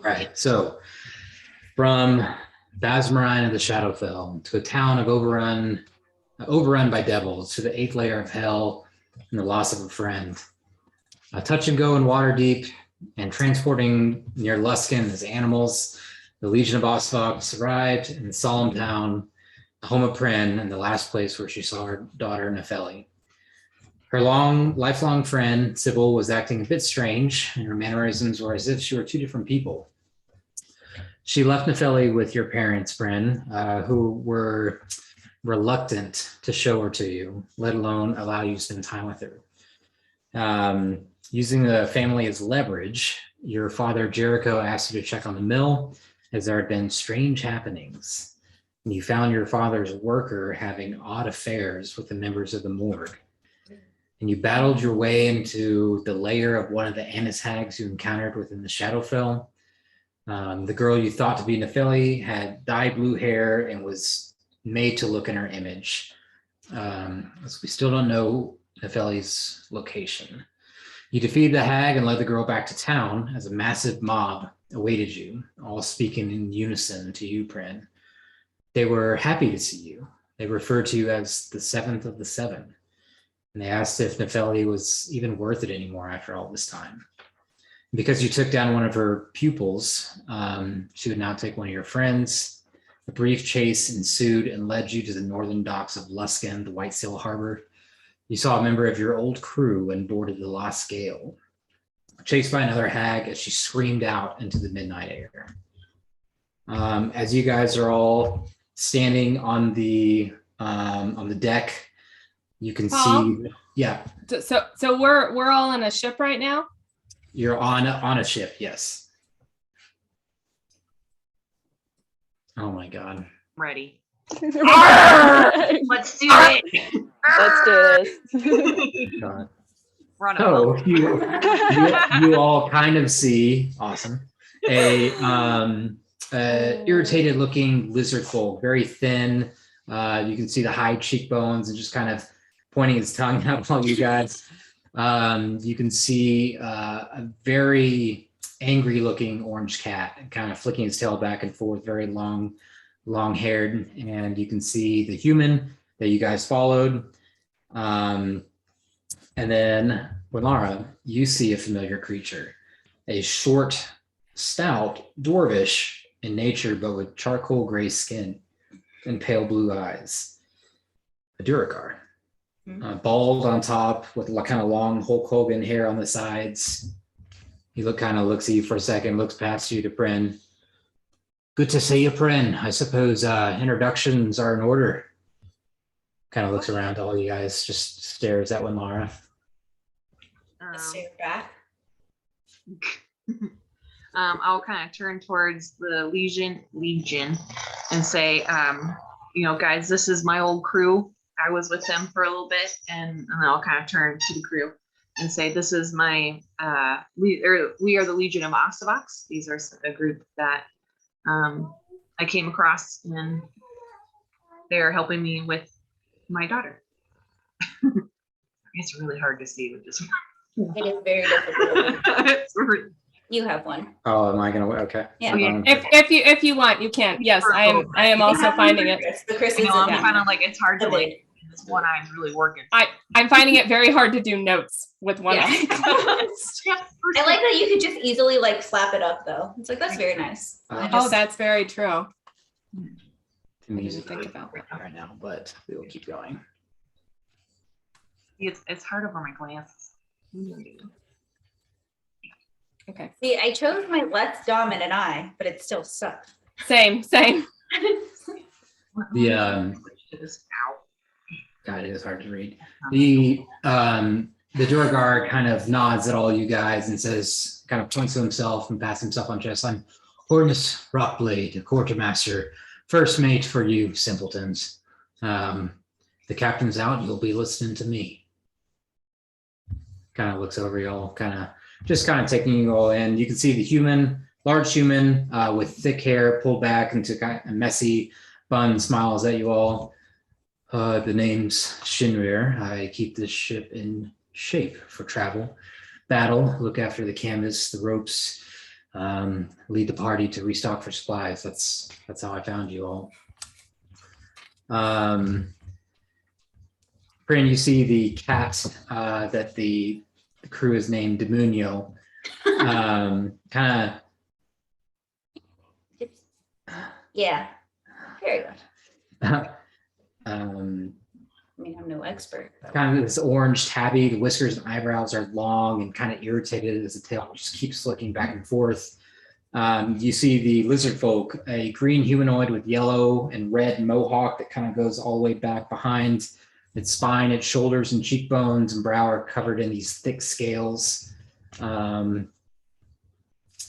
Right. So from Basmarine of the Shadowfell to a town of overrun by devils, to the eighth layer of hell and the loss of a friend. Touch and go in water deep and transporting near Luskin as animals, the Legion of Osuvox arrived in the solemn town, the home of Prin, and the last place where she saw her daughter Nefeli. Her lifelong friend, Sybil, was acting a bit strange, and her mannerisms were as if she were two different people. She left Nefeli with your parents, Prin, who were reluctant to show her to you, let alone allow you to spend time with her. Using the family as leverage, your father, Jericho, asked you to check on the mill as there had been strange happenings. And you found your father's worker having odd affairs with the members of the morgue. And you battled your way into the lair of one of the Annis hags you encountered within the Shadowfell. The girl you thought to be Nefeli had dyed blue hair and was made to look in her image. As we still don't know Nefeli's location. You defeated the hag and led the girl back to town as a massive mob awaited you, all speaking in unison to you, Prin. They were happy to see you. They referred to you as the seventh of the seven. And they asked if Nefeli was even worth it anymore after all this time. Because you took down one of her pupils, she would now take one of your friends. A brief chase ensued and led you to the northern docks of Luskin, the White Sail Harbor. You saw a member of your old crew and boarded the Lost Gale, chased by another hag as she screamed out into the midnight air. As you guys are all standing on the deck, you can see. Yeah. So we're all on a ship right now. You're on a ship, yes. Oh my God. Ready. Let's do it. Let's do this. God. Run a So boat. you all kind of see, awesome, a irritated looking lizard folk, very thin. You can see the high cheekbones and just kind of pointing his tongue out all you guys. You can see a very angry looking orange cat kind of flicking his tail back and forth, very long haired. And you can see the human that you guys followed. And then Winara, you see a familiar creature, a short, stout, dwarvish in nature, but with charcoal gray skin and pale blue eyes. A Duragar. Bald on top with kind of long Hulk Hogan hair on the sides. He looks at you for a second, looks past you to Prin. Good to see you, Prin. I suppose introductions are in order. Kind of looks around to all you guys, just stares at Winara. Stare back. I'll kind of turn towards the Legion and say, guys, this is my old crew. I was with them for a little bit, and then I'll kind of turn to the crew and say, this is my, we are the Legion of Osuvox. These are a group that I came across, and they're helping me with my daughter. It's really hard to see with this one. It is very difficult. You have one. Oh, am I gonna? Okay. Yeah. If you want, you can. Yes, I am also finding it. I'm kind of like, it's hard to like. This one eye's really working. I'm finding it very hard to do notes with one eye. I like that you could just easily like slap it up though. It's like, that's very nice. That's very true. I didn't think about that right now, but we will keep going. It's hard over my glasses. Okay. See, I chose my less dominant eye, but it still sucked. Same. God, it is hard to read. The Duragar kind of nods at all you guys and says, kind of points to himself and pats himself on chest line. Hornus Rockblade, quartermaster, first mate for you simpletons. The captain's out, you'll be listening to me. Kind of looks over y'all, kind of taking you all in. You can see the human, large human with thick hair pulled back into kind of a messy bun, smiles at you all. The name's Shinrir. I keep this ship in shape for travel, battle, look after the canvas, the ropes, lead the party to restock for supplies. That's how I found you all. Bryn, you see the cat that the crew is named Demunio. Kind Yeah, very good. of I mean, I'm no expert. But kind of this orange tabby. The whiskers and eyebrows are long and kind of irritated as the tail just keeps flicking back and forth. You see the lizard folk, a green humanoid with yellow and red mohawk that kind of goes all the way back behind its spine. Its shoulders and cheekbones and brow are covered in these thick scales.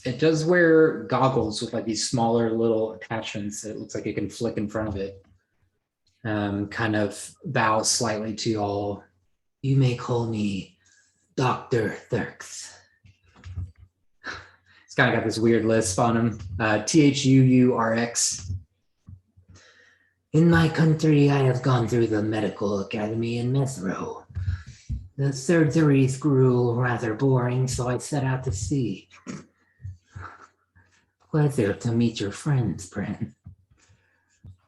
It does wear goggles with like these smaller little attachments that it looks like it can flick in front of it. Kind of bows slightly to you all. You may call me Dr. Thurks. It's kind of got this weird lisp on him. Thuurx. In my country, I have gone through the medical academy in Methro. The surgeries grew rather boring, so I set out to sea. Pleasure to meet your friends, Bryn.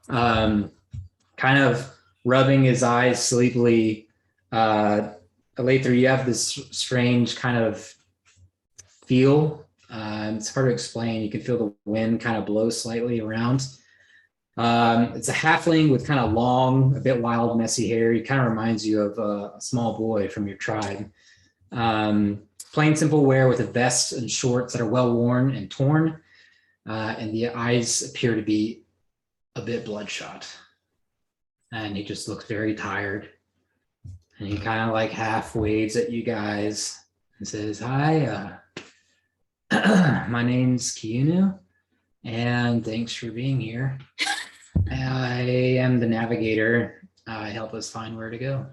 Kind of rubbing his eyes sleepily. Alether, you have this strange kind of feel. It's hard to explain. You can feel the wind kind of blow slightly around. It's a halfling with kind of long, a bit wild, messy hair. He kind of reminds you of a small boy from your tribe. Plain, simple wear with a vest and shorts that are well worn and torn. And the eyes appear to be a bit bloodshot. And he just looks very tired. And he kind of like half waves at you guys and says, hi, my name's Kiunu, and thanks for being here. I am the navigator. Help us find where to go.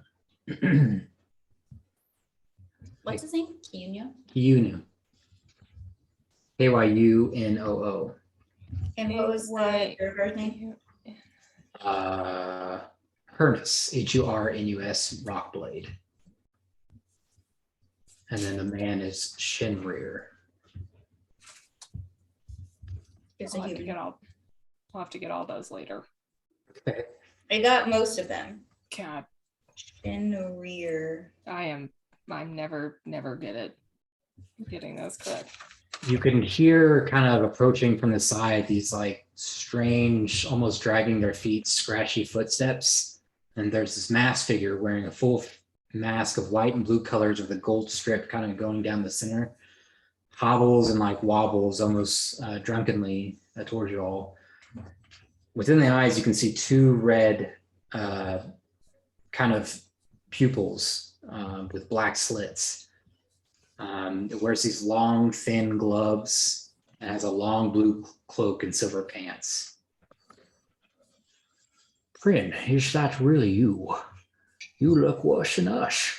what's his name? Kiunu. Kiunu. Kyunoo. And what was your birth name? Hurnus, Hurnus, Rockblade. And then the man is Shinrir. It's I'll a have to human. I'll have to get all those later. Okay. I got most of them. God, Shinrir. I'm never good at getting those correct. You can hear kind of approaching from the side these like strange, almost dragging their feet, scratchy footsteps. And there's this masked figure wearing a full mask of white and blue colors with a gold strip kind of going down the center. Hobbles and like wobbles almost drunkenly towards you all. Within the eyes, you can see two red kind of pupils with black slits. It wears these long, thin gloves and has a long blue cloak and silver pants. Bryn, is that really you? You look worse than us.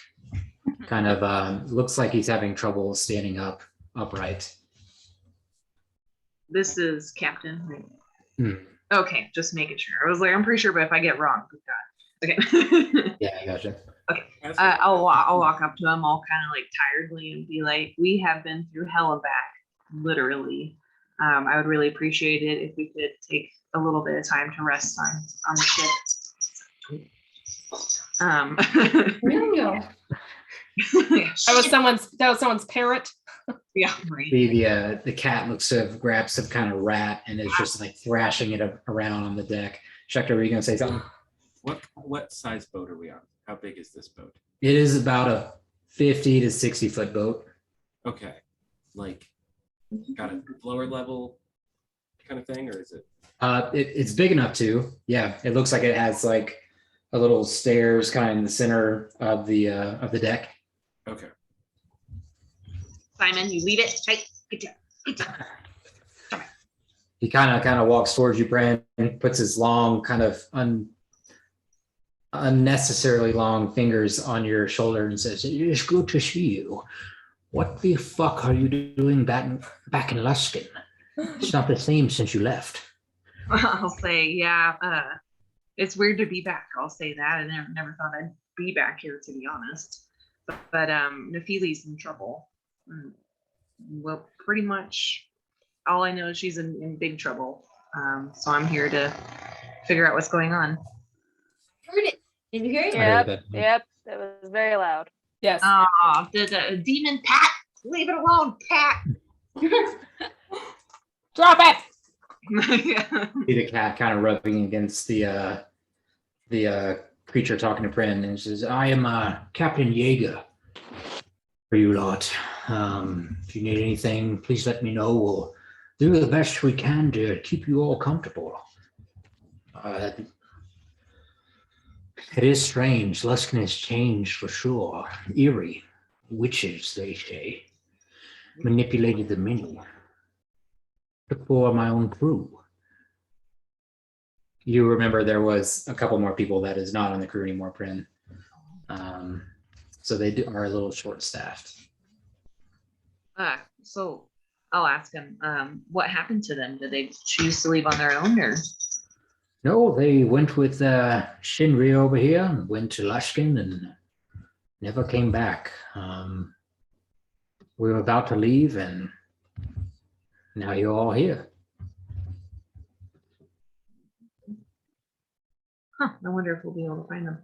Kind of looks like he's having trouble standing upright. This is Captain. Right? Hmm. Okay, just making sure. I was like, I'm pretty sure, but if I get wrong, good God. Okay. Yeah, I gotcha. I'll walk up to him all kind of like tiredly and be like, we have been through hell and back, literally. I would really appreciate it if we could take a little bit of time to rest on the ship. No. That was someone's parrot. Yeah, right. The cat looks to have grabbed some kind of rat and is just like thrashing it around on the deck. Schecter, were you gonna say something? What size boat are we on? How big is this boat? It is about a 50 to 60 foot boat. Okay, like got a lower level kind of thing, or is it? It's big enough to, yeah. It looks like it has like a little stairs kind of in the center of the deck. Okay. Simon, you lead it. Hey, good job. Good job. He kind of walks towards you, Brand, puts his long, kind of unnecessarily long fingers on your shoulder and says, "It is good to see you. What the fuck are you doing back in Luskin? It's not the same since you left." I'll say, yeah, it's weird to be back. I'll say that. I never thought I'd be back here, to be honest. But Nefili's in trouble. Well, pretty much all I know is she's in big trouble. So I'm here to figure out what's going on. Heard it. Did you hear it? I heard Yep, that. yep, that was very loud. Yes. Oh, the demon Pat, leave it alone, Pat. Drop it. Yeah. See the cat kind of rubbing against the creature talking to Prin, and says, "I am Captain Jaeger for you lot. If you need anything, please let me know. We'll do the best we can to keep you all comfortable." It is strange. Luskin has changed for sure. Eerie. Witches, they say. Manipulated the many. Took for my own crew. You remember there was a couple more people that is not on the crew anymore, Prin. So they are a little short-staffed. So I'll ask him, what happened to them? Did they choose to leave on their own, or? No, they went with Shinri over here and went to Lushkin and never came back. We were about to leave, and now you're all here. Huh, I wonder if we'll be able to find them.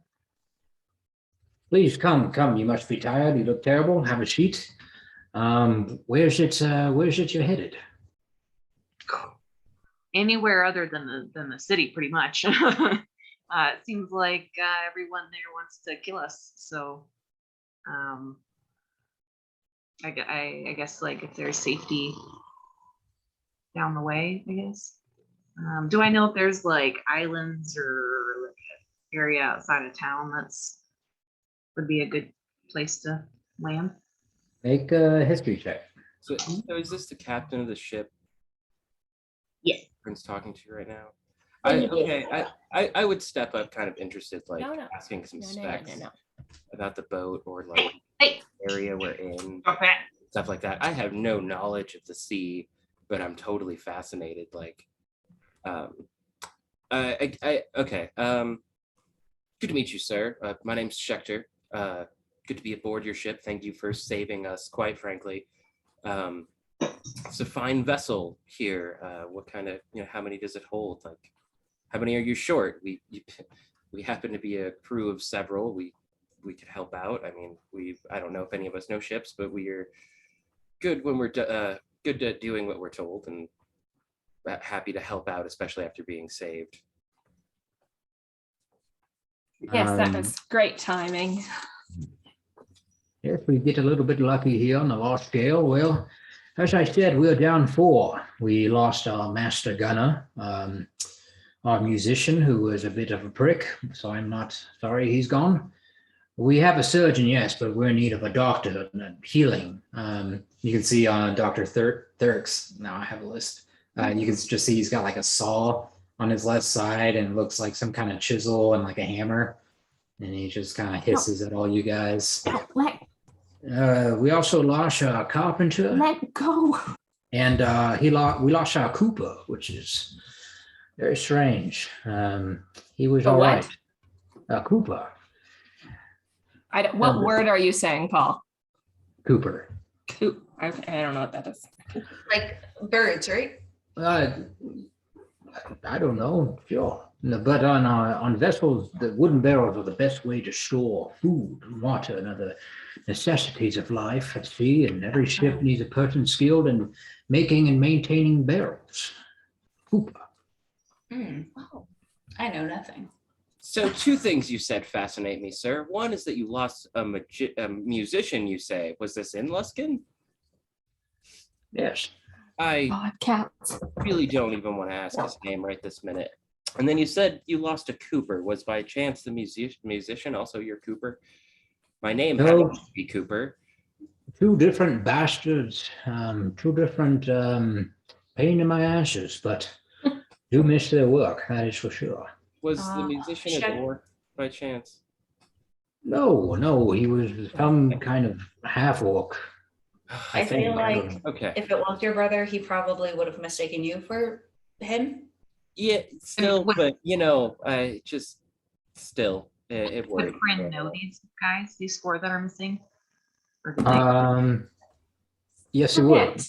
Please come. You must be tired. You look terrible. Have a seat. Where's it you're headed? Anywhere other than the city, pretty much. It seems like everyone there wants to kill us. So, I guess like if there's safety down the way, I guess. Do I know if there's like islands or like an area outside of town would be a good place to land? Make a history check. So is this the captain of the ship? Yes. Prince talking to you right now. Yeah. I would step up, kind of interested, like No. asking some No. specs about the boat or like Hey. area we're in, Okay. stuff like that. I have no knowledge of the sea, but I'm totally fascinated. Like, okay. Good to meet you, sir. My name's Schechter. Good to be aboard your ship. Thank you for saving us, quite frankly. It's a fine vessel here. What kind of, how many does it hold? Like, how many are you short? We happen to be a crew of several. We could help out. I mean, I don't know if any of us know ships, but we are good when we're good at doing what we're told, and happy to help out, especially after being saved. Yes, that was great timing. If we get a little bit lucky here on the lost scale, well, as I said, we're down 4. We lost our master gunner, our musician, who was a bit of a prick, so I'm not sorry he's gone. We have a surgeon, yes, but we're in need of a doctor and healing. You can see on Dr. Thurks, now I have a list. You can just see he's got like a saw on his left side and looks like some kind of chisel and like a hammer. And he just kind of hisses at all you guys. We also lost our carpenter. Let go. And we lost our Cooper, which is very strange. He was A all what? right. Cooper. What word are you saying, Paul? Cooper. Coop. I don't know what that is. Like birds, right? I don't know, sure. No, but on vessels, the wooden barrels are the best way to store food, water, and other necessities of life at sea. And every ship needs a person skilled in making and maintaining barrels. Cooper. Oh, I know nothing. So 2 things you said fascinate me, sir. One is that you lost a musician, you say. Was this in Luskin? Yes. I Cats. really don't even want to ask his name right this minute. And then you said you lost a Cooper. Was by chance the musician also your Cooper? My name No. happens to be Cooper. 2 different bastards, 2 different pain in my asses, but do miss their work, that is for sure. Was the musician a dwarf by chance? No, he was some kind of half orc. I feel like Okay. if it was your brother, he probably would have mistaken you for him. Yeah, still, but I just still it Would worried. Prin know these guys, these 4 that are missing? Or did they- Yes, he would.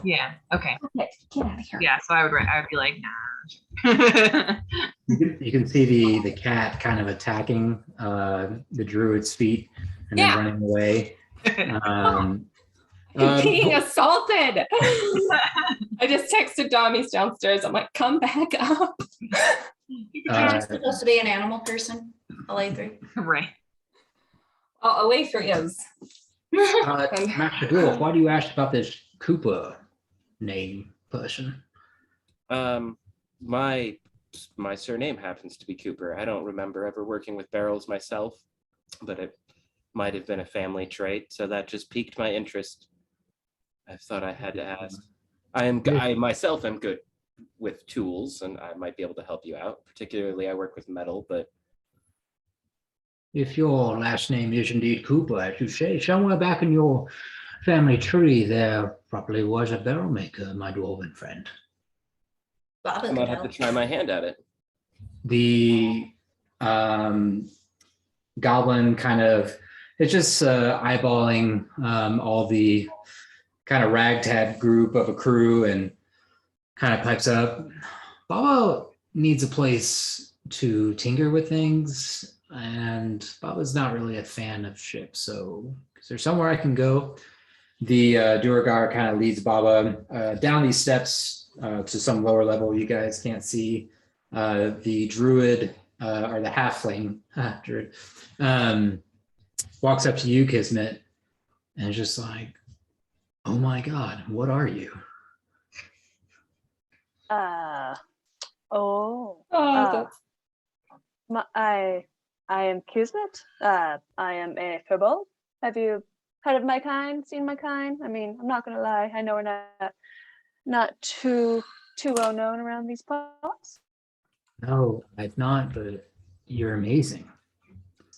Yeah. Okay. Okay, get out of here. Yeah. So I would be like, nah. You can see the cat kind of attacking the druid's feet and then Yeah. running away. Being assaulted. I just texted Dom. He's downstairs. I'm like, come back up. I'm supposed to be an animal person. LA3. Right. Oh, Alather is. Master Wolf, why do you ask about this Koopa name person? My surname happens to be Cooper. I don't remember ever working with barrels myself, but it might have been a family trait, so that just piqued my interest. I thought I had to ask. I myself am good with tools, and I might be able to help you out. Particularly, I work with metal, but If your last name is indeed Cooper, as you say, somewhere back in your family tree, there probably was a barrel maker, my dwarven friend. Baba I might have to could try my hand at it. The goblin kind of, it's just eyeballing all the kind of ragtag group of a crew and kind of pipes up. Baba needs a place to tinker with things, and Baba's not really a fan of ships, so is there somewhere I can go? The Duergar kind of leads Baba down these steps to some lower level you guys can't see. The druid or the halfling druid walks up to you, Kismet, and is just like, oh my God, what are you? I am Kismet. I am a kobold. Have you heard of my kind? Seen my kind? I mean, I'm not gonna lie. I know we're not too well known around these parts. No, I've not, but you're amazing.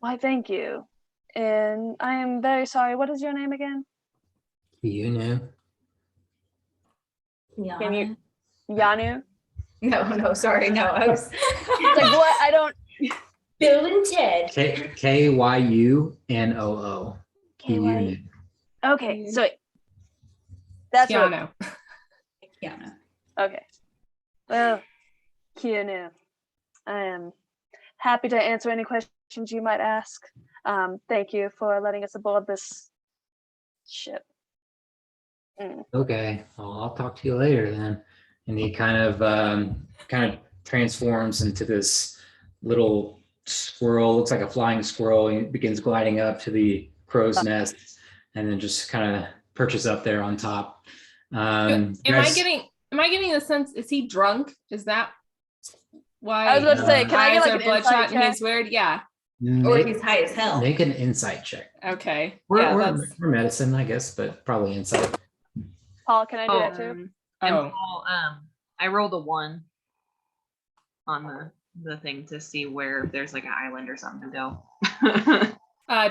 Why, thank you. And I am very sorry. What is your name again? You know. Yeah. Can you, Yanu? No, sorry. No, I was It's like, what? I don't. Bill and Ted. Kyunoo. Kyunu. Okay, so that's what. Keanu. Kiana. Okay. Well, Keanu, I am happy to answer any questions you might ask. Thank you for letting us aboard this ship. Okay, well, I'll talk to you later then. And he kind of transforms into this little squirrel, looks like a flying squirrel. He begins gliding up to the crow's nest and then just kind of perches up there on top. Am I getting the sense, is he drunk? Is that why? I was about to say, can I get eyes like are an bloodshot insight and check? he's weird? Yeah. Or he's high as hell. Make an insight check. Okay. Or medicine, I guess, but probably insight. Paul, can I do that too? And Oh, Paul, I rolled a 1 on the thing to see where there's like an island or something to go.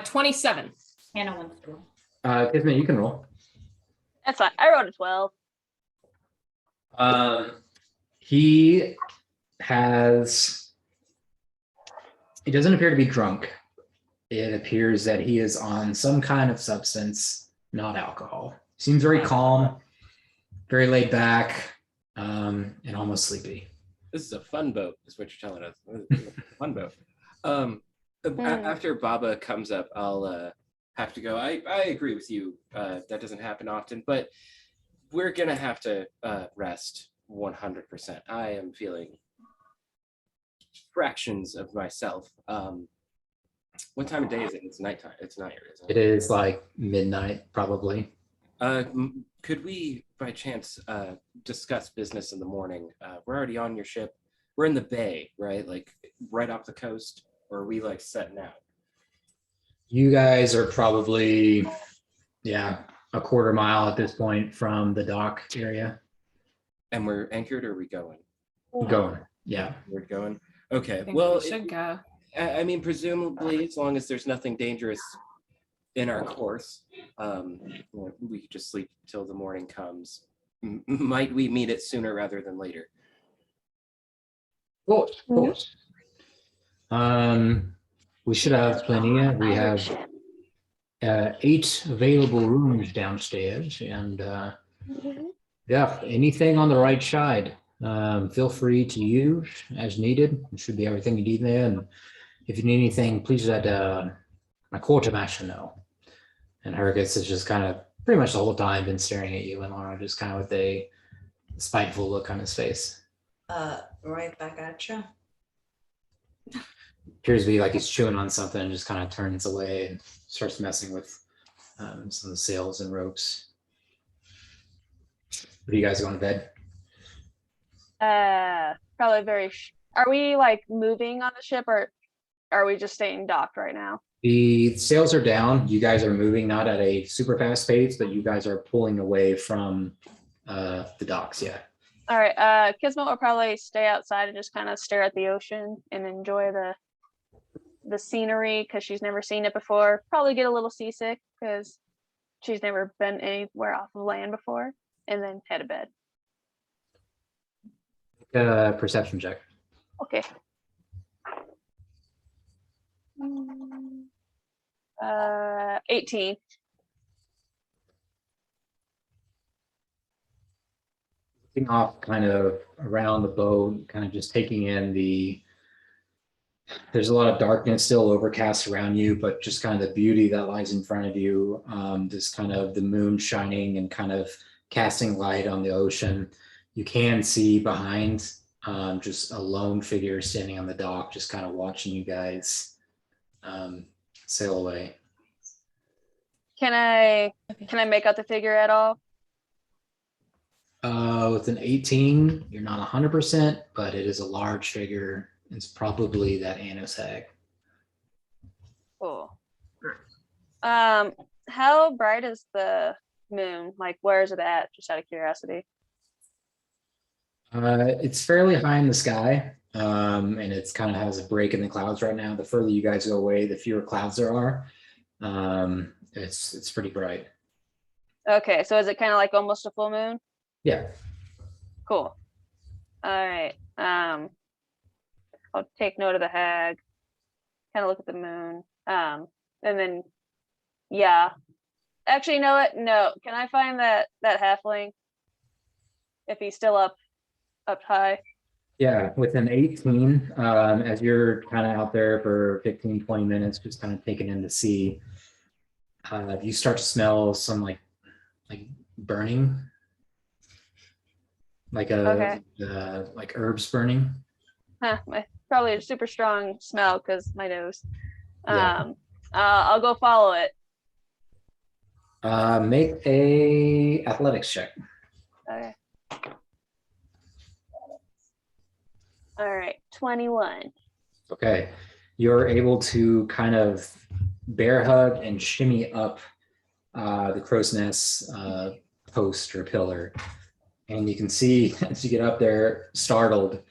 27. Hannah wants to go. Kismet, you can roll. That's fine. I wrote a 12. He doesn't appear to be drunk. It appears that he is on some kind of substance, not alcohol. Seems very calm, very laid back, and almost sleepy. this is a fun boat, is what you're telling us. Fun boat. After Baba comes up, I'll have to go. I agree with you. That doesn't happen often, but we're gonna have to rest 100%. I am feeling fractions of myself. What time of day is it? It's nighttime. It's night, isn't It is like midnight, probably. Could we, by chance, discuss business in the morning? We're already on your ship. We're in the bay, right? Like right off the coast, or are we like setting out? You guys are probably, a quarter mile at this point from the dock area. And we're anchored, or are we going? Going, yeah. We're going. Okay. I think Well, we should go. I mean, presumably, as long as there's nothing dangerous in our course, we could just sleep till the morning comes. Might we meet it sooner rather than later? Of course. We should have plenty. We have 8 available rooms downstairs, and Yeah, anything on the right side. Feel free to use as needed. It should be everything you need there. And if you need anything, please let my quartermaster know. And Hergus has just kind of pretty much the whole time been staring at you and Laura, just kind of with a spiteful look on his face. Right back at you. Appears to be like he's chewing on something and just kind of turns away and starts messing with some of the sails and ropes. What are you guys going to bed? Probably are we like moving on the ship, or are we just staying docked right now? The sails are down. You guys are moving not at a super fast pace, but you guys are pulling away from the docks. Yeah. All right. Kismet will probably stay outside and just kind of stare at the ocean and enjoy the scenery because she's never seen it before. Probably get a little seasick because she's never been anywhere off of land before, and then head to bed. Perception check. Okay. 18. Looking off kind of around the boat, kind of just taking in there's a lot of darkness still overcast around you, but just kind of the beauty that lies in front of you, this kind of the moon shining and kind of casting light on the ocean. You can see behind just a lone figure standing on the dock, just kind of watching you guys sail away. Can I make out the figure at all? With an 18, you're not 100%, but it is a large figure. It's probably that Anos hag. Cool. How bright is the moon? Like, where is it at? Just out of curiosity. It's fairly high in the sky, and it's kind of has a break in the clouds right now. The further you guys go away, the fewer clouds there are. It's pretty bright. Okay, so is it kind of like almost a full moon? Yeah. Cool. All right. I'll take note of the hag. Kind of look at the moon. And then, yeah. Actually, you know what? No. Can I find that halfling? If he's still up high. Yeah, with an 18, as you're kind of out there for 15, 20 minutes, just kind of taking in the sea, you start to smell some like burning, like herbs burning. Probably a super strong smell because my nose. Yeah. I'll go follow it. Make a athletics check. Okay. All right, 21. Okay, you're able to kind of bear hug and shimmy up the crow's nest post or pillar, and you can see as you get up there, startled,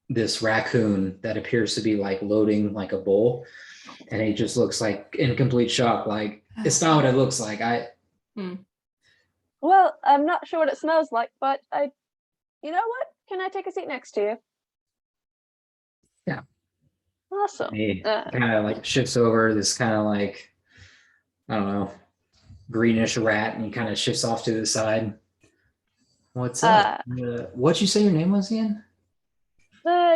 this raccoon that appears to be like loading like a bowl, and he just looks like in complete shock, like it's not what it looks like. Well, I'm not sure what it smells like, but you know what? Can I take a seat next to you? Yeah. Awesome. He kind of like shifts over this kind of like, I don't know, greenish rat, and he kind of shifts off to the side. What's up? What'd you say your name was again?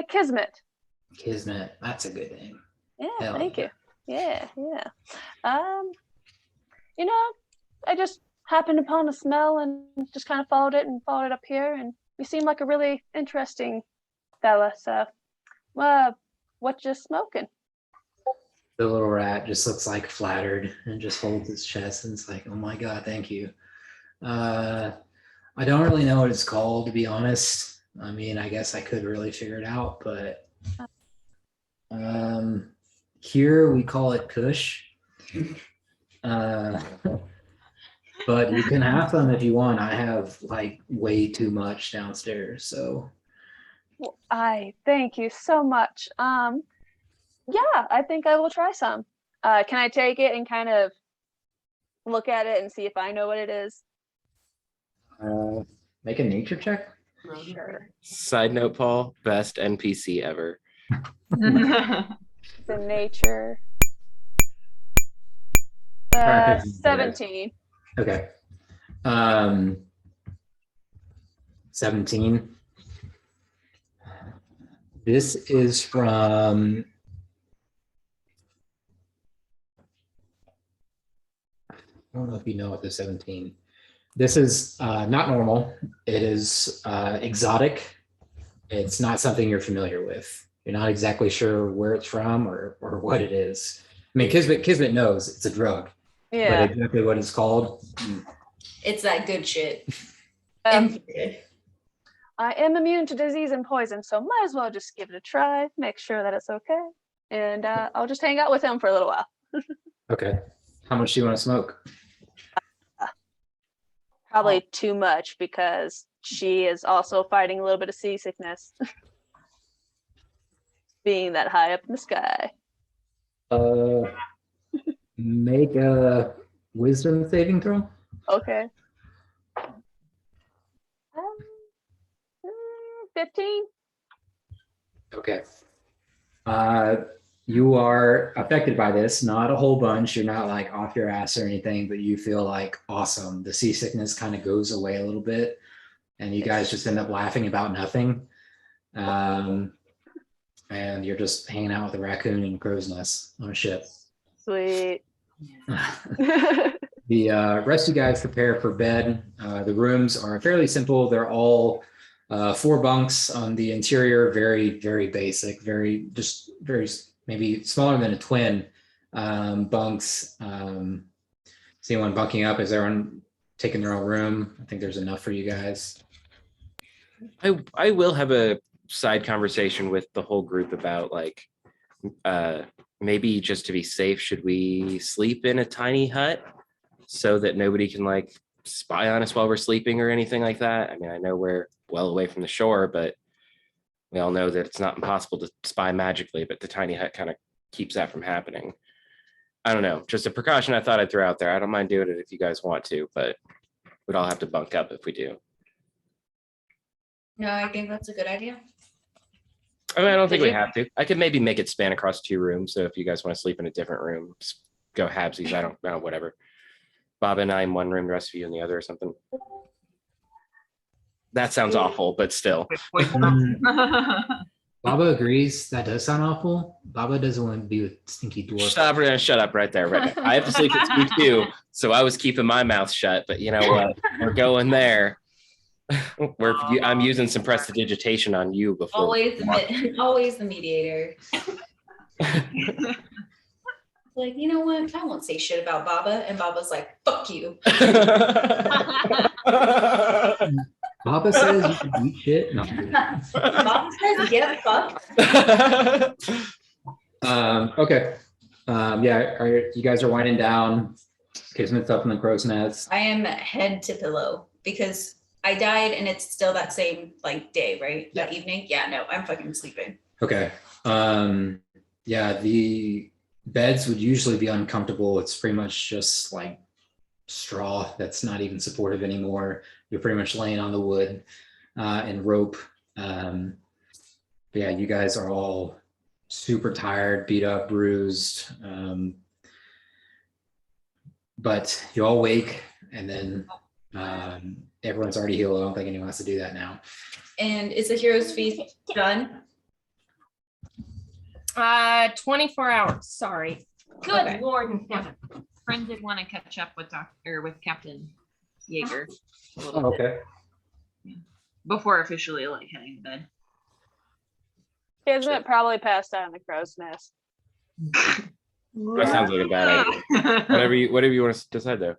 Kismet. Kismet. That's a good name. Yeah, Hell thank yeah. you. Yeah. You know, I just happened upon a smell and just kind of followed it up here, and you seem like a really interesting fella. So, what you smoking? The little rat just looks like flattered and just holds his chest and it's like, oh my God, thank you. I don't really know what it's called, to be honest. I mean, I guess I could really figure it out, but here we call it Kush. But you can have them if you want. I have like way too much downstairs, so. Well, I thank you so much. Yeah, I think I will try some. Can I take it and kind of look at it and see if I know what it is? Make a nature check. Sure. Side note, Paul, best NPC ever. The nature. 17. Okay. 17. This is from I don't know if you know what the 17. This is not normal. It is exotic. It's not something you're familiar with. You're not exactly sure where it's from or what it is. I mean, Kismet knows it's a drug, Yeah. but exactly what it's called. It's that good shit. Um, I am immune to disease and poison, so might as well just give it a try, make sure that it's okay. And I'll just hang out with him for a little while. Okay. How much do you want to smoke? Probably too much because she is also fighting a little bit of seasickness. Being that high up in the sky. Make a wisdom saving throw. Okay. 15? Okay. You are affected by this, not a whole bunch. You're not like off your ass or anything, but you feel like awesome. The seasickness kind of goes away a little bit, and you guys just end up laughing about nothing. And you're just hanging out with a raccoon and a crow's nest on a ship. Sweet. The rest of you guys prepare for bed. The rooms are fairly simple. They're all 4 bunks on the interior, very, very basic, very maybe smaller than a twin bunks. Is anyone bunking up? Is everyone taking their own room? I think there's enough for you guys. I will have a side conversation with the whole group about like maybe just to be safe, should we sleep in a tiny hut so that nobody can like spy on us while we're sleeping or anything like that? I mean, I know we're well away from the shore, but we all know that it's not impossible to spy magically, but the tiny hut kind of keeps that from happening. I don't know, just a precaution I thought I'd throw out there. I don't mind doing it if you guys want to, but we'd all have to bunk up if we do. No, I think that's a good idea. I mean, I don't think we have to. I could maybe make it span across 2 rooms. So if you guys want to sleep in a different room, just go halvesies. I don't know, whatever. Bob and I in one room, the rest of you in the other or something. That sounds awful, but still. Baba agrees. That does sound awful. Baba doesn't want to be with stinky dwarf. Shut up right there. Right there. I have to sleep with you too. So I was keeping my mouth shut, but you know what? We're going there. I'm using some prestidigitation on you before. Always the mediator. Like, you know what? I won't say shit about Baba. And Baba's like, fuck you. Baba says you can eat shit. No. Baba says, get fucked. Okay. Yeah, you guys are winding down. Kismet's up in the crow's nest. I am head to pillow because I died and it's still that same like day, right? That evening. Yeah, no, I'm fucking sleeping. Okay. Yeah, the beds would usually be uncomfortable. It's pretty much just like straw that's not even supportive anymore. You're pretty much laying on the wood and rope. But yeah, you guys are all super tired, beat up, bruised. But you all wake and then everyone's already healed. I don't think anyone has to do that now. And is the hero's feast done? 24 hours. Sorry. Good Okay. Lord in heaven. Friend did want to catch up with with Captain Yeager a little bit Okay. before officially like heading to bed. Kismet probably passed out in the crow's nest. That sounds like a bad idea. Whatever you want to decide though.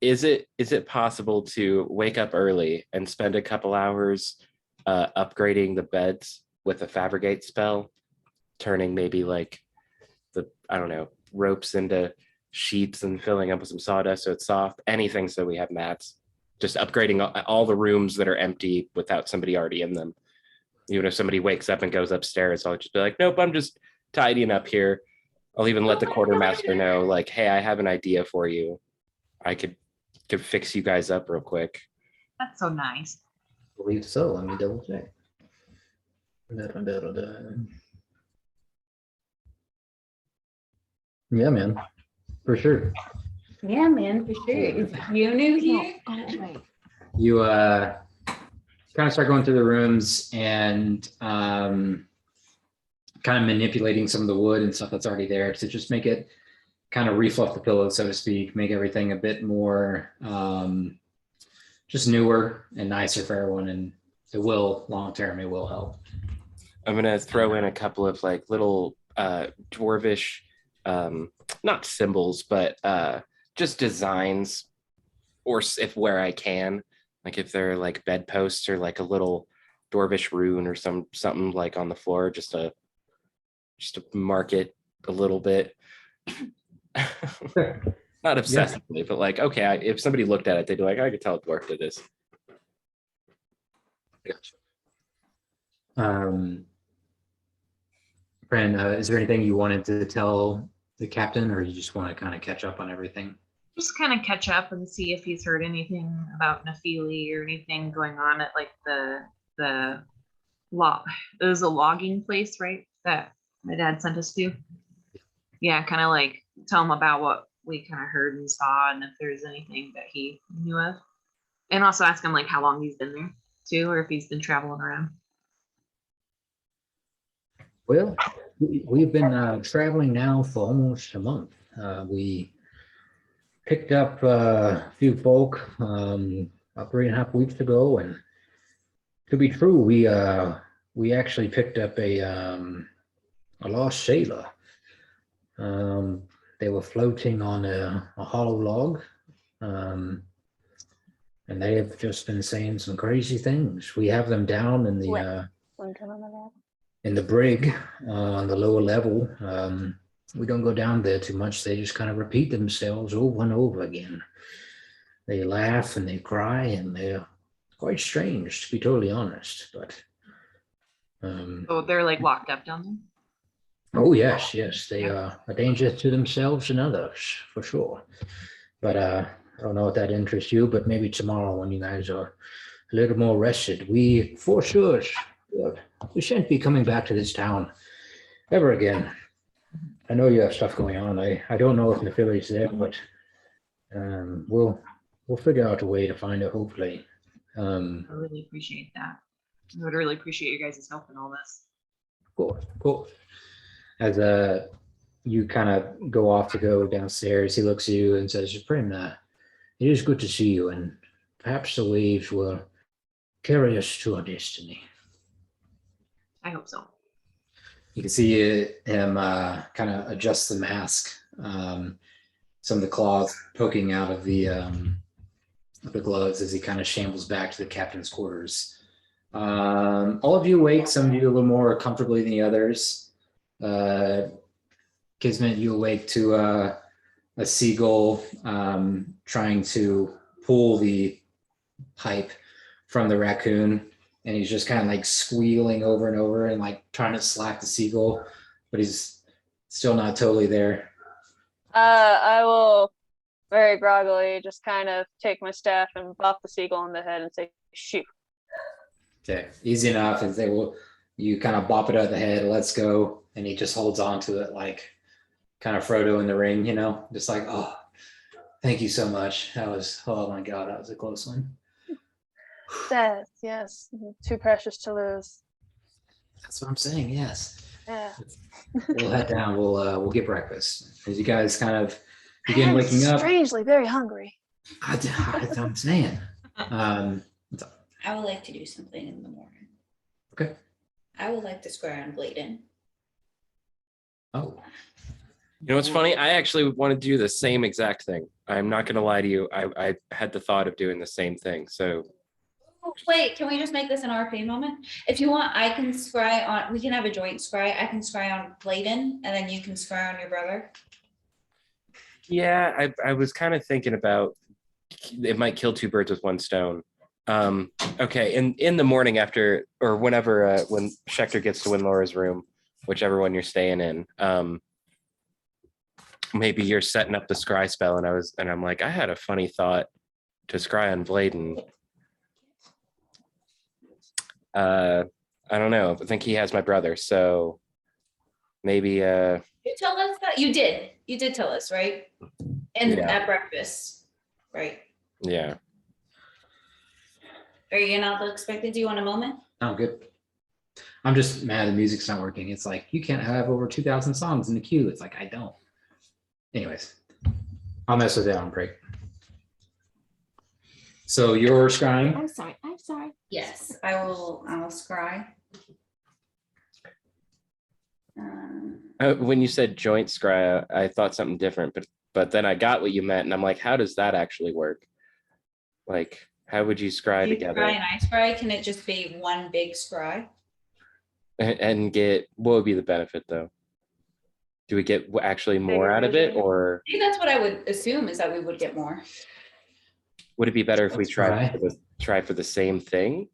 Is it possible to wake up early and spend a couple hours upgrading the beds with a fabricate spell, turning maybe like I don't know, ropes into sheets and filling up with some sawdust so it's soft, anything so we have mats, just upgrading all the rooms that are empty without somebody already in them. Even if somebody wakes up and goes upstairs, I'll just be like, nope, I'm just tidying up here. I'll even let the quartermaster know, like, hey, I have an idea for you. I could fix you guys up real quick. That's so nice. I believe so. Let me double check. Yeah, man, for sure. Yeah, man, for sure. Is you new here? You kind of start going through the rooms and kind of manipulating some of the wood and stuff that's already there to just make it kind of refluff the pillow, so to speak, make everything a bit more just newer and nicer for everyone. And it will, long term, it will help. I'm gonna throw in a couple of like little dwarvish, not symbols, but just designs, or if where I can, like if they're like bedposts or like a little dwarvish rune or something like on the floor, just to mark it a little bit. Not obsessively, but like, okay, if somebody looked at it, they'd be like, I could tell a dwarf did this. Gotcha. Fran, is there anything you wanted to tell the captain, or you just want to kind of catch up on everything? Just kind of catch up and see if he's heard anything about Nephili or anything going on at like the log. It was a logging place, right? That my dad sent us to. Yeah, kind of like tell him about what we kind of heard and saw, and if there's anything that he knew of, and also ask him like how long he's been there too, or if he's been traveling around. Well, we've been traveling now for almost a month. We picked up a few folk about 3.5 weeks ago, and to be true, we actually picked up a lost sailor. They were floating on a hollow log, and they have just been saying some crazy things. We have them down in the brig on the lower level. We don't go down there too much. They just kind of repeat themselves over and over again. They laugh and they cry, and they're quite strange, to be totally honest. But So they're like locked up down there. oh yes, they are a danger to themselves and others for sure. But I don't know if that interests you, but maybe tomorrow when you guys are a little more rested, we for sure we shan't be coming back to this town ever again. I know you have stuff going on. I don't know if Nephili's there, but we'll figure out a way to find it, hopefully. I really appreciate that. I would really appreciate you guys' help in all this. Cool. As you kind of go off to go downstairs, he looks at you and says, "Friend, it is good to see you, and perhaps the waves will carry us to our destiny." I hope so. You can see him kind of adjust the mask. Some of the claws poking out of the gloves as he kind of shambles back to the captain's quarters. All of you awake, some of you a little more comfortably than the others. Kismet, you awake to a seagull trying to pull the pipe from the raccoon, and he's just kind of like squealing over and over and like trying to slack the seagull, but he's still not totally there. I will very groggily just kind of take my staff and bop the seagull in the head and say, "Shoot." Okay, easy enough. And you kind of bop it out the head, let's go, and he just holds on to it like kind of Frodo in the ring, just like, "Oh, thank you so much. That was, oh my God, that was a close one." Death, yes, too precious to lose. That's what I'm saying. Yes. Yeah. We'll head down. We'll get breakfast as you guys kind of begin waking up. Strangely, very hungry. I'm saying. I would like to do something in the morning. Okay. I would like to scry on Bladen. Oh. You know what's funny? I actually want to do the same exact thing. I'm not going to lie to you. I had the thought of doing the same thing. So. Wait, can we just make this an RP moment? If you want, I can scry on, we can have a joint scry. I can scry on Bladen, and then you can scry on your brother. Yeah, I was kind of thinking about it might kill two birds with one stone. Okay, in the morning after, or whenever, when Schechter gets to Winlaura's room, whichever one you're staying in, maybe you're setting up the scry spell, and I'm like, I had a funny thought to scry on Bladen. I don't know. I think he has my brother, so maybe. You tell us that you did. You did tell us, right? And Yeah. at breakfast, right? Yeah. Are you not expected? Do you want a moment? I'm good. I'm just mad the music's not working. It's like, you can't have over 2,000 songs in the queue. It's like, I don't. Anyways, I'll mess with it on break. So you're scrying? I'm sorry. Yes, I will scry. When you said joint scry, I thought something different, but then I got what you meant, and I'm like, how does that actually work? Like, how would you scry You together scry and I scry. Can it just be one big scry? and get what would be the benefit though? Do we get actually more out of it, or I think that's what I would assume is that we would get more. would it be better if we Scry. try for the same thing?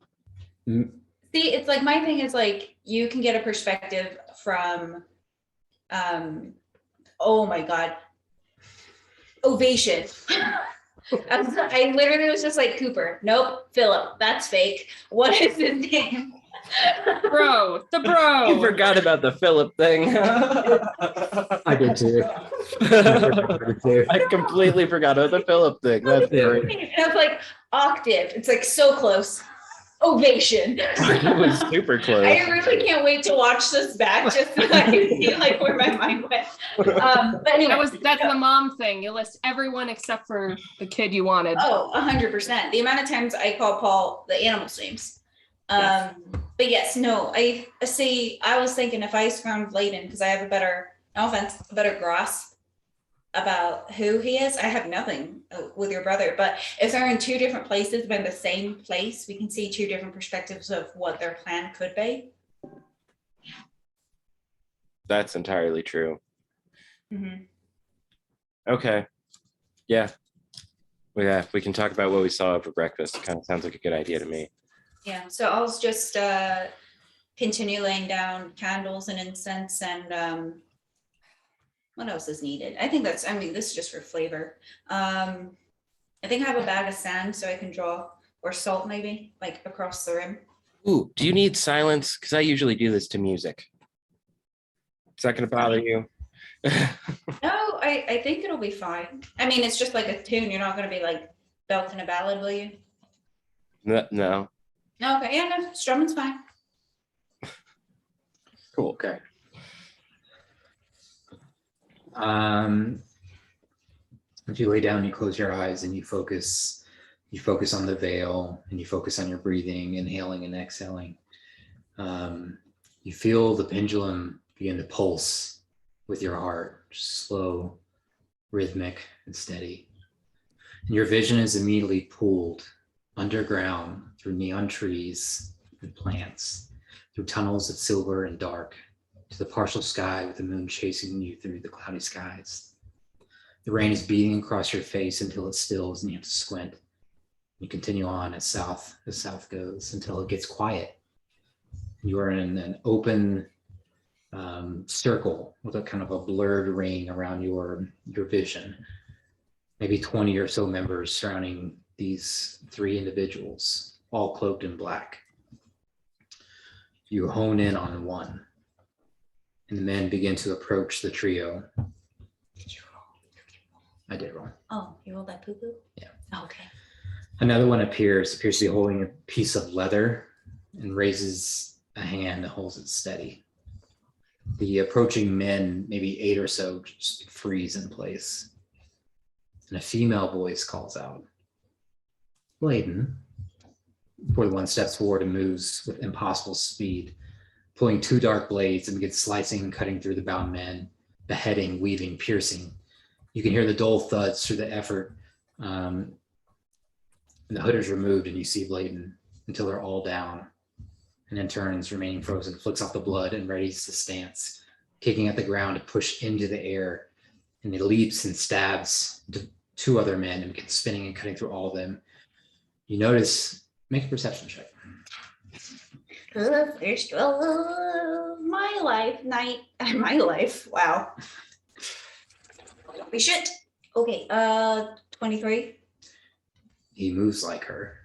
Mm, See, it's like my thing is like you can get a perspective from oh my god. Ovation. I literally was just like Cooper. Nope, Philip, that's fake. What is his name? Bro, the You bro. forgot about the Philip thing. I did too. I completely forgot about the Philip thing. That's Yeah. great. And I was like octave. It's like so close. Ovation. It was super close. I really can't wait to watch this back just so I can see like where my mind went. But anyway, That's the mom thing. You list everyone except for the kid you wanted. oh, 100%. The amount of times I call Paul the animals names. Yes. But yes, no, I see. I was thinking if I scrounged Layden because I have a better, no offense, a better grasp about who he is. I have nothing with your brother, but if they're in two different places but in the same place, we can see two different perspectives of what their plan could be. That's entirely true. Mm-hmm. Okay. Yeah. Well, yeah, we can talk about what we saw over breakfast. Kind of sounds like a good idea to me. Yeah, so I'll just continue laying down candles and incense and what else is needed? I think that's, I mean, this is just for flavor. I think I have a bag of sand so I can draw, or salt maybe, like across the rim. Ooh, do you need silence? Because I usually do this to music. Is that going to bother you? No, I think it'll be fine. I mean, it's just like a tune. You're not going to be like belting a ballad, will you? No. No, okay, yeah, no, strumming's fine. Cool. Okay. If you lay down, you close your eyes and you focus on the veil and you focus on your breathing, inhaling and exhaling. You feel the pendulum begin to pulse with your heart, slow, rhythmic and steady. And your vision is immediately pulled underground through neon trees and plants, through tunnels of silver and dark, to the partial sky with the moon chasing you through the cloudy skies. The rain is beating across your face until it stills and you have to squint. You continue on as south goes until it gets quiet. You are in an open circle with a kind of a blurred ring around your vision. Maybe 20 or so members surrounding these three individuals, all cloaked in black. You hone in on one, and the men begin to approach the trio. Did you roll? I did roll. Oh, you rolled that poo-poo? Yeah. Okay. Another one appears to be holding a piece of leather and raises a hand that holds it steady. The approaching men, maybe 8 or so, just freeze in place. And a female voice calls out, "Layden." Before the one steps forward and moves with impossible speed, pulling 2 dark blades and begins slicing and cutting through the bound men, beheading, weaving, piercing. You can hear the dull thuds through the effort. And the hood is removed and you see Layden until they're all down. And then turns, remaining frozen, flicks off the blood and readies to stance, kicking at the ground to push into the air. And he leaps and stabs 2 other men and begins spinning and cutting through all of them. You notice, make a perception check. The first roll of my life, my life, wow. We should. Okay, 23. He moves like her,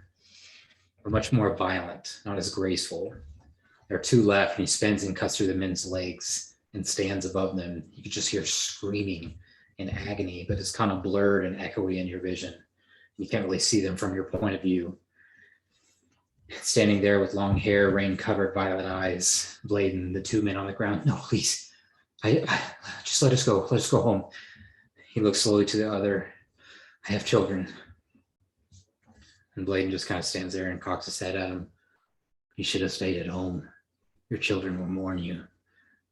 but much more violent, not as graceful. There are 2 left, and he spins and cuts through the men's legs and stands above them. You can just hear screaming in agony, but it's kind of blurred and echoey in your vision. You can't really see them from your point of view. Standing there with long hair, rain-covered violet eyes, Bladen, the two men on the ground. No, please. I just let us go. Let us go home. He looks slowly to the other. I have children. And Bladen just kind of stands there and cocks his head at him. You should have stayed at home. Your children will mourn you.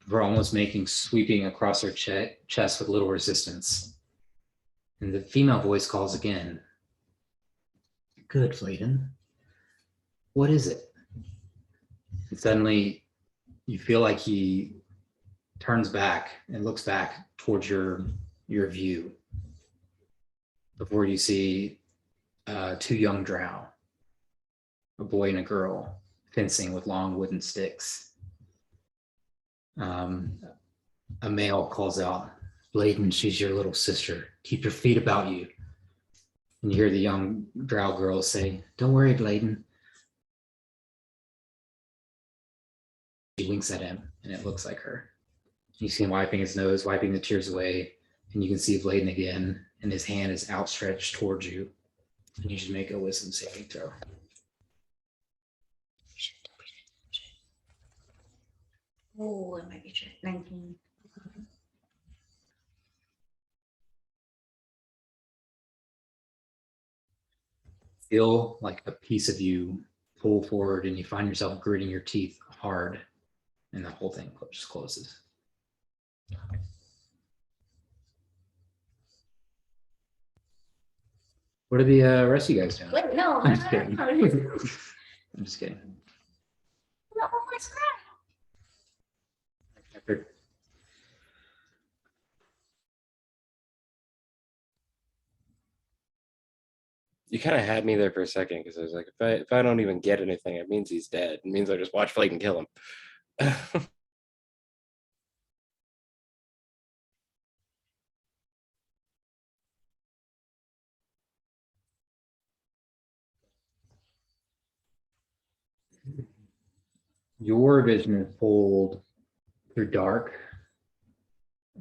We're almost sweeping across her chest with little resistance. And the female voice calls again. Good, Bladen. What is it? And suddenly you feel like he turns back and looks back towards your view before you see two young drow, a boy and a girl, fencing with long wooden sticks. A male calls out, Bladen, she's your little sister. Keep your feet about you. And you hear the young drow girl say, don't worry, Bladen. She winks at him, and it looks like her. You see him wiping his nose, wiping the tears away, and you can see Bladen again, and his hand is outstretched towards you. And you should make a wisdom saving throw. Oh, it might be true. 19. Feel like a piece of you pull forward, and you find yourself gritting your teeth hard, and the whole thing just closes. What are the rest of you guys doing? Wait, no. I'm just kidding. I'm just kidding. No, my scrap. You kind of had me there for a second because I was like, if I don't even get anything, it means he's dead. It means I just watch Bladen kill him. Your vision is pulled through dark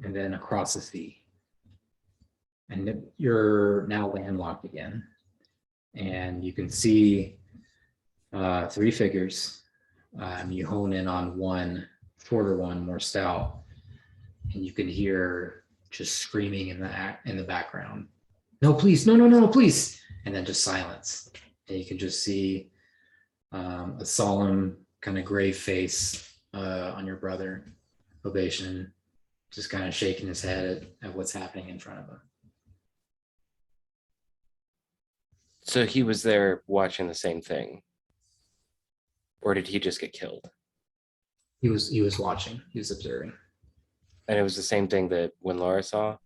and then across the sea. And you're now landlocked again. And you can see three figures. You hone in on one, shorter one, more stout. And you can hear just screaming in the background. No, please, no, please. And then just silence. And you can just see a solemn kind of gray face on your brother, Ovation, just kind of shaking his head at what's happening in front of him. So he was there watching the same thing, or did he just get killed? He was watching. He was observing. And it was the same thing that when Laura saw.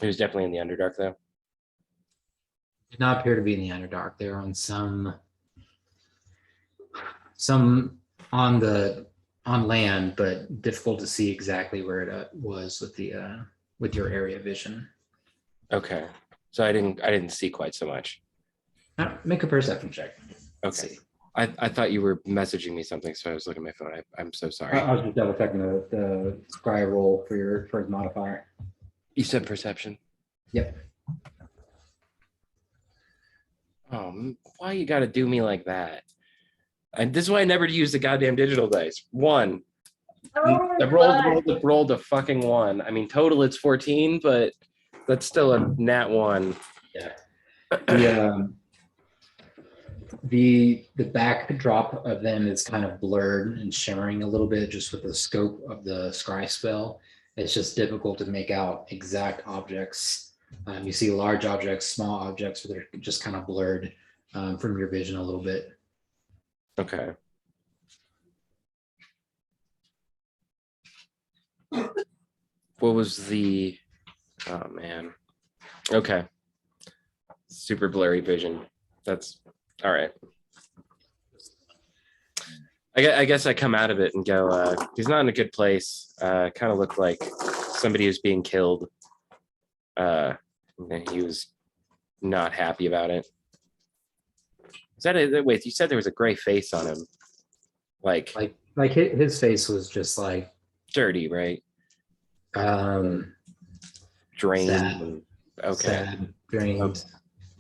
He was definitely in the Underdark, though. Did not appear to be in the Underdark. They're on some on land, but difficult to see exactly where it was with your area vision. Okay, so I didn't see quite so much. Make a perception check. Okay, I thought you were messaging me something, so I was looking at my phone. I'm so sorry. I was just double checking the scry roll for his modifier. You said perception. Yep. Oh, why you got to do me like that? And this is why I never use the goddamn digital dice. One. Oh, I rolled a fucking 1. I mean, total it's 14, but that's still a nat 1. Yeah. The backdrop of them is kind of blurred and shimmering a little bit just with the scope of the scry spell. It's just difficult to make out exact objects. You see large objects, small objects, but they're just kind of blurred from your vision a little bit. Okay. What was the, oh man. Okay. Super blurry vision. That's all right. I guess I come out of it and go, he's not in a good place. Kind of looked like somebody who's being killed. And he was not happy about it. Is that wait, you said there was a gray face on him. Like Like his face was just like Dirty, right? um Drained. Sad. And, okay. sad, drained.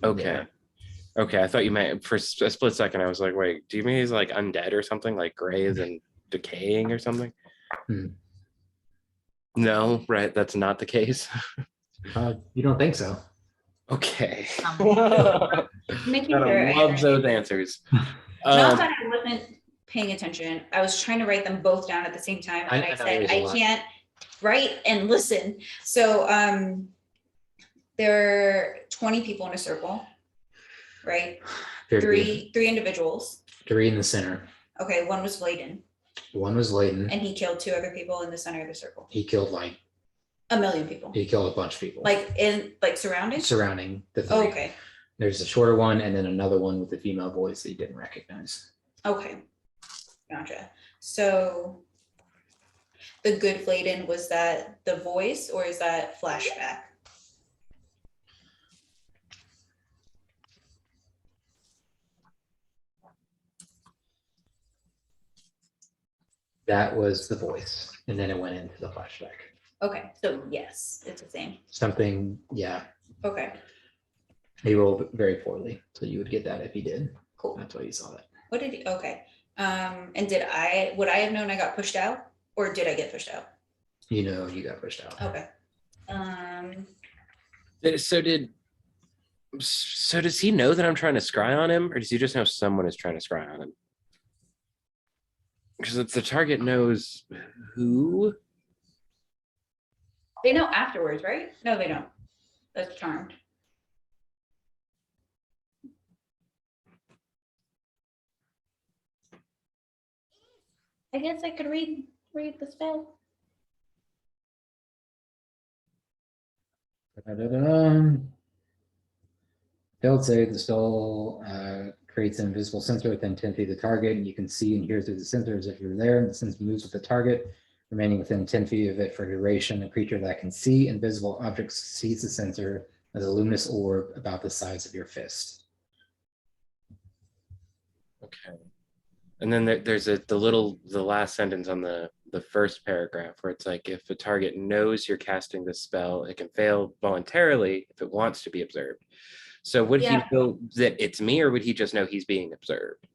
Okay. Okay. I thought you meant for a split second. I was like, wait, do you mean he's like undead or something, like gray and decaying or something? Hmm. No, right. That's not the case. You don't think so? Okay. Making I sure I love understand. those answers. Not Um, that I wasn't paying attention. I was trying to write them both down at the same time. I And I know said, there's a I lot. can't write and listen. So there are 20 people in a circle, right? Appeared to be Three individuals. three in the center. Okay, one was Bladen, One was Layton. and he killed two other people in the center of the circle. He killed like A million people. he killed a bunch of people. Like in surrounding? surrounding the three. Oh, okay. There's a shorter one and then another one with the female voice that you didn't recognize. Okay. Gotcha. So the good Bladen, was that the voice or is that flashback? That was the voice. And then it went into the flashback. Okay, so yes, it's the same. Something, yeah. Okay, He rolled very poorly. So you would get that if he did. cool. That's why you saw that. What did he, okay. And would I have known I got pushed out or did I get pushed out? You know you got pushed out. Okay. So does he know that I'm trying to scry on him, or does he just know someone is trying to scry on him? Because if the target knows who, They know afterwards, right? No, they don't. That's charmed. I guess I could read the spell. Failed save, the spell creates an invisible sensor within 10 feet of the target, and you can see and hear through the sensor as if you're there. And the sensor moves with the target, remaining within 10 feet of it for duration. A creature that can see invisible objects sees the sensor as a luminous orb about the size of your fist. okay. And then there's the last sentence on the first paragraph where it's like, if the target knows you're casting this spell, it can fail voluntarily if it wants to be observed. So would he know that it's me, or would he just know he's being observed?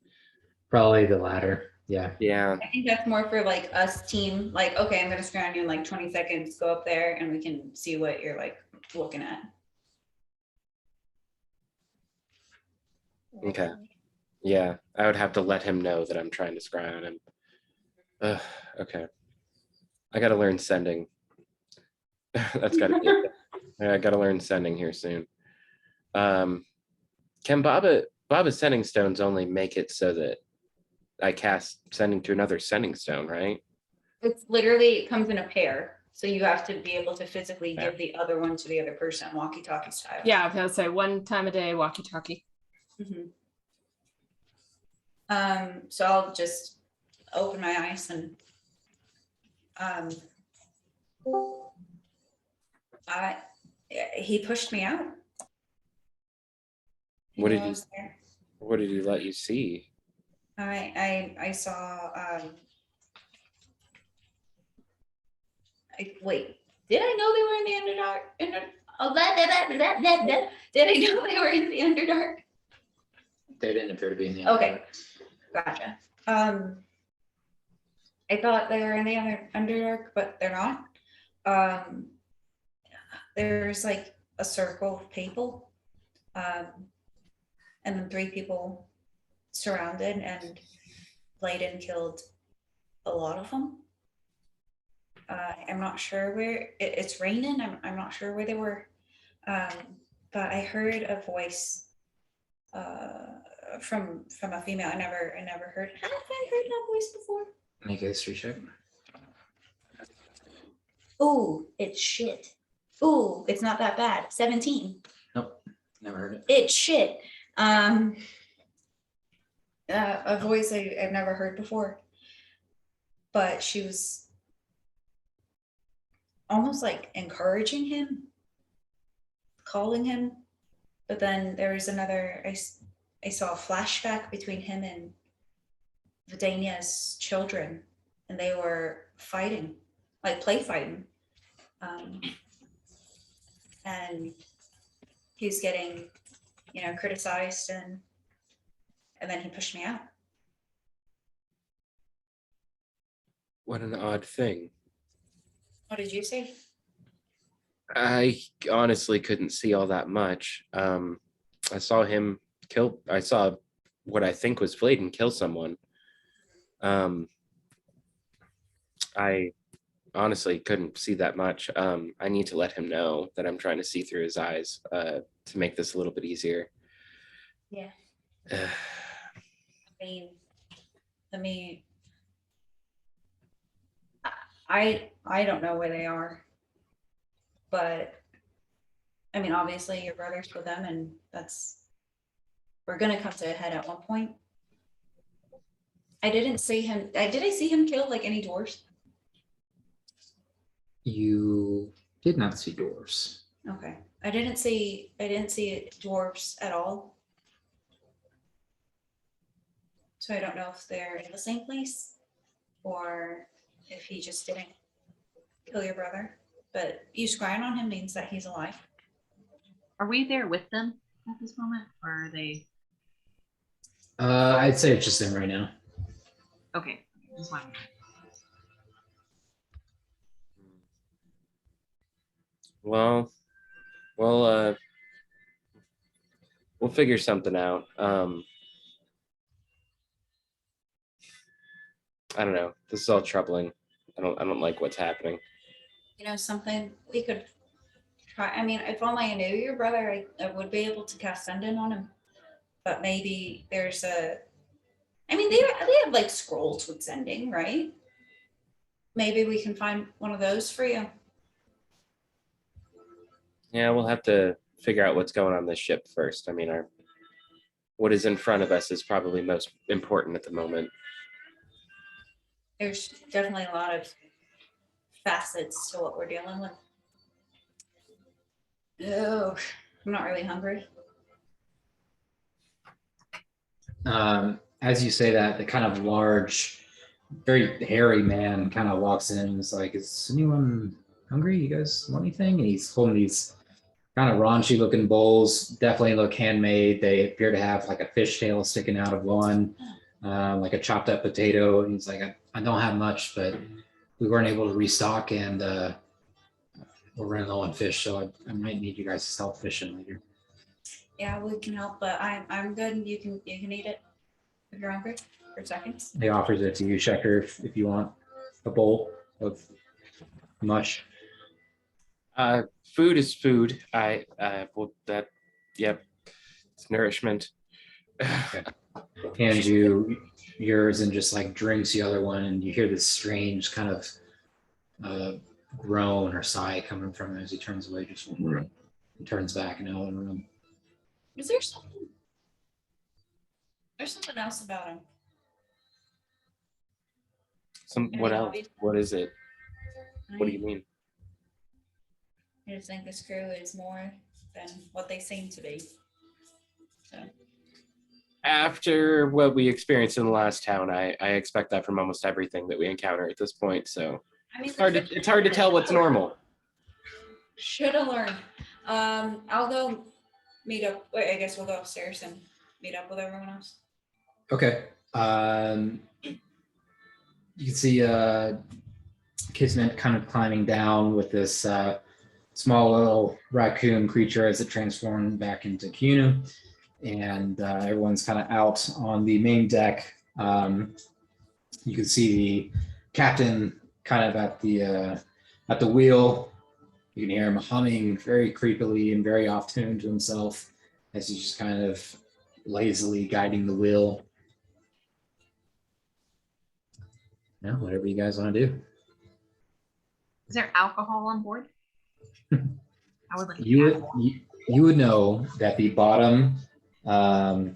Probably the latter. Yeah. Yeah. I think that's more for like us team, like, okay, I'm gonna scroll on you in like 20 seconds, go up there and we can see what you're like looking at. Okay. Yeah, I would have to let him know that I'm trying to scry on him. Okay. I gotta learn sending. That's gotta be it. I gotta learn sending here soon. Can Baba's sending stones only make it so that I cast sending to another sending stone, right? It's literally, it comes in a pair. So you have to be able to physically Yeah. give the other one to the other person, walkie-talkie style. Yeah, I was gonna say 1 time a day, walkie-talkie. Mhm. So I'll just open my eyes and he pushed me out. He What knew did I he- was there. What did he let you see? I saw wait, did I know they were in the Underdark? Did I know they were in the Underdark? They didn't appear to be in the Okay. Gotcha. I thought they were in the Underdark, but they're not. There's like a circle of people, and then 3 people surrounded, and Bladen killed a lot of them. I'm not sure where it's raining. I'm not sure where they were, but I heard a voice from a female. I never heard. Have I heard that voice before? Make a history check. Ooh, it's shit. Ooh, it's not that bad. 17. Nope. Never heard it. It's shit. A voice I've never heard before, but she was almost like encouraging him, calling him. But then there was another. I saw a flashback between him and Vidania's children, and they were fighting, like play fighting. And he was getting, criticized, and then he pushed me out. What an odd thing. What did you say? I honestly couldn't see all that much. I saw what I think was Flayden kill someone. I honestly couldn't see that much. I need to let him know that I'm trying to see through his eyes to make this a little bit easier. Yeah. I mean, I don't know where they are, but I mean, obviously your brother's with them, and we're gonna come to a head at one point. I didn't see him. Did I see him kill like any dwarves? You did not see dwarves. Okay. I didn't see dwarves at all. So I don't know if they're in the same place or if he just didn't kill your brother. But you scrying on him means that he's alive. Are we there with them at this moment, or are they? I'd say it's just them right now. Okay, just one. Well, we'll figure something out. I don't know. This is all troubling. I don't like what's happening. Something we could try. I mean, if only I knew your brother, I would be able to cast send in on him. But maybe there's they have like scrolls with sending, right? Maybe we can find one of those for you. Yeah, we'll have to figure out what's going on this ship first. I mean, what is in front of us is probably most important at the moment. There's definitely a lot of facets to what we're dealing with. Oh, I'm not really hungry. As you say that, the kind of large, very hairy man kind of walks in and is like, "Is anyone hungry? You guys want anything?" And he's holding these kind of raunchy looking bowls, definitely look handmade. They appear to have like a fishtail sticking out of one, like a chopped up potato. And he's like, I don't have much, but we weren't able to restock, and we're running low on fish, so I might need you guys' help fishing later. Yeah, we can help, but I'm good. You can eat it if you're hungry for seconds. He offers it to you, Schechter, if you want a bowl of mush. Food is food. Yep, it's nourishment. Hands you yours and just like drinks the other one, and you hear this strange kind of groan or sigh coming from him as he turns away. Just he turns back in the other room. Is there something? There's something else about him. What else? What is it? What do you mean? I just think this crew is more than what they seem to be. So. After what we experienced in the last town, I expect that from almost everything that we encounter at this point. So I mean, it's hard to tell what's normal. Should have learned. I'll go meet up. Wait, I guess we'll go upstairs and meet up with everyone else. Okay. You can see Kismet kind of climbing down with this small little raccoon creature as it transformed back into Kunu. And everyone's kind of out on the main deck. You can see the captain kind of at the wheel. You can hear him humming very creepily and very off tune to himself as he's just kind of lazily guiding the wheel. Now, whatever you guys want to do. Is there alcohol on board? I would like you would know that the bottom that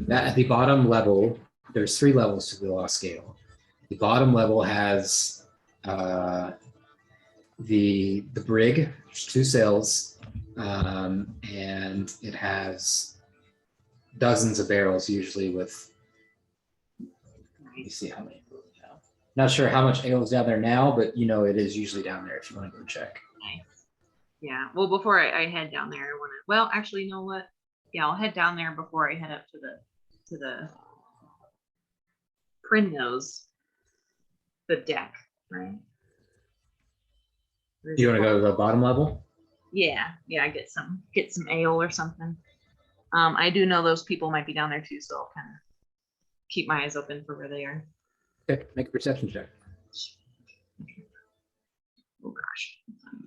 at the bottom level, there's 3 levels to the law scale. The bottom level has the brig, 2 sails, and it has dozens of barrels, usually with me see how many. Not sure how much ale is down there now, but you know it is usually down there if you want to go check. Nice. Yeah. Well, before I head down there, I want to. Well, actually, you know what? Yeah, I'll head down there before I head up to the Primnose, the deck, right? You want to go to the bottom level? Yeah, get some ale or something. I do know those people might be down there too, so I'll kind of keep my eyes open for where they are. Okay, make a perception check. Oh gosh.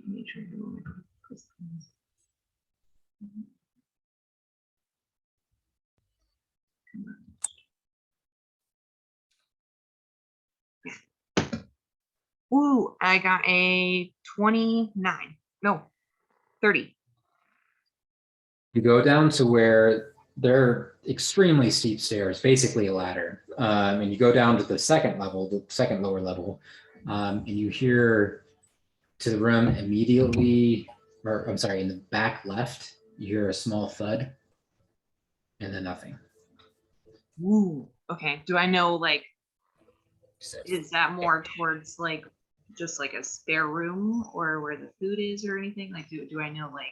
Make sure I do all my perceptions. Ooh, I got a 29. No, 30. You go down to where there are extremely steep stairs, basically a ladder. And you go down to the second level, the second lower level, and you hear to the room immediately, or I'm sorry, in the back left, you hear a small thud and then nothing. Ooh, okay. Do I know, like, is that more towards like just like a spare room or where the food is or anything? Like, do I know, like,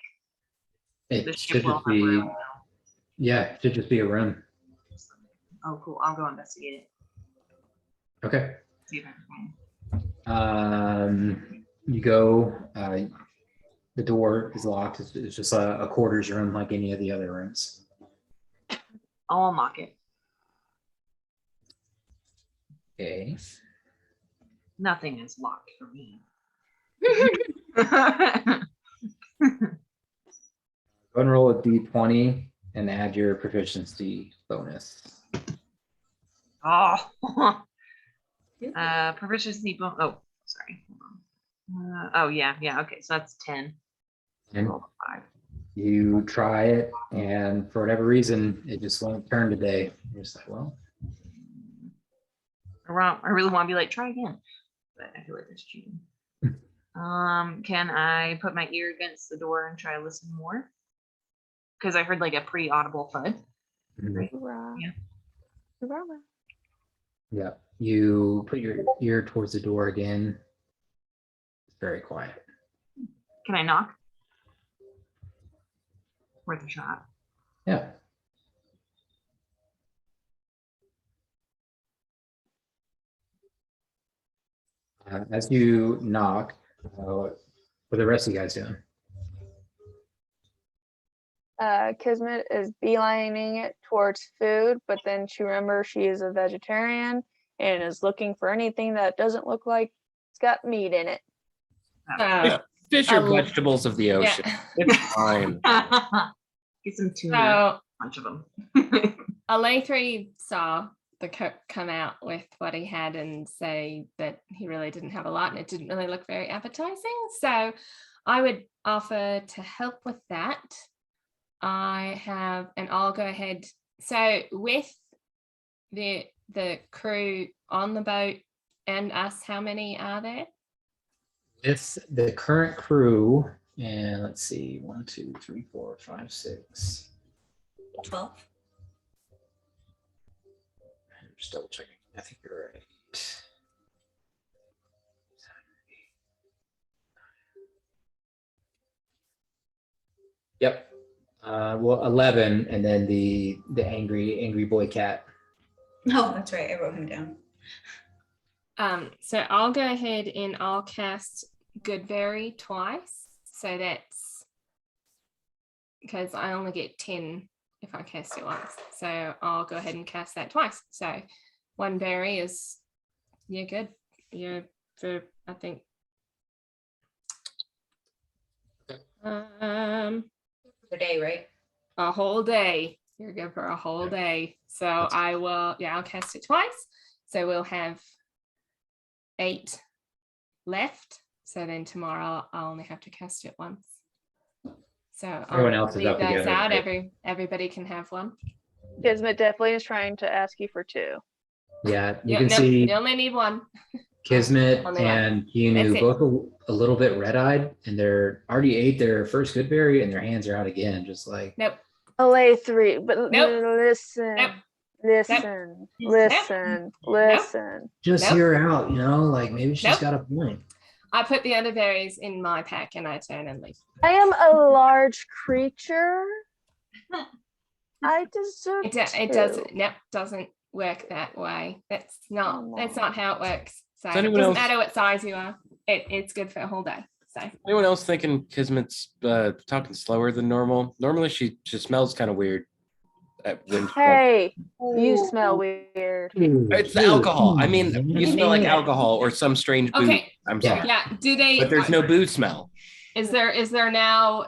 the It ship should will just have be, room now? yeah, it should just be a room. Oh, cool. I'll go investigate it. Okay. See if I can find You go, the door is locked. It's just a quarters room like any of the other rooms. it. I'll unlock it. Okay. Nothing is locked for me. Go and roll a d20 and add your proficiency bonus. Oh, proficiency bonus. Oh, sorry. Hold on. Oh yeah. Okay, so that's 10. And Roll a 5. you try it, and for whatever reason, it just won't turn today. You're just like, well, I really want to be like, try again, but I feel like there's cheating. Can I put my ear against the door and try to listen more? Because I heard like a pretty audible thud. Right? Hoorah. Yeah. Hoorah. yeah. You put your ear towards the door again. It's very quiet. Can I knock? Worth a shot. Yeah. As you knock, what are the rest of you guys doing? Kismet is beelining it towards food, but then she remembers she is a vegetarian and is looking for anything that doesn't look like it's got meat in it. Fish are Um, vegetables of the ocean. Yeah. It's fine. Get some tuna. So Bunch of them. Alatri saw the cook come out with what he had and say that he really didn't have a lot and it didn't really look very appetizing. So I would offer to help with that. I'll go ahead. So with the crew on the boat and us, how many are there? With the current crew, and let's see, 1, 2, 3, 4, 5, 6. 12. I'm just double checking. I think you're right. Yep. Well, 11, and then the angry boy cat. No, that's right. I wrote him down. So I'll go ahead and I'll cast Goodberry twice. So that's because I only get 10 if I cast it once. So I'll go ahead and cast that twice. So 1 berry is, you're good. You're for, I think. The day, right? A whole day. You're good for a whole day. So I'll cast it twice. So we'll have 8 left. So then tomorrow I'll only have to cast it once. So Everyone else is leave up those together, out. right? Everybody can have one. Kismet definitely is trying to ask you for 2. Yeah, you Yeah, can no, see you only need 1. Kismet Only one. and That's Keanu it. both a little bit red-eyed, and they're already ate their first good berry, and their hands are out again, just like Nope. LA3, but Nope. listen. Nope. Listen, Nope. listen, listen. Just Nope. hear her out, like maybe she's Nope. got a point. I put the other berries in my pack and I turn and leave. I am a large creature. I deserve It doesn't work that way. That's not how it works. So Does it anyone doesn't else- matter what size you are. It's good for a whole day. So Anyone else thinking Kismet's talking slower than normal? Normally she smells kind of weird. When Hey, you smell weird. it's the alcohol. I mean, you smell like alcohol or some strange booze. okay, I'm Yeah. sorry, yeah. Do they? but there's no booze smell. Is there now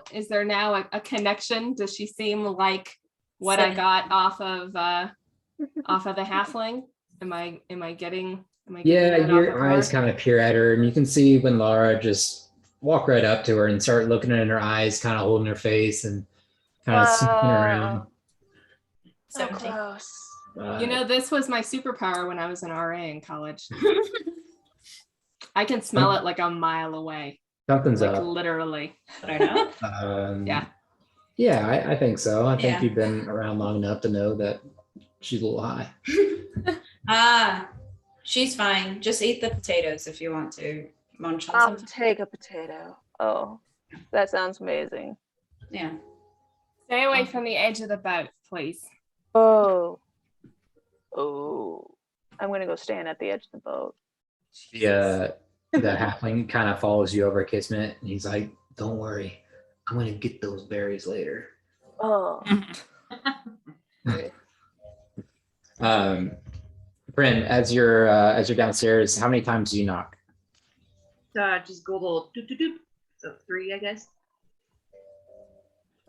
a connection? Does she seem like what I Same. got off of the halfling? Am I getting Yeah, that off your of eyes her? kind of peer at her, and you can see when Laura just walk right up to her and start looking in her eyes, kind of holding her face and kind of sniffing around. So 17. close. You know, this was my superpower when I was an RA in college. I can smell it like a mile away, something's like up. literally. But I know. Yeah. Yeah, I think so. I think Yeah. you've been around long enough to know that she's a little high. She's fine. Just eat the potatoes if you want to munch on I'll something. take a potato. Oh, that sounds amazing. Yeah. Stay away from the edge of the boat, please. Oh. Oh. I'm gonna go stand at the edge of the boat. The halfling kind of follows you over Kismet, and he's like, "Don't worry, I'm gonna get those berries later." Oh. Bryn, as you're downstairs, how many times do you knock? Just go a little doop, doop, doop. So 3, I guess.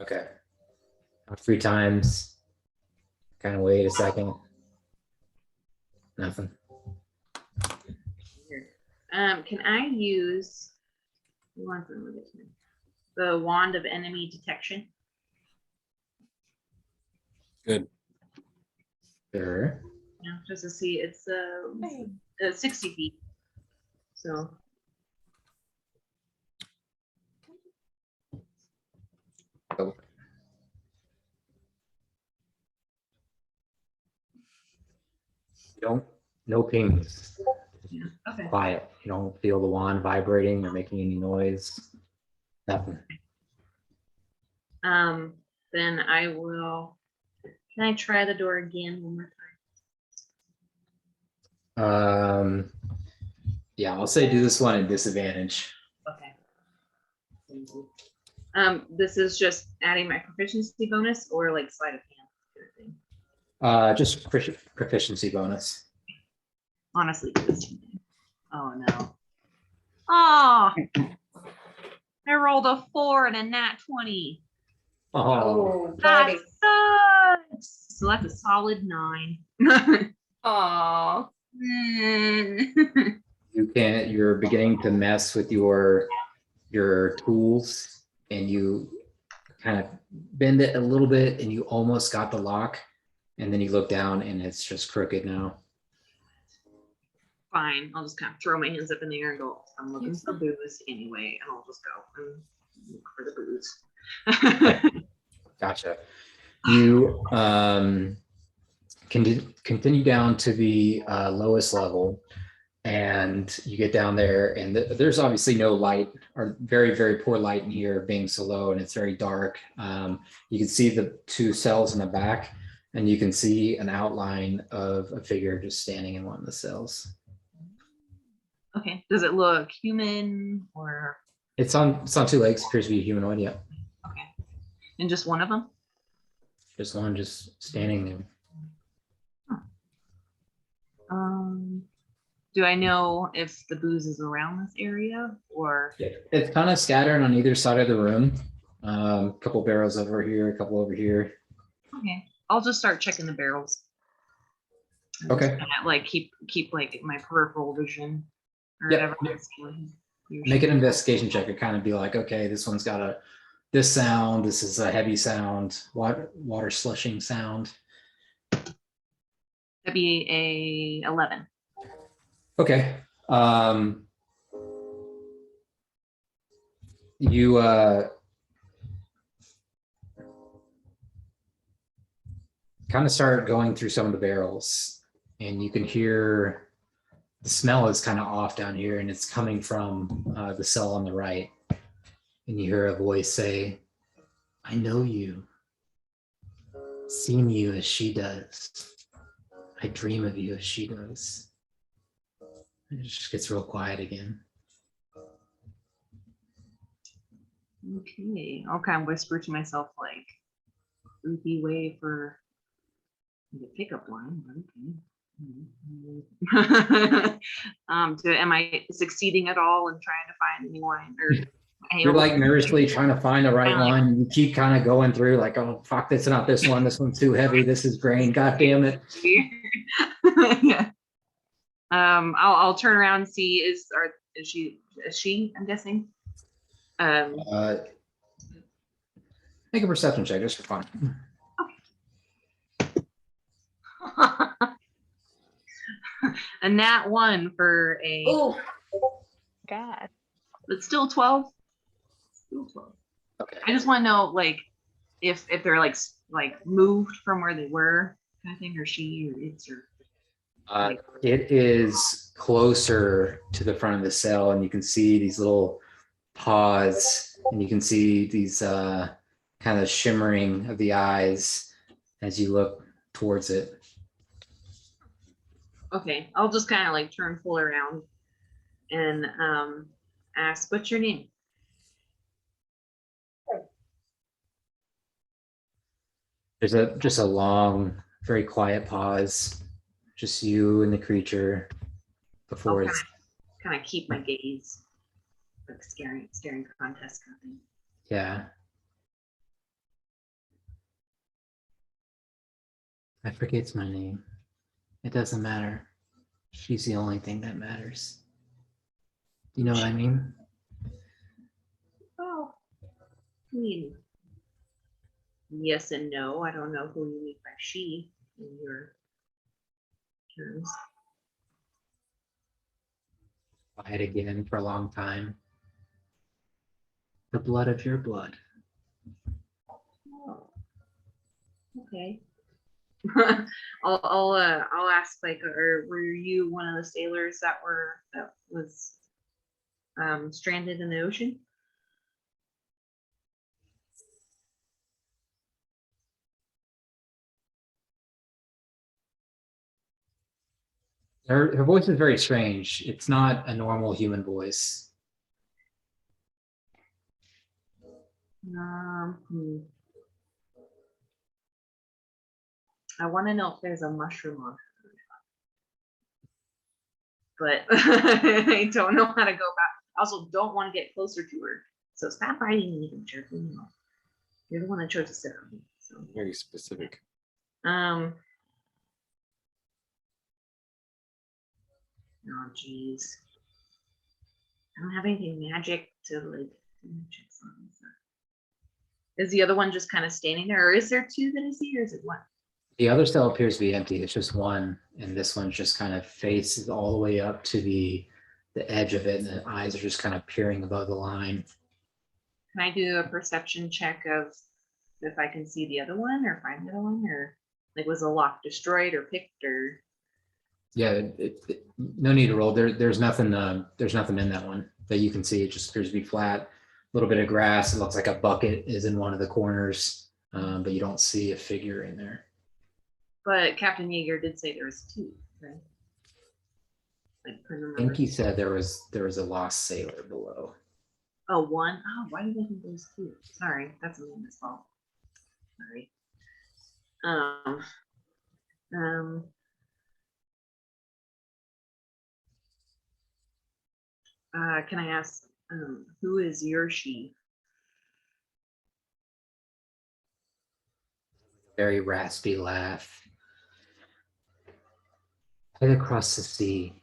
Okay. 3 times. Kind of wait a second. Nothing. Can I use the wand of enemy detection? Good. Sure. Yeah, just to see. It's 60 feet. So Oh. No pings. yeah, okay. Quiet. You don't feel the wand vibrating or making any noise. Nothing. Then I will. Can I try the door again one more time? Yeah, I'll say do this one at disadvantage. Okay. This is just adding my proficiency bonus or like sleight of hand kind of thing. Just proficiency bonus. Honestly, this thing. Oh no. Oh, I rolled a 4 and a nat 20. Oh, That buddy. sucks. So that's a solid 9. Aw. you're beginning to mess with your tools, and you kind of bend it a little bit, and you almost got the lock, and then you look down and it's just crooked now. Fine. I'll just kind of throw my hands up in the air and go, I'm looking for booze anyway, and I'll just go and look for the booze. Gotcha. You continue down to the lowest level, and you get down there, and there's obviously no light, or very, very poor light in here, being so low, and it's very dark. You can see the 2 cells in the back, and you can see an outline of a figure just standing in one of the cells. Okay. Does it look human or It's on 2 legs, appears to be a humanoid. Yeah, okay? And just one of them? just one just standing there. Do I know if the booze is around this area or? It's kind of scattered on either side of the room. A couple barrels over here, a couple over here. Okay, I'll just start checking the barrels. And Okay. just kinda, like keep like my peripheral vision or Yep. whatever. I'm seeing. Make an investigation check and kind of be like, okay, this one's got this sound, this is a heavy sound, water slushing sound. That'd be a 11. Okay. You kind of start going through some of the barrels, and you can hear the smell is kind of off down here, and it's coming from the cell on the right. And you hear a voice say, "I know you, seen you as she does. I dream of you as she does." And it just gets real quiet again. Okay, I'll kind of whisper to myself like creepy way for the pickup line. Okay. Am I succeeding at all in trying to find anyone? Or You're like nervously trying to find the right Kinda like- one. You keep kind of going through like, "Oh fuck, this is not this one. This one's too heavy. This is grain. God damn it." Yeah. I'll turn around and see is she, I'm guessing. Make a perception check just for fun. A nat 1 for a, Oh, God. but still 12. Still 12. Okay. I just want to know, like, if they're like moved from where they were, kind of thing, or she, or it's, or It is closer to the front of the cell, and you can see these little paws, and you can see these kind of shimmering of the eyes as you look towards it. okay. I'll just kind of like turn full around and ask, "What's your name?" There's just a long, very quiet pause, just you and the creature before Okay. it's Kind of keep my gaze, like staring contest kind of thing. yeah. I forget my name. It doesn't matter. She's the only thing that matters. Do you know what I mean? Oh, I mean, yes and no. I don't know who you mean by she in your terms. Quiet again for a long time. The blood of your blood. Oh, okay. I'll ask, like, or were you one of the sailors that was stranded in the ocean? Her voice is very strange. It's not a normal human voice. Hmm. I want to know if there's a mushroom on her, but I don't know how to go about. I also don't want to get closer to her, so stop biting me, you jerk. You're the one that chose to sit on me. So, Very specific. oh geez, I don't have anything magic to like check on. So. Is the other one just kind of standing there, or is there two that I see, or is it one? The other cell appears to be empty. It's just one, and this one's just kind of faces all the way up to the edge of it, and the eyes are just kind of peering above the line. Can I do a perception check of if I can see the other one or find the other one, or like was the lock destroyed or picked, or? Yeah, no need to roll. There's nothing. There's nothing in that one that you can see. It just appears to be flat. A little bit of grass. It looks like a bucket is in one of the corners, but you don't see a figure in there. But Captain Yeager did say there was two, right? I I think he said there was a lost sailor below. Oh, one? Oh, why did I think there was two? Sorry, that's Amanda's fault. Sorry. Can I ask, who is your she? Very raspy laugh. Head across the sea,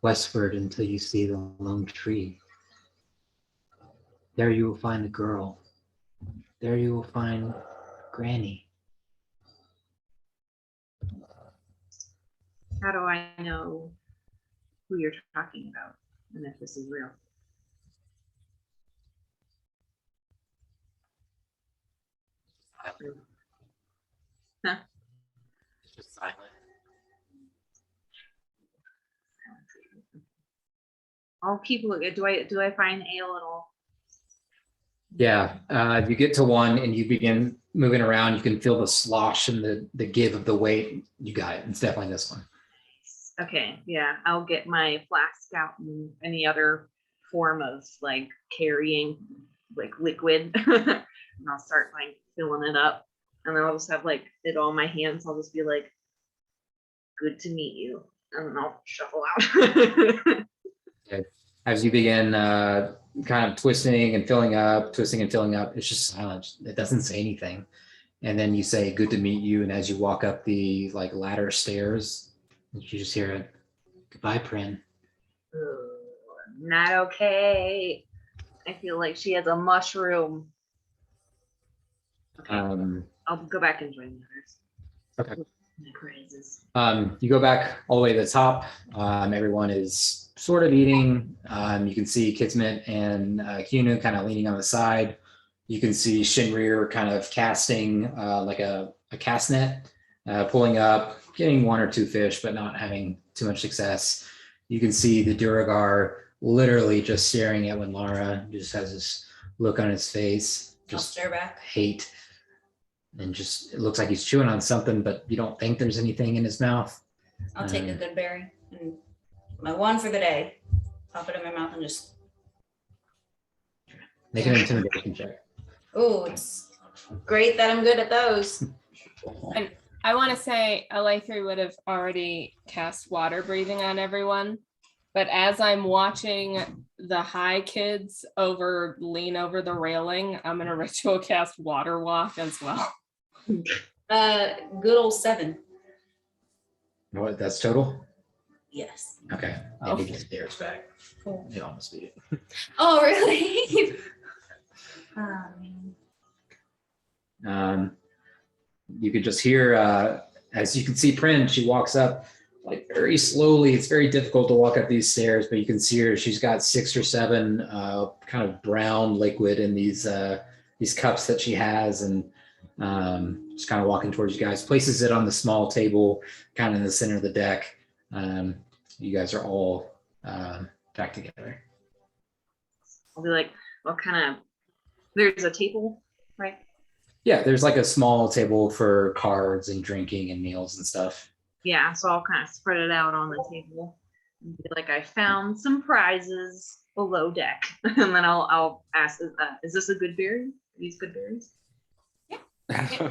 westward until you see the lone tree. There you will find a girl. There you will find Granny. How do I know who you're talking about and if this is real? Huh? Just silent. I'll keep looking. Do I find ale at all? Yeah, you get to one and you begin moving around. You can feel the slosh and the give of the weight. You got it. It's definitely this one. Okay, yeah, I'll get my flask out and any other form of like carrying like liquid. And I'll start like filling it up. And then I'll just have like it on my hands. I'll just be like, good to meet you. And then I'll shuffle out. As you begin kind of twisting and filling up, it's just silent. It doesn't say anything. And then you say, good to meet you. And as you walk up the like ladder stairs, you just hear it, goodbye, Prin. Ooh, not okay. I feel like she has a mushroom. Okay, I'll go back and join the others. Okay. My praises. You go back all the way to the top. Everyone is sort of eating. You can see Kismet and Kyunu kind of leaning on the side. You can see Shinrir kind of casting like a cast net, pulling up, getting one or two fish, but not having too much success. You can see the Duragar literally just staring at Winlara, just has this look on his face, I'll just stare back. hate. And just, it looks like he's chewing on something, but you don't think there's anything in his mouth. I'll take a good berry and my one for the day. Pop it in my mouth and just, Make an intimidation check. oh, it's great that I'm good at those. I want to say Alatri would have already cast water breathing on everyone. But as I'm watching the high kids lean over the railing, I'm going to ritual cast water walk as well. Good old 7. What, that's total? Yes. Okay. Oh. Maybe just stairs back. Cool. It almost beat it. Oh, really? You could just hear, as you can see Prin, she walks up like very slowly. It's very difficult to walk up these stairs, but you can see her. She's got 6 or 7 kind of brown liquid in these cups that she has, and just kind of walking towards you guys. Places it on the small table, kind of in the center of the deck. You guys are all back together. I'll be like, what kind of, there's a table, right? Yeah, there's like a small table for cards and drinking and meals and stuff. Yeah, so I'll kind of spread it out on the table and be like, I found some prizes below deck. And then I'll ask, is this a good berry? Are these good berries? Yeah,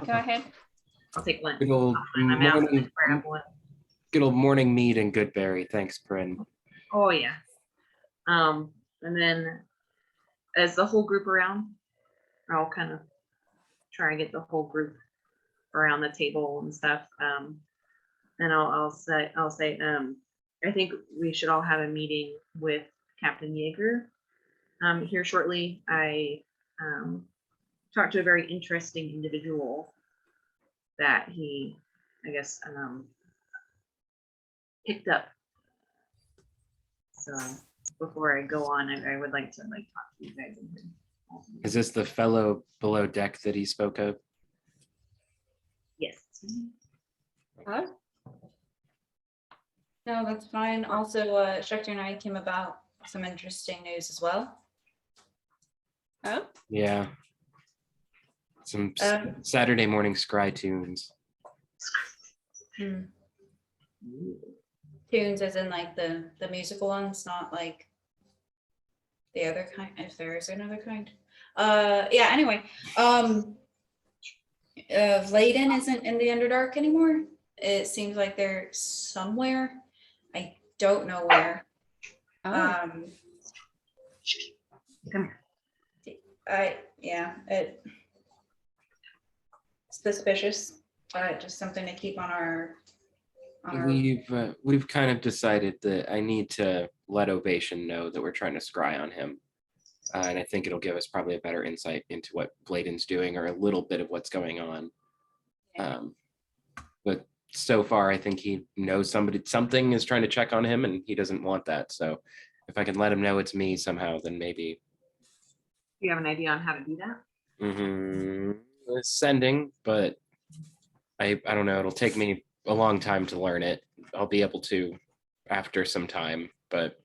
go ahead. I'll take one. Good old I'll find my mouth morning, and grab one. good old morning meat and Goodberry. Thanks, Prin. Oh yeah. And then as the whole group around, I'll kind of try and get the whole group around the table and stuff. And I'll say, I think we should all have a meeting with Captain Yeager here shortly. I talked to a very interesting individual that he, I guess, picked up. So before I go on, I would like to like talk to you guys. Is this the fellow below deck that he spoke of? Yes. Huh? No, that's fine. Also, Schecter and I came about some interesting news as well. Oh, Yeah. Some Um, Saturday morning scry tunes. Tunes as in like the musical ones, not like the other kind, if there is another kind. Yeah, anyway. Layden isn't in the Underdark anymore. It seems like they're somewhere. I don't know where. oh. Come here. It suspicious. Just something to keep on our We've kind of decided that I need to let Ovation know that we're trying to scry on him. And I think it'll give us probably a better insight into what Bladen's doing or a little bit of what's going on. But so far, I think he knows something is trying to check on him and he doesn't want that. So if I can let him know it's me somehow, then maybe. Do you have an idea on how to do that? Sending, but I don't know. It'll take me a long time to learn it. I'll be able to after some time, but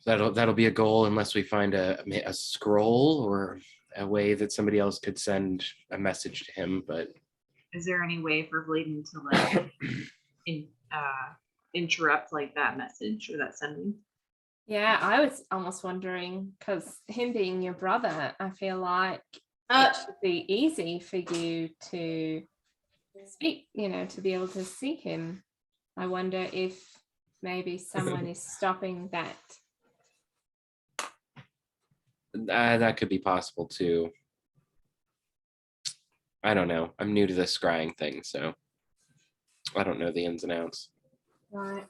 that'll be a goal unless we find a scroll or a way that somebody else could send a message to him. But Is there any way for Bladen to like interrupt like that message or that sending? Yeah, I was almost wondering because him being your brother, I feel like Uh, it should be easy for you to speak, to be able to see him. I wonder if maybe someone is stopping that. that could be possible too. I don't know. I'm new to this scrying thing, so I don't know the ins and outs. Right.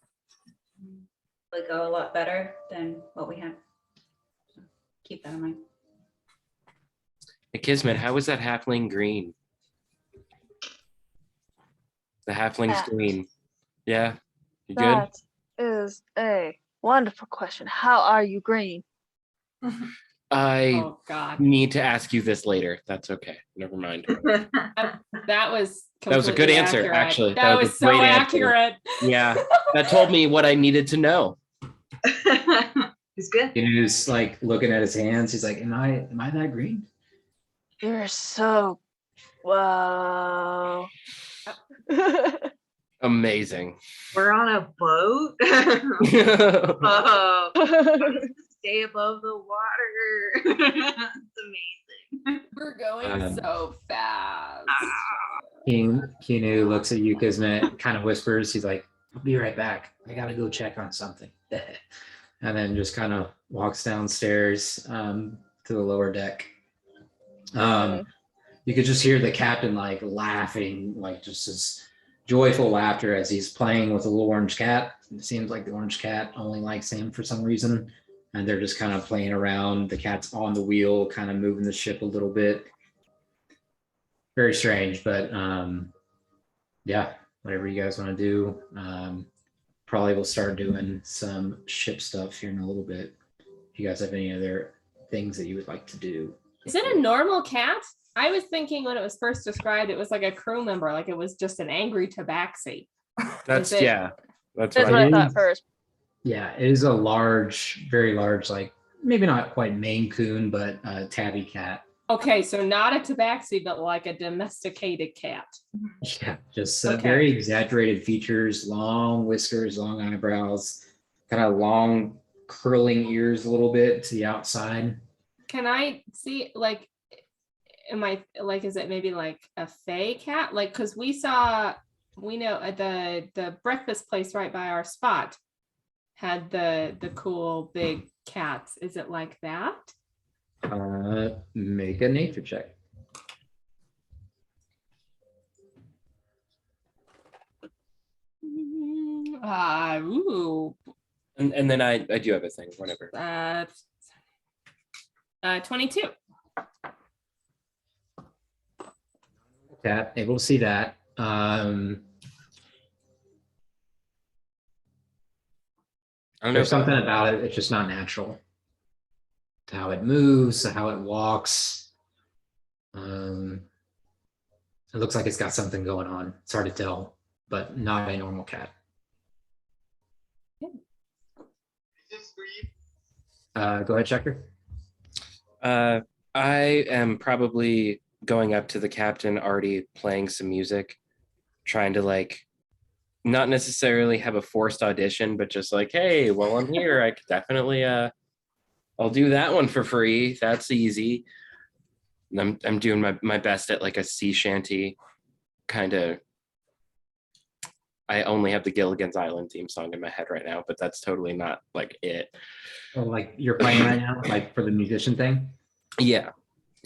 would go a lot better than what we had. So keep that in mind. Hey, Kismet, how was that halfling green? The halfling's That- green. Yeah, you good? That is a wonderful question. How are you green? I Oh God, need to ask you this later. That's okay. Never mind. that was was a good completely answer, accurate. actually. That, That was a was so great answer. accurate. Yeah, that told me what I needed to know. It's good. He's like looking at his hands. He's like, am I that green? You're so wow. Amazing. We're on a boat. Oh, stay above the water. It's amazing. We're going so fast. Kinu looks at you, Kismet, kind of whispers. He's like, I'll be right back. I gotta go check on something. And then just kind of walks downstairs to the lower deck. You could just hear the captain like laughing, like just this joyful laughter as he's playing with a little orange cat. It seems like the orange cat only likes him for some reason. And they're just kind of playing around. The cat's on the wheel, kind of moving the ship a little bit. Very strange, but yeah, whatever you guys want to do. Probably we'll start doing some ship stuff here in a little bit. If you guys have any other things that you would like to do. Is it a normal cat? I was thinking when it was first described, it was like a crew member, like it was just an angry tabaxi. That's Is it- yeah. That's That's what what I I thought first. Yeah, it is a large, very large, like maybe not quite Maine Coon, but tabby cat. Okay, so not a tabaxi, but like a domesticated cat. Yeah, just Okay. very exaggerated features, long whiskers, long eyebrows, kind of long curling ears a little bit to the outside. Can I see like is it maybe like a fey cat? Like because we know at the breakfast place right by our spot had the cool big cats. Is it like that? Make a nature check. Ooh. and then I do have a thing, whatever. 22. Cat, able to see that. I don't know. There's something about it, it's just not natural. To how it moves, to how it walks. It looks like it's got something going on. It's hard to tell, but not a normal cat. Go ahead, Checker. I am probably going up to the captain, already playing some music, trying to like not necessarily have a forced audition, but just like, hey, while I'm here, I could definitely I'll do that one for free. That's easy. And I'm doing my best at like a sea shanty kind of. I only have the Gilligan's Island theme song in my head right now, but that's totally not like it. Oh, like you're playing right now, like for the musician thing? Yeah.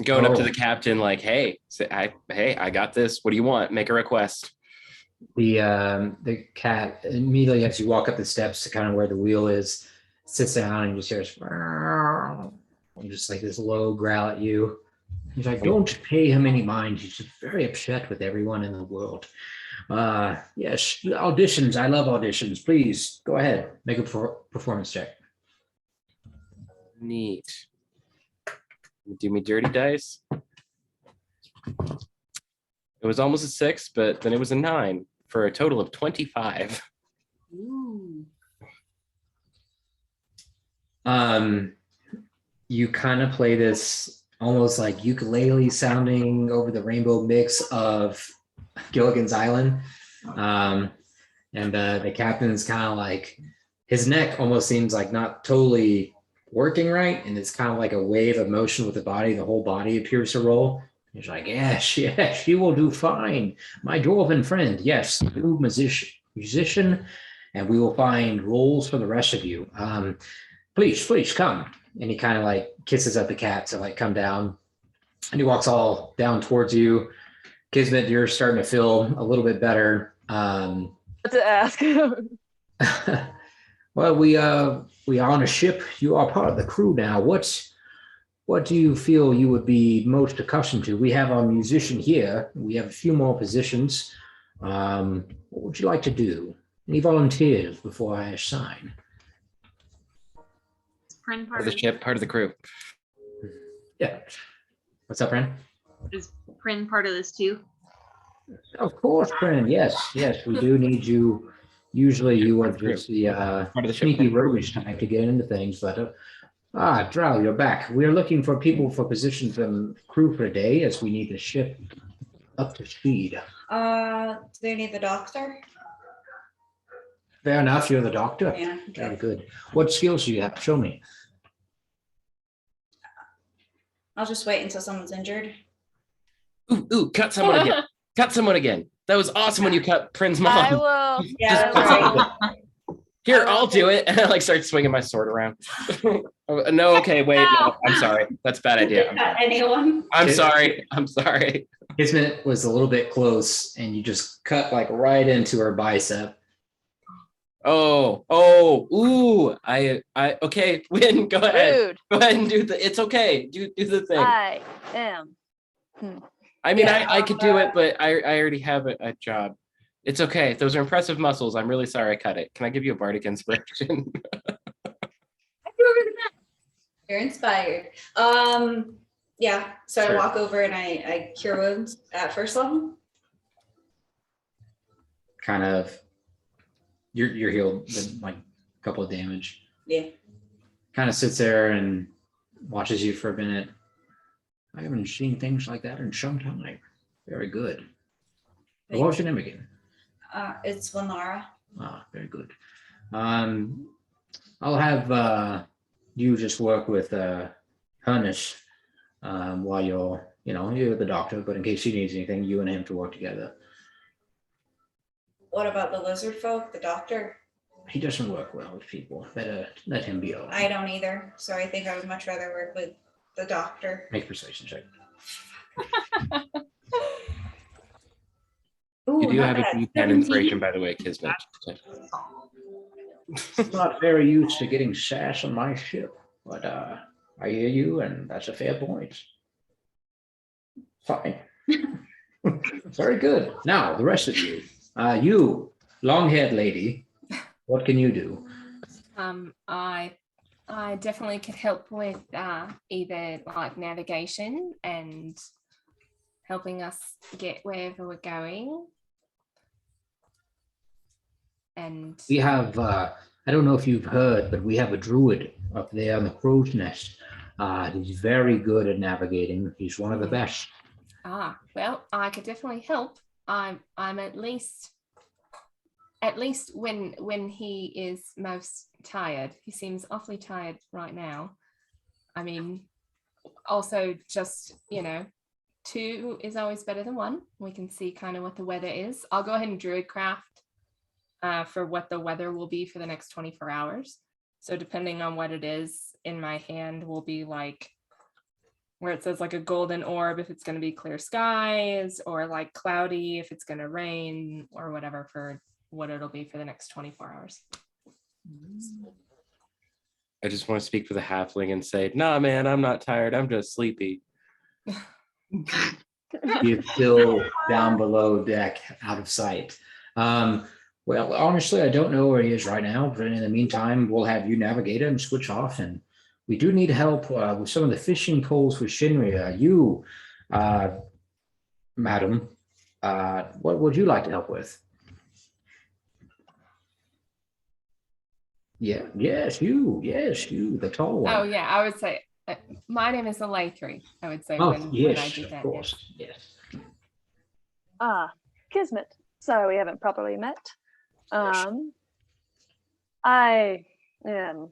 Going up to Oh. the captain, like, hey, I got this. What do you want? Make a request. The cat immediately as you walk up the steps to kind of where the wheel is, sits down and you just hears and just like this low growl at you. He's like, don't pay him any mind. He's just very upset with everyone in the world. Yes, auditions. I love auditions. Please go ahead. Make a performance check. Neat. Do me dirty dice. It was almost a 6, but then it was a 9 for a total of 25. Ooh. You kind of play this almost like ukulele sounding over the rainbow mix of Gilligan's Island. And the captain's kind of like, his neck almost seems like not totally working right. And it's kind of like a wave of motion with the body. The whole body appears to roll. He's like, yes, yes, you will do fine. My dwarven friend, yes, new musician, and we will find roles for the rest of you. Please come. And he kind of like kisses at the cat to like come down. And he walks all down towards you. Kismet, you're starting to feel a little bit better. What to ask? Well, we are on a ship. You are part of the crew now. What do you feel you would be most accustomed to? We have our musician here. We have a few more positions. What would you like to do? Any volunteers before I assign? Is Prin Part of the ship, part of the crew. Yeah. What's up, Ren? Is Prin part of this too? Of course, Brennan. Yes, we do need you. Usually you are just the Part of the ship. sneaky roguish type to get into things, but Drow, you're back. We're looking for people for positions and crew for a day as we need the ship up to speed. Do they need the doctor? Fair enough, you're the doctor. Yeah. Very Okay. good. What skills do you have? Show me. I'll just wait until someone's injured. Ooh, cut someone again. Cut someone again. That was awesome when you cut Prin's I mom. will. Yeah, Just- that's right. Here, I'll do it. And I like start swinging my sword around. No, okay, wait, no, I'm sorry. That's a bad idea. Anyone? I'm sorry. I'm sorry. Kismet was a little bit close and you just cut like right into her bicep. Oh, ooh, okay, Win, go ahead. Rude. Go ahead and do it's okay. Do the thing. I am. I mean, Yeah, I could do it, but I already have a job. It's okay. Those are impressive muscles. I'm really sorry I cut it. Can I give you a bardic inspiration? You're inspired. Yeah. So Sure. I walk over and I cure wounds at first level. Kind of, you're healed with like a couple of damage. Yeah. Kind of sits there and watches you for a minute. I haven't seen things like that in some time. Very good. What was your name again? It's Vanara. Ah, very good. I'll have you just work with Hernish while you're the doctor, but in case he needs anything, you and him to work together. What about the lizard folk, the doctor? He doesn't work well with people. Better let him be alone. I don't either. So I think I would much rather work with the doctor. Make persuasion check. Ooh, You do not have a bad. D10 17. inspiration, by the way, Kismet. I'm not very used to getting sass on my ship, but I hear you, and that's a fair point. Fine. Very good. Now, the rest of you. You, long-haired lady, what can you do? I definitely could help with either like navigation and helping us get wherever we're going. And We have, I don't know if you've heard, but we have a druid up there on the crow's nest. He's very good at navigating. He's one of the best. well, I could definitely help. I'm at least when he is most tired. He seems awfully tired right now. I mean, also just, 2 is always better than 1. We can see kind of what the weather is. I'll go ahead and druidcraft for what the weather will be for the next 24 hours. So depending on what it is in my hand will be like where it says like a golden orb if it's going to be clear skies, or like cloudy if it's going to rain, or whatever for what it'll be for the next 24 hours. I just want to speak for the halfling and say, nah, man, I'm not tired. I'm just sleepy. He's still down below deck, out of sight. Well, honestly, I don't know where he is right now, but in the meantime, we'll have you navigate it and switch off. And we do need help with some of the fishing poles for Shinria. You, madam, What would you like to help with? Yeah, yes, you, the tall one. Oh yeah, I would say my name is Alatri. I would say Oh, when I yes, do of that. course, yes. Ah, Kismet. Sorry, we haven't properly met. Yes. I am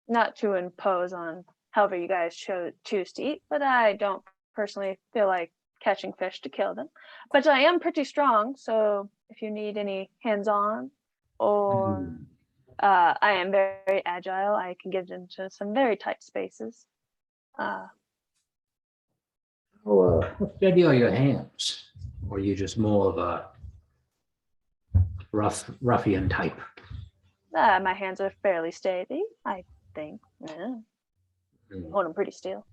not to impose on however you guys choose to eat, but I don't personally feel like catching fish to kill them. But I am pretty strong, so if you need any hands-on, or Mm. I am very agile. I can get into some very tight spaces. How steady are your hands? Or are you just more of a ruffian type? My hands are fairly steady, I think. Yeah, Mm. hold them pretty still.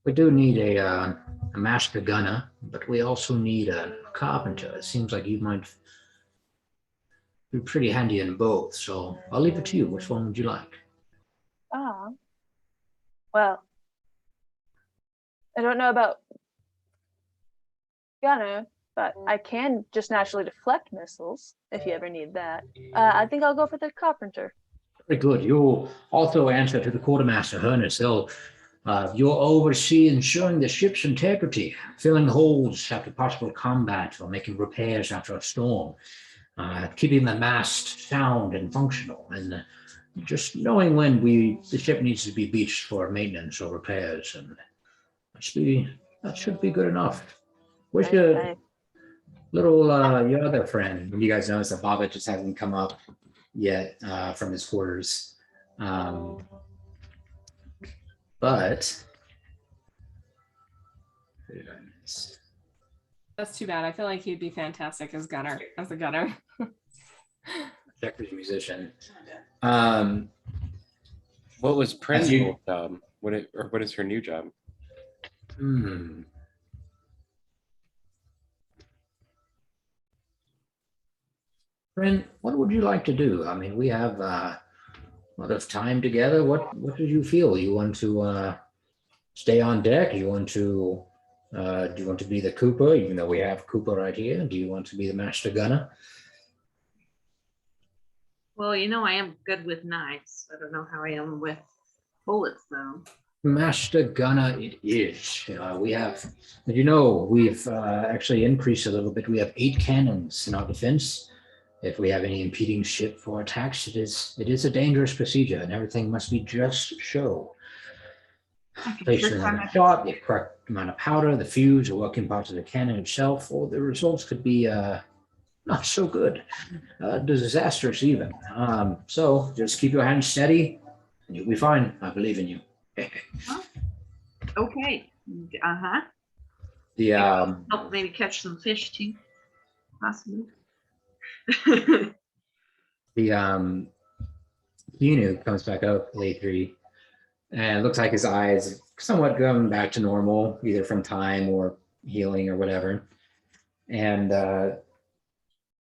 We do need a master gunner, but we also need a carpenter. It seems like you might be pretty handy in both, so I'll leave it to you. Which one would you like? Ah, well, I don't know about gunner, but I can just naturally deflect missiles if you ever need that. I think I'll go for the carpenter. Very good. You'll also answer to the quartermaster, Hernus. You'll oversee ensuring the ship's integrity, filling holes after possible combat or making repairs after a storm, keeping the mast sound and functional, and just knowing when the ship needs to be beached for maintenance or repairs. And that should be good enough. Where's your I little your other friend? You guys notice that Bobbit just hasn't come up yet from his quarters. But who did I miss? That's too bad. I feel like he'd be fantastic as a gunner. Jeffrey's musician. What was Prin's you- old job? What is her new job? Brent, what would you like to do? I mean, we have a lot of time together. What do you feel? You want to stay on deck? Do you want to be the Cooper, even though we have Cooper right here? Do you want to be the master gunner? Well, I am good with knives. I don't know how I am with bullets, though. Master gunner it is. We have, we've actually increased a little bit. We have 8 cannons in our defense. If we have any impeding ship for attacks, it is a dangerous procedure, and everything must be just show. Placement of the shot, the correct amount of powder, the fuse, or working parts of the cannon itself, or the results could be not so good, disastrous even. So just keep your hands steady, and you'll be fine. I believe in you. Okay. The Help maybe catch some fish too, possibly. the Inu comes back up late 3, and it looks like his eyes somewhat going back to normal, either from time or healing or whatever. And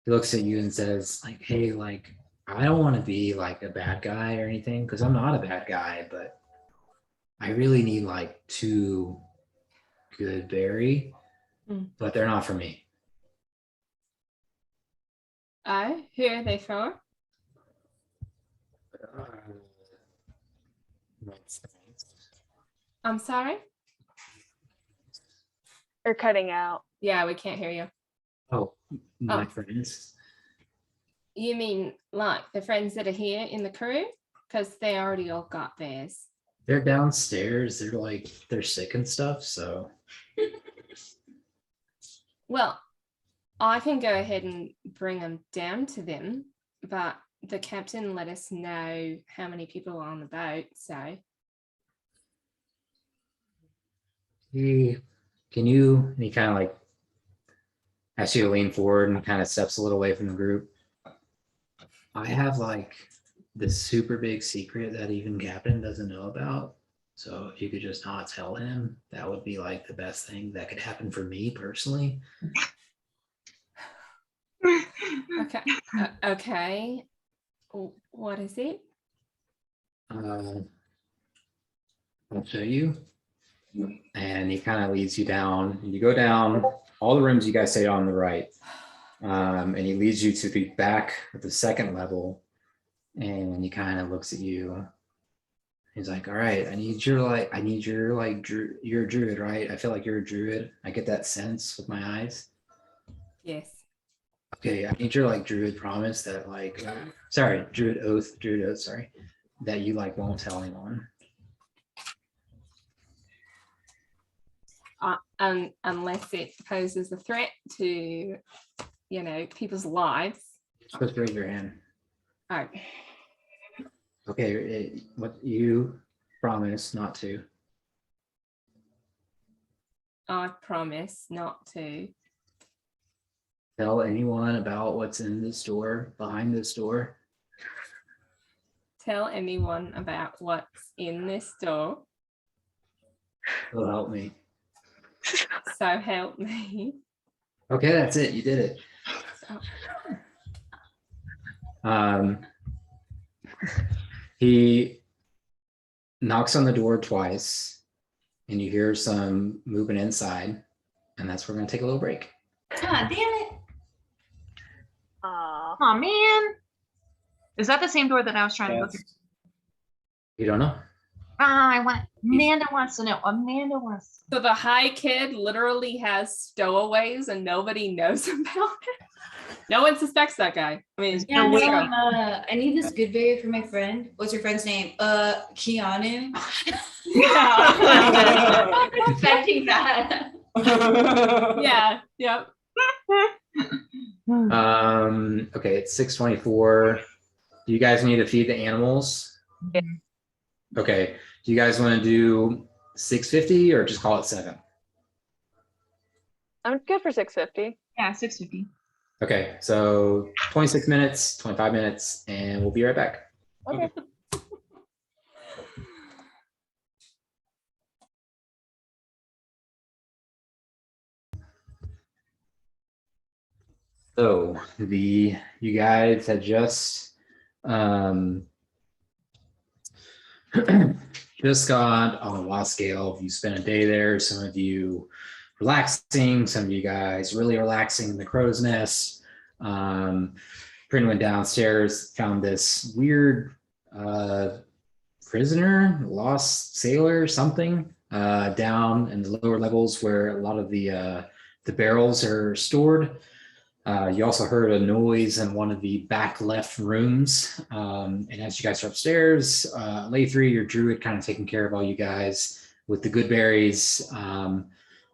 he looks at you and says, like, hey, like, I don't want to be like a bad guy or anything, because I'm not a bad guy, but I really need like 2 good berry, but they're not for me. Oh, who are they for? I'm sorry. You're cutting out. Yeah, we can't hear you. Oh, my Oh. friends. You mean like the friends that are here in the crew? Because they already all got theirs. They're downstairs. They're sick and stuff. So Well, I can go ahead and bring them down to them, but the captain let us know how many people are on the boat. So and he kind of like asks you to lean forward and kind of steps a little away from the group. I have like this super big secret that even Captain doesn't know about. So if you could just not tell him, that would be like the best thing that could happen for me personally. okay, okay. What is it? I'll show you. And he kind of leads you down. You go down all the rooms you guys say on the right. And he leads you to the back of the second level, and he kind of looks at you. He's like, all right, you're a druid, right? I feel like you're a druid. I get that sense with my eyes. Yes. Okay, I need your like druid promise that druid oath, sorry, that you like won't tell anyone. Unless it poses a threat to, people's lives. You're supposed to raise your hand. Oh, Okay, what you promise not to. I promise not to Tell anyone about what's in this door, behind this door. tell anyone about what's in this door. It'll help me. So help me. Okay, that's it. You did it. He knocks on the door twice, and you hear some movement inside, and that's where we're gonna take a little break. God damn it. Oh man. Is that the same door that I was trying to go Yes. through? You don't know? Amanda wants to know. Amanda wants. So the high kid literally has stowaways and nobody knows about it. No one suspects that guy. I mean, Yeah, No, no, wait. I need this good berry for my friend. What's your friend's name? Keanu. Yeah. Expecting that. Yeah. Yep. Okay, it's 6:24. Do you guys need to feed the animals? Yeah. Okay. Do you guys want to do 6:50 or just call it 7? I'm good for 650. Yeah, 650. Okay, so 26 minutes, 25 minutes, and we'll be right back. Okay. So you guys had just just got on a law scale. You spent a day there. Some of you relaxing. Some of you guys really relaxing in the crow's nest. Prin went downstairs, found this weird prisoner, lost sailor, something down in the lower levels where a lot of the barrels are stored. You also heard a noise in one of the back left rooms. And as you guys are upstairs, Laythree, your druid, kind of taking care of all you guys with the good berries.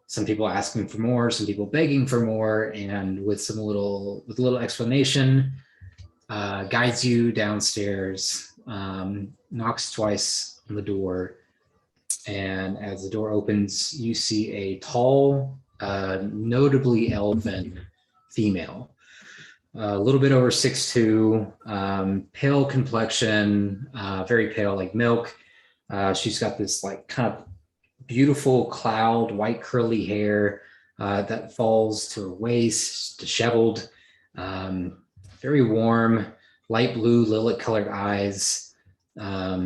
Some people asking for more, some people begging for more, and with a little explanation, guides you downstairs, knocks twice on the door. And as the door opens, you see a tall, notably elven female, a little bit over 6'2", pale complexion, very pale like milk. She's got this like kind of beautiful cloud, white curly hair that falls to her waist, disheveled, very warm, light blue, lilac colored eyes.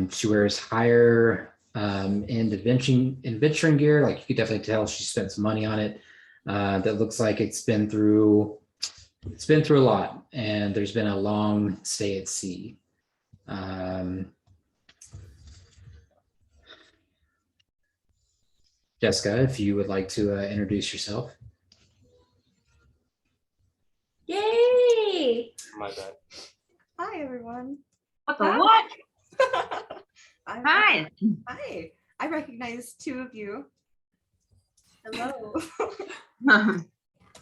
She wears higher end adventuring gear. Like you could definitely tell she spent some money on it. That looks like it's been through a lot, and there's been a long stay at sea. Jessica, if you would like to introduce yourself. Yay! My bad. Hi, everyone. What the what? Hi. Hi. Hi. I recognize 2 of you. Hello.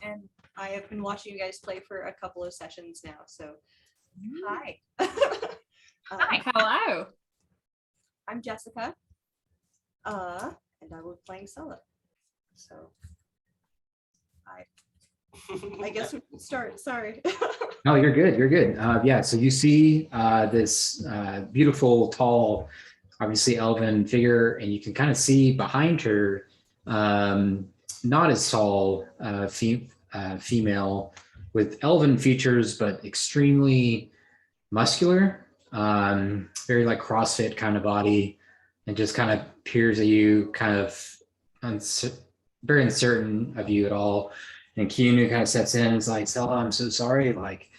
And I have been watching you guys play for a couple of sessions now, so hi. Hi. Hello. I'm Jessica. And I will be playing solo. So I guess we can start. Sorry. No, you're good. You're good. Yeah. So you see this beautiful, tall, obviously elven figure, and you can kind of see behind her, not as tall female with elven features, but extremely muscular, very like CrossFit kind of body, and just kind of peers at you, kind of very uncertain of you at all. And Keanu kind of steps in and is like, Stella, I'm so sorry. Like,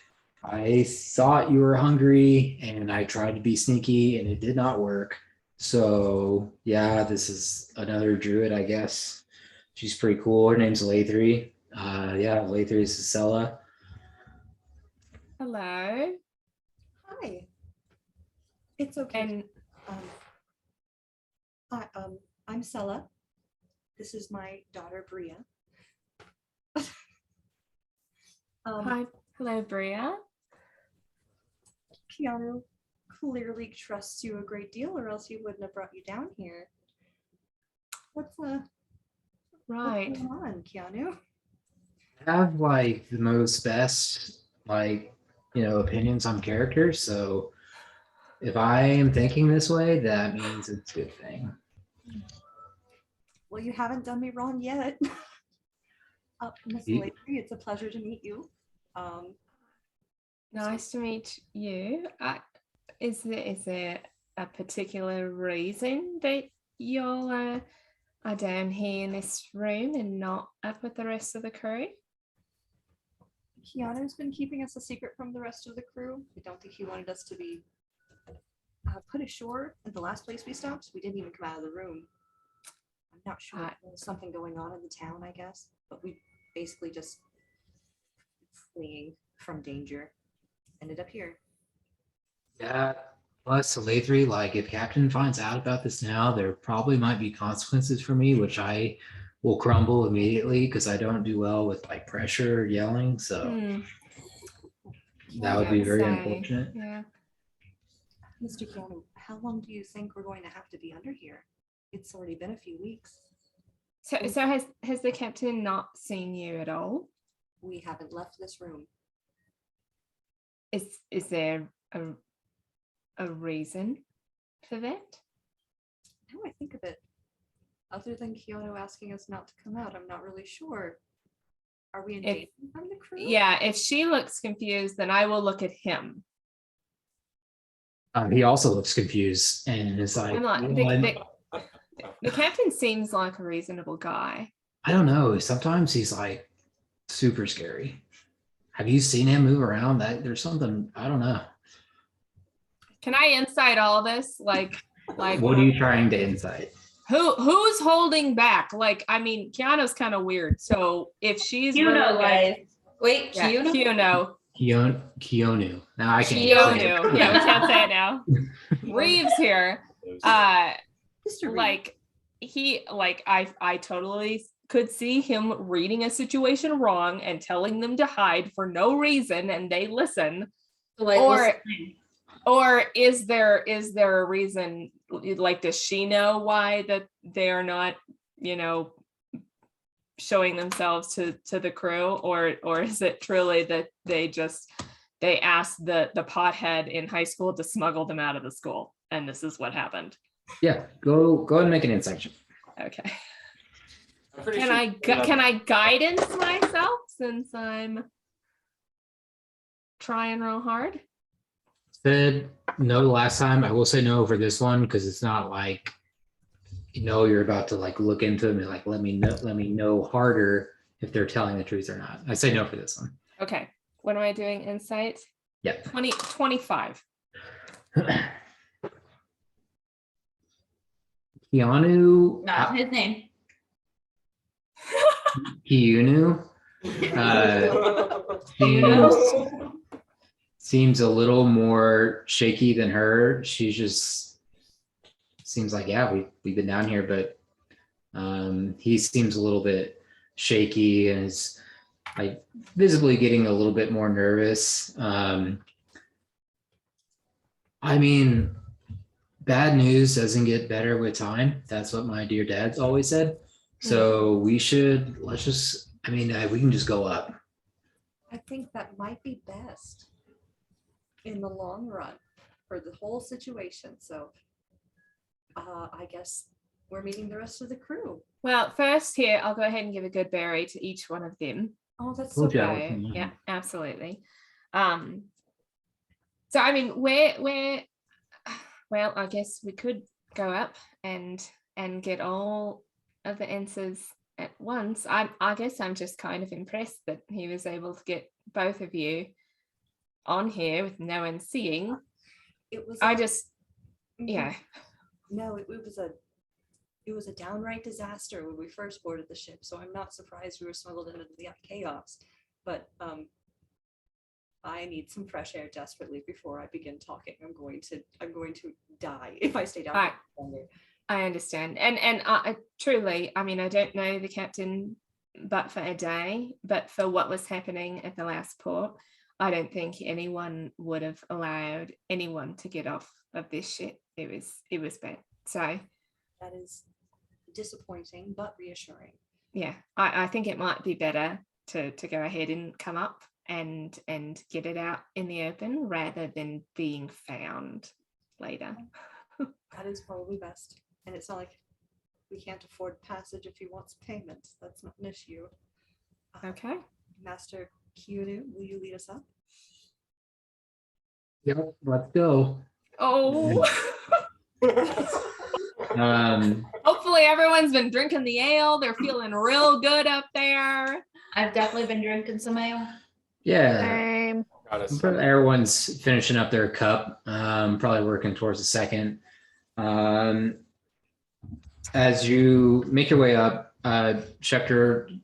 I thought you were hungry and I tried to be sneaky and it did not work. So yeah, this is another druid, I guess. She's pretty cool. Her name's Lathrey. Yeah, Lathrey is Stella. Hello. Hi. It's okay. And Um, I'm Sella. This is my daughter Bria. hi, hello, Bria. Keanu clearly trusts you a great deal, or else he wouldn't have brought you down here. What's Right. going on, Keanu? I have like the most best opinions on characters. So if I am thinking this way, that means it's a good thing. Well, you haven't done me wrong yet. Miss Ye- Lathrey, it's a pleasure to meet you. Nice to meet you. Is there a particular reason that y'all are down here in this room and not up with the rest of the crew? Keanu's been keeping us a secret from the rest of the crew. I don't think he wanted us to be put ashore at the last place we stopped. We didn't even come out of the room. I'm not sure. There was something going on in the town, I guess. But we basically just fleeing from danger. Ended up here. Yeah. Plus, Lathrey, like if Captain finds out about this now, there probably might be consequences for me, which I will crumble immediately because I don't do well with like pressure or yelling. So Hmm. that would I be would very say, unfortunate. Yeah. Mr. Keanu, how long do you think we're going to have to be under here? It's already been a few weeks. So has the captain not seen you at all? We haven't left this room. Is there a reason for that? Now I think of it, other than Keanu asking us not to come out, I'm not really sure. Are we in If- danger from the crew? Yeah, if she looks confused, then I will look at him. He also looks confused and is like, I'm like, "Well, the captain seems like a reasonable guy. I don't know. Sometimes he's like super scary. Have you seen him move around? That there's something I don't know. Can I insight all this? Like What are you trying to insight? who's holding back? Like, I mean, Keanu's kind of weird. So if she's You know, really like, guys. Wait, yeah, Keanu? Keonu. Now I can't say it. Keanu. Yeah, we can't say it now. Reeves here. Mr. Reed, Like I totally could see him reading a situation wrong and telling them to hide for no reason, and they listen. Like, Or- listen. Or is there a reason? Like, does she know why that they are not, showing themselves to the crew, or is it truly that they asked the pothead in high school to smuggle them out of the school, and this is what happened? Yeah, go ahead and make an insight check. Okay. I'm pretty Can sure- I guidance myself since I'm trying real hard? Said no the last time. I will say no for this one because it's not like you're about to like look into them and like let me know harder if they're telling the truth or not. I say no for this one. Okay. What am I doing? Insight? Yeah. 25. Keanu. Not his name. Keanu. Seems a little more shaky than her. She just seems like, yeah, we've been down here, but he seems a little bit shaky and is like visibly getting a little bit more nervous. I mean, bad news doesn't get better with time. That's what my dear dad's always said. So we can just go up. I think that might be best in the long run for the whole situation. So I guess we're meeting the rest of the crew. Well, first here, I'll go ahead and give a good berry to each one of them. Oh, that's Cool so job. So, Mhm. yeah, absolutely. So I mean, where well, I guess we could go up and get all of the answers at once. I guess I'm just kind of impressed that he was able to get both of you on here with no one seeing. It was. I a- just, Mhm. yeah. No, it was a downright disaster when we first boarded the ship. So I'm not surprised we were smuggled into the chaos. But I need some fresh air desperately before I begin talking. I'm going to die if I stay down here longer. I understand. And truly, I mean, I don't know the captain but for a day, but for what was happening at the last port, I don't think anyone would have allowed anyone to get off of this ship. It was bad. So That is disappointing, but reassuring. yeah, I think it might be better to go ahead and come up and get it out in the open rather than being found later. That is probably best. And it's not like we can't afford passage if he wants payment. That's not an issue. Okay. Master Kyuru, will you lead us up? Yep, let's go. Oh, Um, hopefully everyone's been drinking the ale. They're feeling real good up there. I've definitely been drinking some ale. yeah, Same. Got us. everyone's finishing up their cup. Probably working towards the second. As you make your way up, Schecter,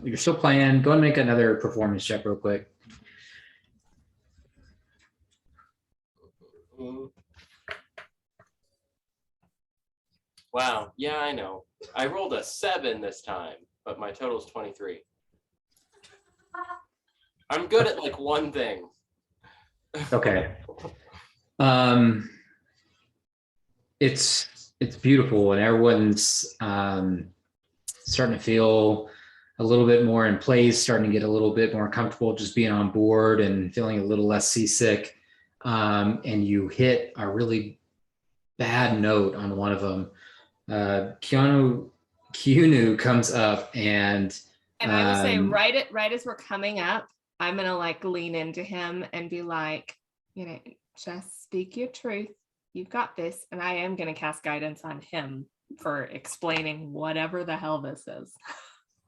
you're still playing. Go and make another performance check real quick. Wow. Yeah, I know. I rolled a 7 this time, but my total's 23. I'm good at like one thing. Okay. It's beautiful, and everyone's starting to feel a little bit more in place, starting to get a little bit more comfortable just being on board and feeling a little less seasick. And you hit a really bad note on one of them. Keanu comes up and I will say right as we're coming up, I'm gonna like lean into him and be like, just speak your truth. You've got this. And I am gonna cast guidance on him for explaining whatever the hell this is.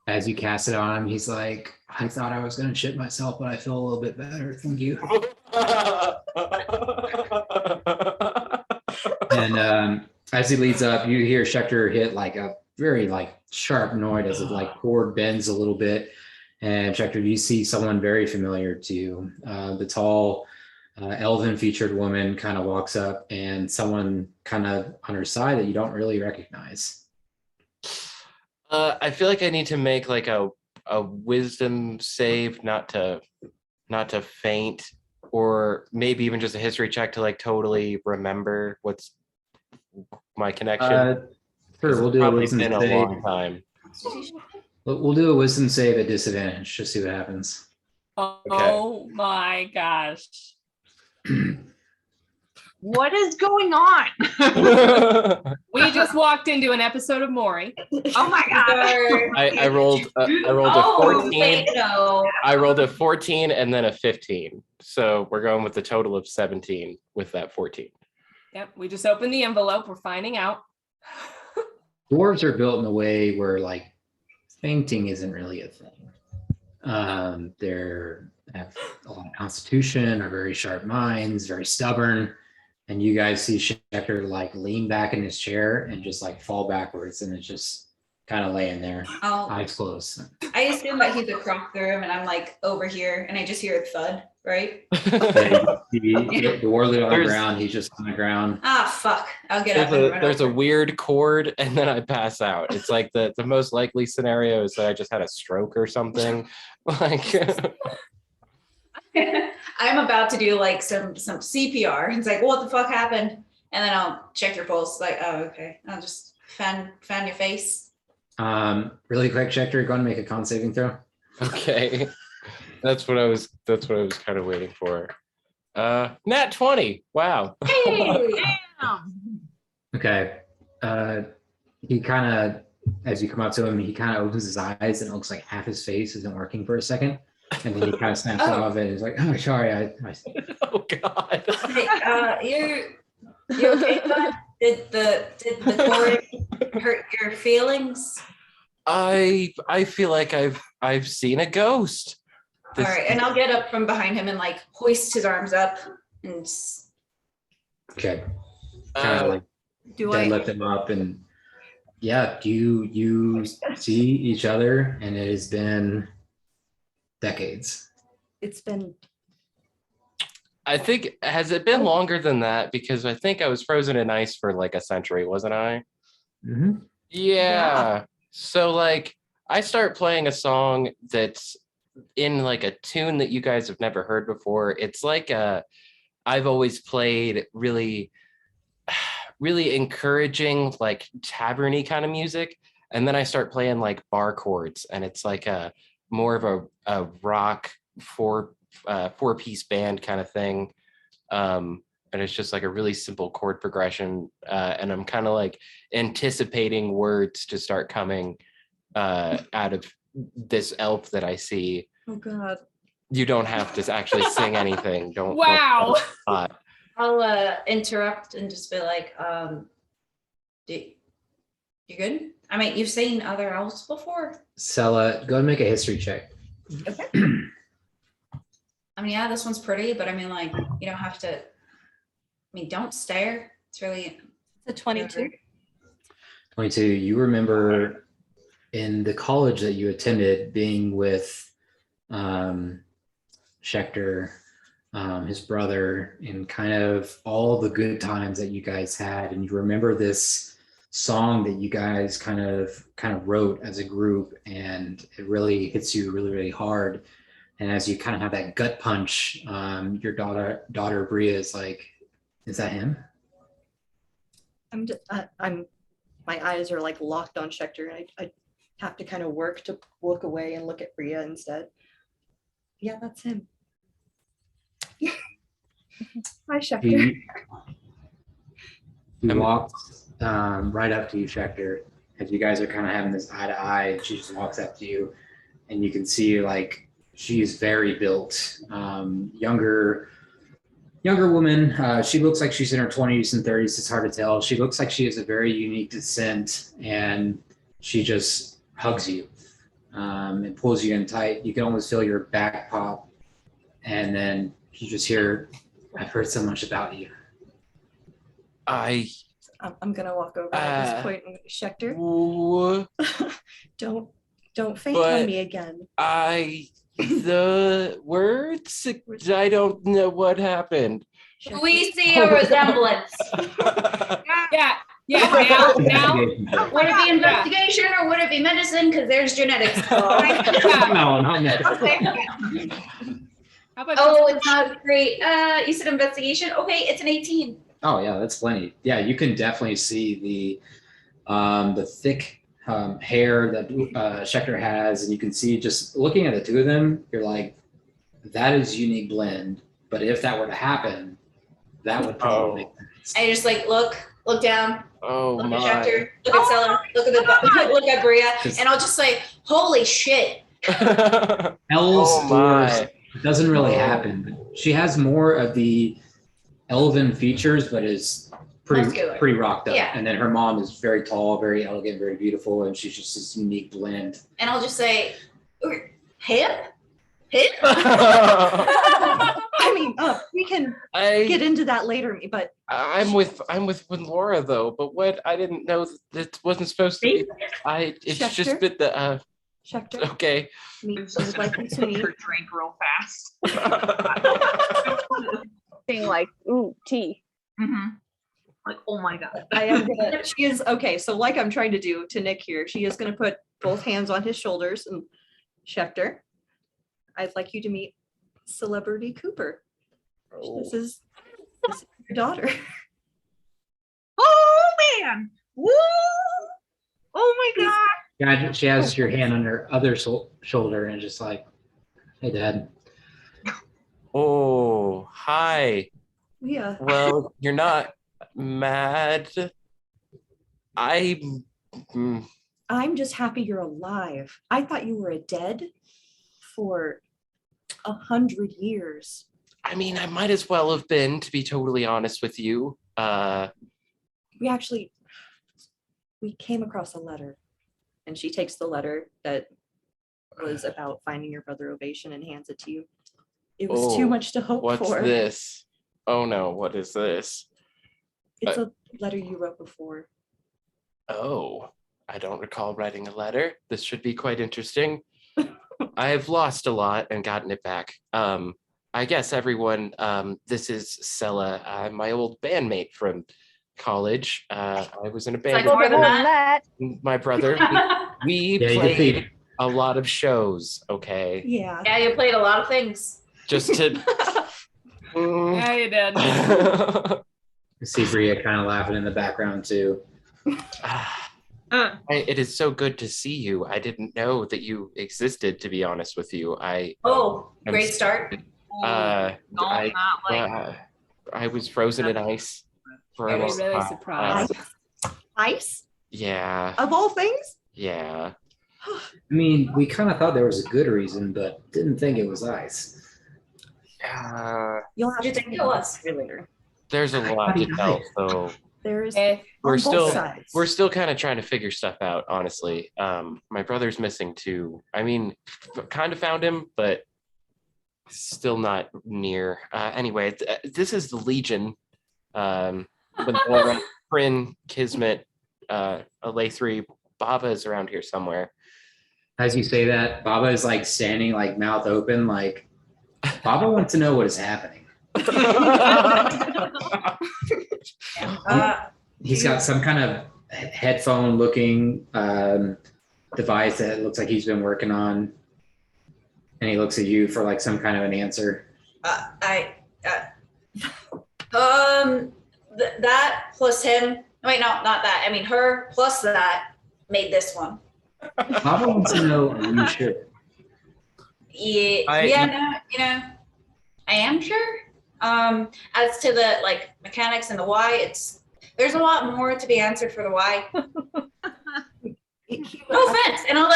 as you cast it on him, he's like, I thought I was gonna shit myself, but I feel a little bit better. Thank you. And as he leads up, you hear Schecter hit like a very like sharp noise as it like cord bends a little bit. And Schecter, you see someone very familiar to you. The tall elven featured woman kind of walks up, and someone kind of on her side that you don't really recognize. I feel like I need to make like a wisdom save, not to faint, or maybe even just a history check to like totally remember what's my connection. Sure, we'll do a Probably wisdom been a save. long time. We'll do a wisdom save at disadvantage. Just see what happens. Oh my gosh. What is going on? We just walked into an episode of Maury. Oh my god. I rolled a Oh, 14. wait, no. I rolled a 14 and then a 15. So we're going with the total of 17 with that 14. Yep, we just opened the envelope. We're finding out. Dwarves are built in a way where like fainting isn't really a thing. They're have a lot of constitution, are very sharp minds, very stubborn. And you guys see Schecter like lean back in his chair and just like fall backwards, and it's just kind of laying there, eyes closed. I assume that he's across the room and I'm like over here and I just hear a thud, right? The warlord on the There's- ground, he's just on the ground. Ah, fuck. I'll get up and run There's a over. weird chord and then I pass out. It's like the most likely scenario is that I just had a stroke or something. Like I'm about to do like some CPR. It's like, what the fuck happened? And then I'll check your pulse. Like, oh, okay. I'll just fan your face. Really quick, Schecter, go and make a con saving throw. okay. That's what I was kind of waiting for. Nat 20. Wow. Hey! Okay. He kind of, as you come up to him, he kind of opens his eyes and it looks like half his face isn't working for a second. And then he kind of snaps out of it. He's like, oh, sorry. I Oh God. Hey, you okay, bud? Did the cord hurt your feelings? I feel like I've seen a ghost. All right, and I'll get up from behind him and like hoist his arms up and Okay. Kind of like Do I? deadlift him up, and yeah, you see each other, and it has been decades. It's been. I think, has it been longer than that? Because I think I was frozen in ice for like a century, wasn't I? Mm-hmm. Yeah. So like I start playing a song that's in like a tune that you guys have never heard before. It's like I've always played really really encouraging like taverny kind of music, and then I start playing like bar chords, and it's like a more of a rock four-piece band kind of thing. And it's just like a really simple chord progression, and I'm kind of like anticipating words to start coming out of this elf that I see. Oh God. You don't have to actually sing anything. Don't. Wow. I'll interrupt and just be like, you good? I mean, you've seen other elves before. Sella, go and make a history check. Okay. I mean, yeah, this one's pretty, but I mean, like, you don't have to. I mean, don't stare. It's really. It's a 22. 22. You remember in the college that you attended being with Schechter, his brother, and kind of all the good times that you guys had, and you remember this song that you guys kind of wrote as a group, and it really hits you really hard. And as you kind of have that gut punch, your daughter Bria is like, "Is that him?" I'm my eyes are like locked on Schechter, and I have to kind of work to look away and look at Bria instead. Yeah, that's him. Hi, Schechter. He walks right up to you, Schechter, as you guys are kind of having this eye to eye, and she just walks up to you, and you can see like she's very built, younger woman. She looks like she's in her 20s and 30s. It's hard to tell. She looks like she has a very unique descent, and she just hugs you and pulls you in tight. You can almost feel your back pop, and then you just hear, "I've heard so much about you." I'm gonna walk over at this point and Schechter. Don't faint on me again. The words, I don't know what happened. We see a resemblance. Yeah. Now. Would it be investigation or would it be medicine? Because there's genetics. No, not medicine. How about Oh, it's not great. You said investigation. Okay, it's an 18. Oh yeah, that's plenty. Yeah, you can definitely see the thick hair that Schechter has, and you can see just looking at the two of them, you're like, that is unique blend. But if that were to happen, that would probably make sense. I just like look down, look my. at Schechter, look at Sella, look at Bria, and I'll just say, holy shit. Elves, my. doesn't really happen. But she has more of the elven features, but is pretty rocked up. Yeah. And then her mom is very tall, very elegant, very beautiful, and she's just this unique blend. And I'll just say, hip? I mean, we can get into that later, but I'm with Laura though. But what I didn't know that wasn't supposed to be. It's Schechter? just bit the Schechter. Okay. Me, would like you to meet. Her drink real fast. Being like, ooh, tea. Mm-hmm. Like, oh my God. I am gonna. She is okay. So, like I'm trying to do to Nick here, she is gonna put both hands on his shoulders and Schechter, I'd like you to meet Celebrity Cooper. This is your daughter. Oh man! Woo! Oh my God! Yeah, she has your hand on her other shoulder and just like, "Hey, Dad." Oh, hi. Yeah. Well, you're not mad. I'm just happy you're alive. I thought you were dead for 100 years. I mean, I might as well have been, to be totally honest with you. We came across a letter. And she takes the letter that was about finding your brother Ovation and hands it to you. It was too Oh, much to hope What's for. this? Oh no, what is this? It's a letter you wrote before. Oh, I don't recall writing a letter. This should be quite interesting. I've lost a lot and gotten it back. I guess everyone, this is Sella. I'm my old bandmate from college. I was in a band like with more than More than that. my brother. We Yeah, you played think a lot of shows, okay? Yeah. Yeah, you played a lot of things. Just to Yeah, you did. you see Bria kind of laughing in the background too. It is so good to see you. I didn't know that you existed, to be honest with you. Oh, I'm great s- start. I, not like I was frozen in ice for a Are we long really time. surprised? Ice Yeah, of all things. yeah. I mean, we kind of thought there was a good reason, but didn't think it was ice. You'll have You to think tell it us was? later. There's a lot to tell, so There's Eh, we're on still both sides. we're still kind of trying to figure stuff out, honestly. My brother's missing too. I mean, kind of found him, but still not near. Anyway, this is the Legion. With Laura, Prin, Kismet, Alaythri, Baba is around here somewhere. As you say that, Baba is like standing, like mouth open, like Baba wants to know what is happening. He's got some kind of headphone looking device that looks like he's been working on. And he looks at you for like some kind of an answer. That plus him. Wait, no, not that. I mean, her plus that made this one. Baba wants to know, are you sure? Yeah, no, I am sure. As to the like mechanics and the why, there's a lot more to be answered for the why. No offense. And I'll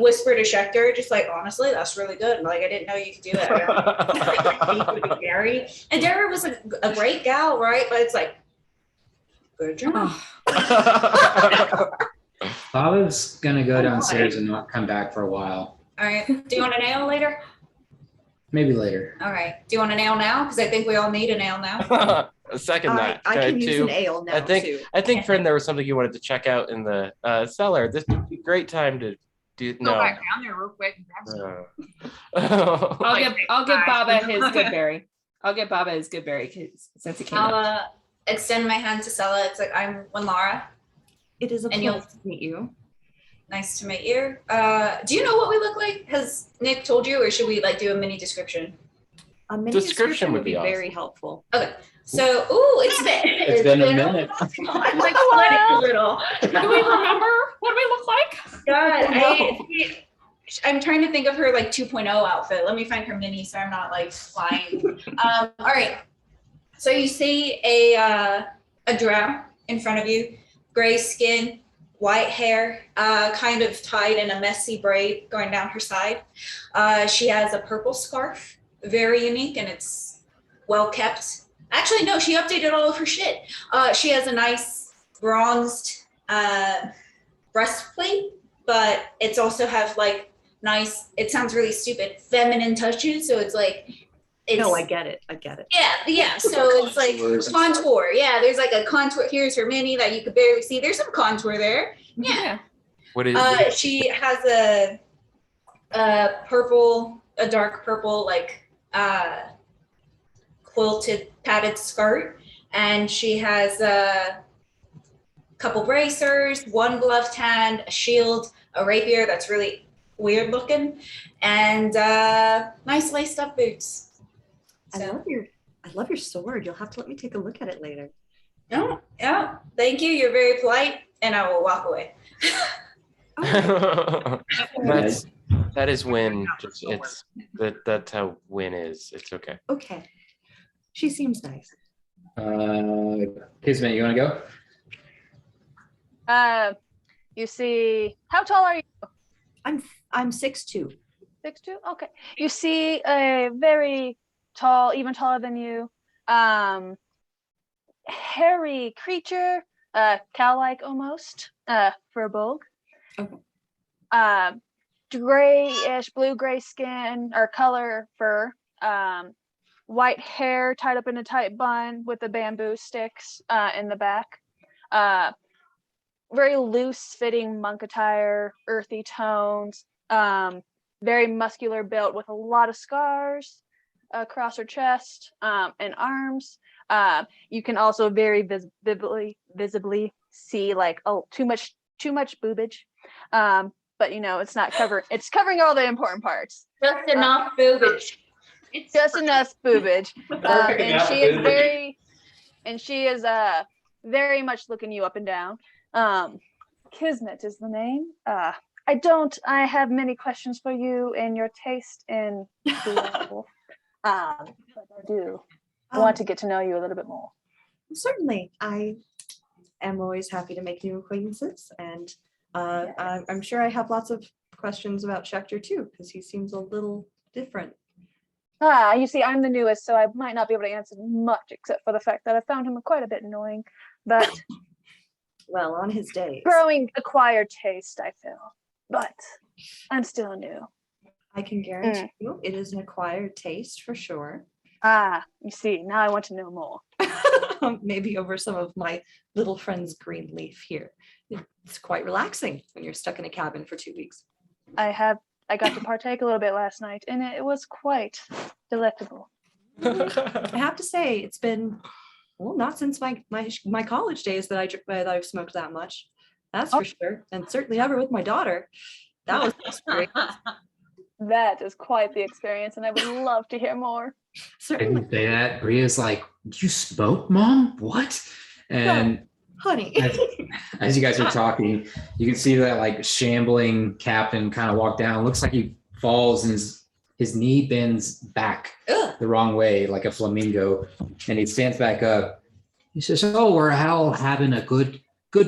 whisper to Schechter, just like, honestly, that's really good. Like, I didn't know you could do that. Gary. And Dara was a great gal, right? But it's like, good job. Baba's gonna go downstairs and not come back for a while. All right. Do you want a nail later? Maybe later. All right. Do you want a nail now? Because I think we all need a nail now. Second that. I can use too. an ale now too. I think, friend, there was something you wanted to check out in the cellar. This would be a great time to do. Go No. back down there real quick and grab some. I'll give Baba his good berry. I'll give Baba his good berry since he came up. I'll extend my hand to Sella. It's like, I'm Lara. It is a And you'll- pleasure to meet you. Nice to meet you. Do you know what we look like? Has Nick told you, or should we like do a mini description? A mini Description would be very helpful. So, It's been a minute. I'm like sweating a little. Do we remember what we look like? God, I'm trying to think of her like 2.0 outfit. Let me find her mini so I'm not like flying. All right. So you see a drow in front of you, gray skin, white hair, kind of tied in a messy braid going down her side. She has a purple scarf, very unique, and it's well kept. Actually, no, she updated all of her shit. She has a nice bronzed breastplate, but it's also have like nice, it sounds really stupid, feminine touches. So it's like, No, I get it. yeah. So it's like contour. Yeah, there's like a contour. Here's her mini that you could barely see. There's some contour there. Yeah. What is? She has a dark purple, like quilted padded skirt, and she has a couple bracers, one gloved hand, a shield, a rapier that's really weird looking, and nice laced up boots. I love your sword. You'll have to let me take a look at it later. Oh, yeah. Thank you. You're very polite, and I will walk away. That is Win. That's how Win is. It's okay. Okay. She seems nice. Kismet, you want to go? You see, how tall are you? I'm 6'2". 6'2"? Okay. You see a very tall, even taller than you, hairy creature, cow-like almost, for a bulg. Okay. Grayish, blue-gray skin or color fur. White hair tied up in a tight bun with the bamboo sticks in the back. Very loose-fitting monk attire, earthy tones. Very muscular built with a lot of scars across her chest and arms. You can also very visibly see like too much boobage. But it's not covering. It's covering all the important parts. Just enough boobage. It's Just enough boobage. Perfect And enough she is boobage. very much looking you up and down. Kismet is the name. I have many questions for you and your taste in blood. But I do want to get to know you a little bit more. Certainly, I am always happy to make new acquaintances, and I'm sure I have lots of questions about Schechter too, because he seems a little different. You see, I'm the newest, so I might not be able to answer much, except for the fact that I found him quite a bit annoying. But Well, on his days, growing acquired taste, I feel. But I'm still new. I can guarantee you it is an acquired taste for sure. You see, now I want to know more. Maybe over some of my little friend's green leaf here. It's quite relaxing when you're stuck in a cabin for 2 weeks. I got to partake a little bit last night, and it was quite delectable. I have to say, it's been not since my college days that I've smoked that much. That's for sure, and certainly never with my daughter. That was great. That is quite the experience, and I would love to hear more. I Certainly, didn't say that. Bria's like, you smoke, Mom? What? And honey. as you guys are talking, you can see that like shambling captain kind of walk down. Looks like he falls and his knee bends back Ugh. the wrong way, like a flamingo, and he stands back up. He says, "Oh, we're all having a good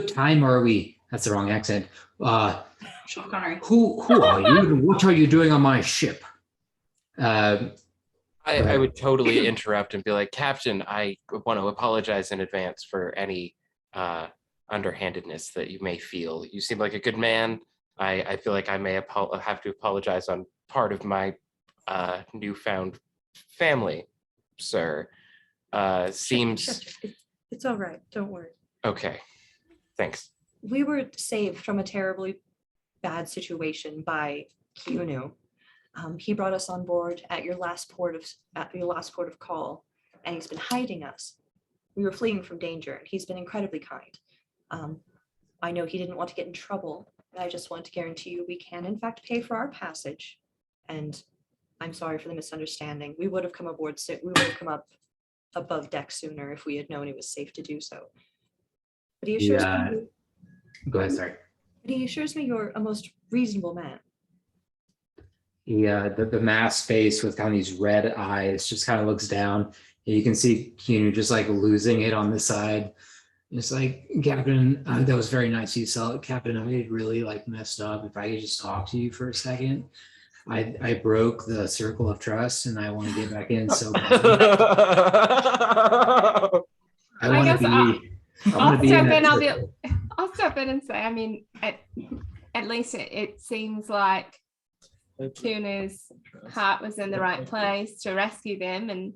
time, are we?" That's the wrong accent. Sean Connery. Who are you? And what are you doing on my ship? I would totally interrupt and be like, Captain, I want to apologize in advance for any underhandedness that you may feel. You seem like a good man. I feel like I may have to apologize on part of my newfound family, sir. Seems... It's all right. Don't worry. Okay, thanks. We were saved from a terribly bad situation by Kiunu. He brought us on board at your last port of call, and he's been hiding us. We were fleeing from danger, and he's been incredibly kind. I know he didn't want to get in trouble, and I just want to guarantee you we can in fact pay for our passage. And I'm sorry for the misunderstanding. We would have come aboard. We would have come up above deck sooner if we had known it was safe to do so. But he assures me. Go ahead, sorry. But he assures me you're a most reasonable man. Yeah, the masked face with kind of these red eyes just kind of looks down. You can see Keanu just like losing it on the side. It's like, Captain, that was very nice of you to sell it. Captain, I really like messed up. If I could just talk to you for a second. I broke the circle of trust and I want to get back in so bad. I want to be. I'll step in and say, I mean, at least it seems like Kuna's heart was in the right place to rescue them, and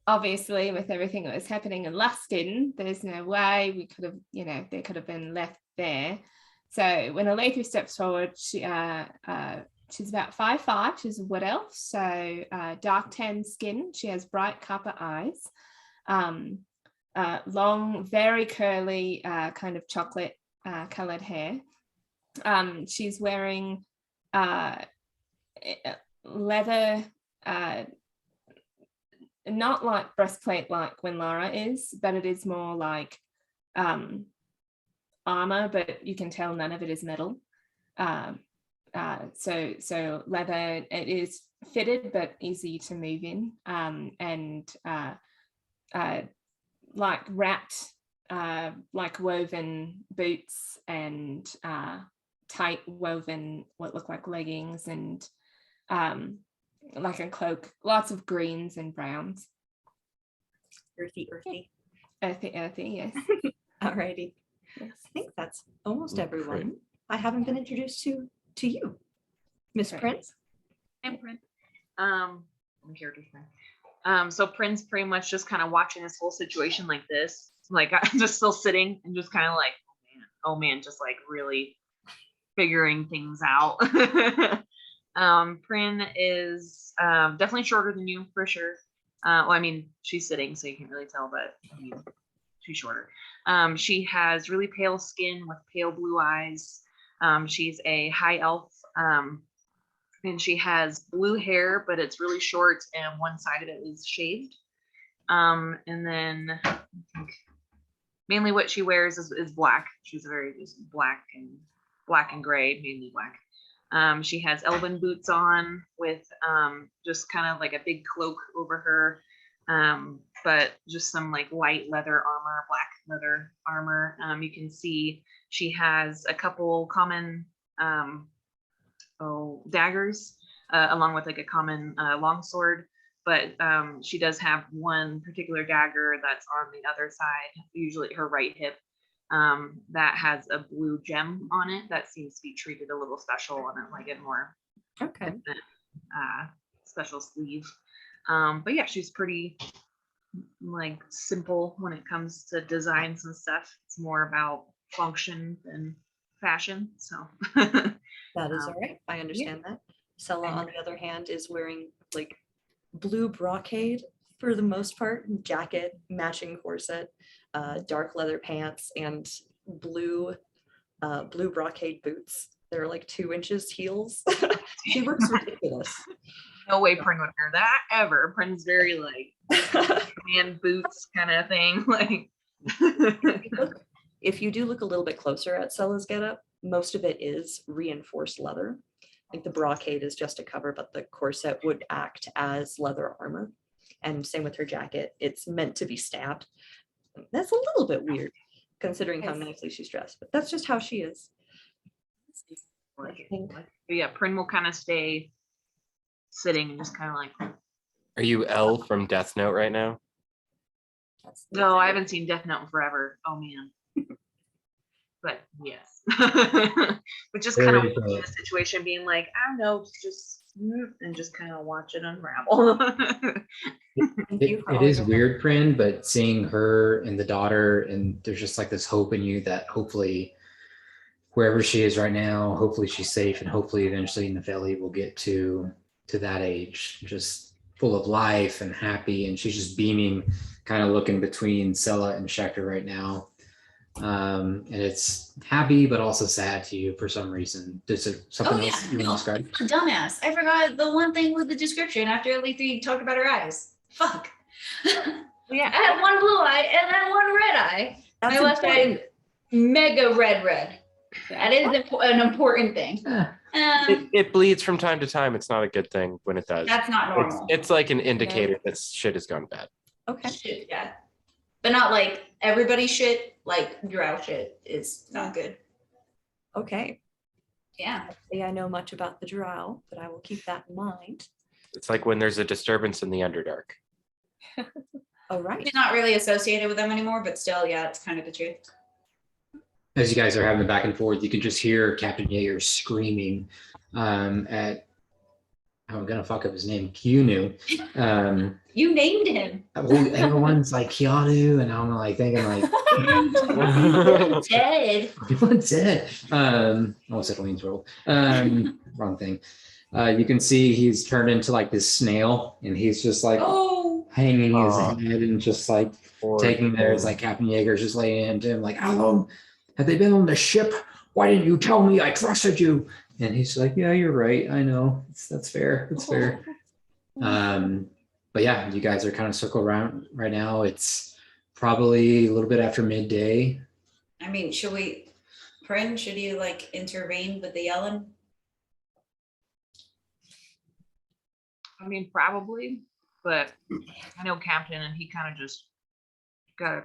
obviously with everything that was happening in Luskin, there's no way we could have, they could have been left there. So when Alethu steps forward, she's about 5'5". She's a wood elf, so dark tan skin. She has bright copper eyes, long, very curly, kind of chocolate colored hair. She's wearing leather, not like breastplate like when Lara is, but it is more like armor, but you can tell none of it is metal. So leather, it is fitted but easy to move in, and like wrapped, like woven boots and tight woven what look like leggings, and like a cloak, lots of greens and browns. Earthy. Earthy, yes. Alrighty. Yes. I think that's almost everyone. I haven't been introduced to you, Miss Right. Prince. And Prin. My character's Prin. So Prin's pretty much just kind of watching this whole situation like this. Like I'm just still sitting and just kind of like, oh man, just like really figuring things out. Prin is definitely shorter than you for sure. Well, I mean, she's sitting, so you can't really tell, but I mean, she's shorter. She has really pale skin with pale blue eyes. She's a high elf, and she has blue hair, but it's really short, and one side of it is shaved. And then I think mainly what she wears is black. She's very just black and gray, mainly black. She has elven boots on with just kind of like a big cloak over her, but just some like light leather armor, black leather armor. You can see she has a couple common daggers, along with like a common longsword. But she does have one particular dagger that's on the other side, usually her right hip, that has a blue gem on it that seems to be treated a little special on it, like a more Okay. special sleeve. But yeah, she's pretty like simple when it comes to designs and stuff. It's more about function than fashion. So That is all right. I understand that. Sella, on the other hand, is wearing like blue brocade for the most part, jacket, matching corset, dark leather pants, and blue brocade boots. They're like 2 inches heels. She looks ridiculous. no way Prin would wear that ever. Prin's very like man boots kind of thing. Like If you do look a little bit closer at Sella's getup, most of it is reinforced leather. Like the brocade is just a cover, but the corset would act as leather armor. And same with her jacket. It's meant to be stabbed. That's a little bit weird considering how nicely she's dressed, but that's just how she is. but yeah, Prin will kind of stay sitting and just kind of like, Are you L from Death Note right now? no, I haven't seen Death Note in forever. Oh man. But yes. But just kind of Very in good. a situation being like, I don't know, just and just kind of watch it unravel. Thank you for It all is your weird, Prin, but seeing her and the daughter, and there's just like this hope in you that hopefully wherever she is right now, hopefully she's safe, and hopefully eventually Nefeli will get to that age, just full of life and happy, and she's just beaming, kind of looking between Sella and Schechter right now. And it's happy but also sad to you for some reason. Is there something Oh, else yeah. you No. want to describe? Dumbass. I forgot the one thing with the description after at least we talked about her eyes. Fuck. Yeah. I had one blue eye and then one red eye. That's My left important. eye, mega red. That is an important thing. It bleeds from time to time. It's not a good thing when it does. That's not normal. It's like an indicator that shit has gone bad. Okay. Shit, yeah. But not like everybody shit, like drow shit is not good. Okay. Yeah. I know much about the drow, but I will keep that in mind. It's like when there's a disturbance in the Underdark. All right. It's not really associated with them anymore, but still, yeah, it's kind of the truth. As you guys are having the back and forth, you can just hear Captain Yeager screaming at, I'm gonna fuck up his name, Kyunu. You named him. Everyone's like Keanu, and I'm like thinking like, Dead. everyone's dead. Almost said Wayne's World. Wrong thing. You can see he's turned into like this snail, and he's just like Oh. hanging his Aw. head and just like Poor taking there. It's thing. like Captain Yeager's just laying into him like, how long have they been on the ship? Why didn't you tell me? I trusted you. And he's like, yeah, you're right. I know. That's fair. That's fair. But yeah, you guys are kind of circled around right now. It's probably a little bit after midday. I mean, Prin, should you like intervene with the yelling? I mean, probably, but I know Captain, and he kind of just gotta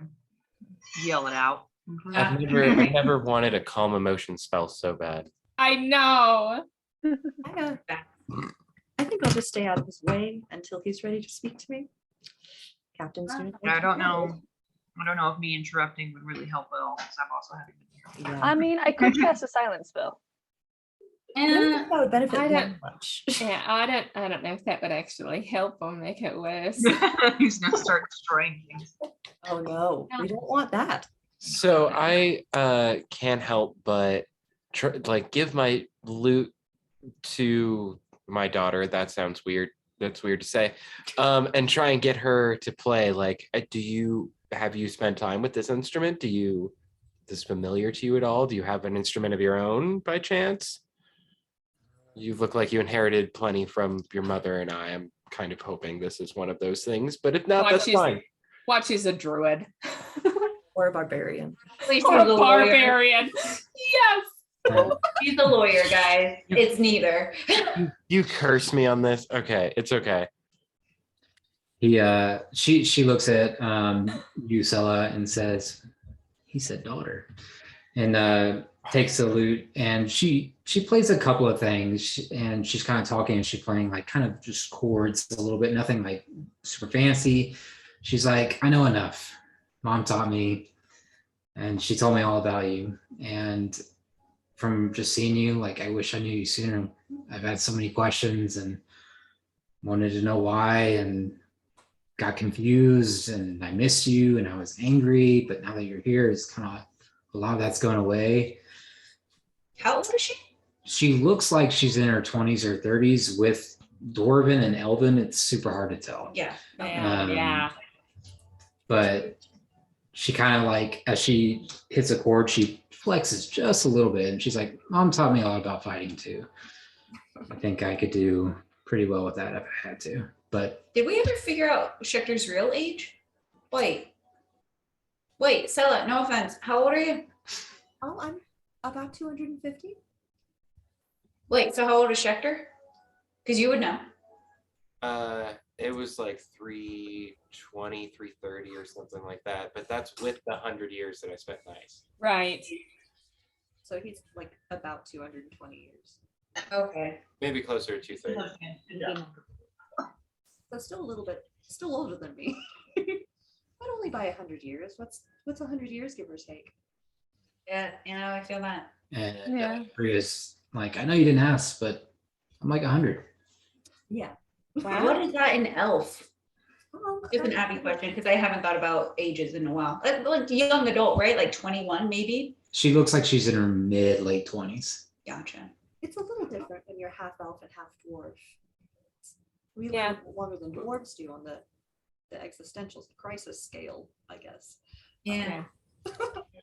yell it out. I've never wanted a calm emotion spell so bad. I know. I think I'll just stay out of his way until he's ready to speak to me. Captain's doing. I don't know. I don't know if me interrupting would really help at all, because I'm also having Yeah. I mean, I could cast a silence spell. I don't think Eh, that would benefit I them don't- much. Yeah, I don't know if that would actually help or make it worse. He's gonna start destroying things. Oh no, we don't want that. So I can't help but give my loot to my daughter. That sounds weird. That's weird to say. And try and get her to play. Like, have you spent time with this instrument? Is this familiar to you at all? Do you have an instrument of your own by chance? You look like you inherited plenty from your mother and I. I'm kind of hoping this is one of those things, but if not, Watch that's his- fine. Watch, he's a druid. Or a barbarian. at least Or he's a a lawyer. barbarian. Yes. He's a lawyer, guys. It's neither. You curse me on this. Okay, it's okay. She looks at you, Sella, and says, he said daughter, and takes the lute, and she plays a couple of things, and she's kind of talking, and she's playing like kind of just chords a little bit, nothing like super fancy. She's like, I know enough. Mom taught me, and she told me all about you, and from just seeing you, like, I wish I knew you sooner. I've had so many questions and wanted to know why, and got confused, and I missed you, and I was angry, but now that you're here, it's kind of a lot of that's going away. How old is she? She looks like she's in her 20s or 30s. With Dwarven and Elven, it's super hard to tell. Yeah. Yeah. But she kind of like, as she hits a chord, she flexes just a little bit, and she's like, Mom taught me a lot about fighting too. I think I could do pretty well with that if I had to. But Did we ever figure out Schechter's real age? Wait, Sella, no offense. How old are you? Oh, I'm about 250. Wait, so how old is Schechter? Because you would know. It was like 320, 330 or something like that. But that's with the 100 years that I spent nice. Right. So he's like about 220 years. Okay. Maybe closer to 230. So still older than me. But only by 100 years. What's 100 years, give or take? Yeah, I feel that. and Yeah. Priya's like, I know you didn't ask, but I'm like 100. Yeah. Wow. What is that in elf? Well, Just an Abby question, because I haven't thought about ages in a while. Like young adult, right? Like 21 maybe? She looks like she's in her late 20s. Gotcha. It's a little different when you're half elf and half dwarf. We Yeah. live longer than dwarves do on the existential crisis scale, I guess. Yeah.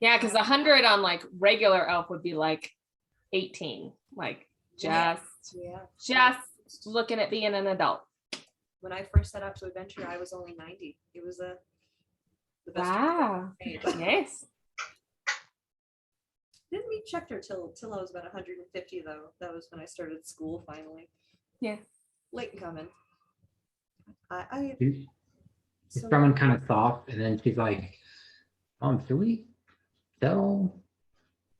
Yeah, because 100 on like regular elf would be like 18. Like Yeah. just looking at being an adult. When I first set out to adventure, I was only 90. It was the best choice Wow. I made. Yes. Didn't meet Schechter till I was about 150 though. That was when I started school finally. Yeah. Late coming. I She's so coming kind of soft, and then she's like, Mom, should we tell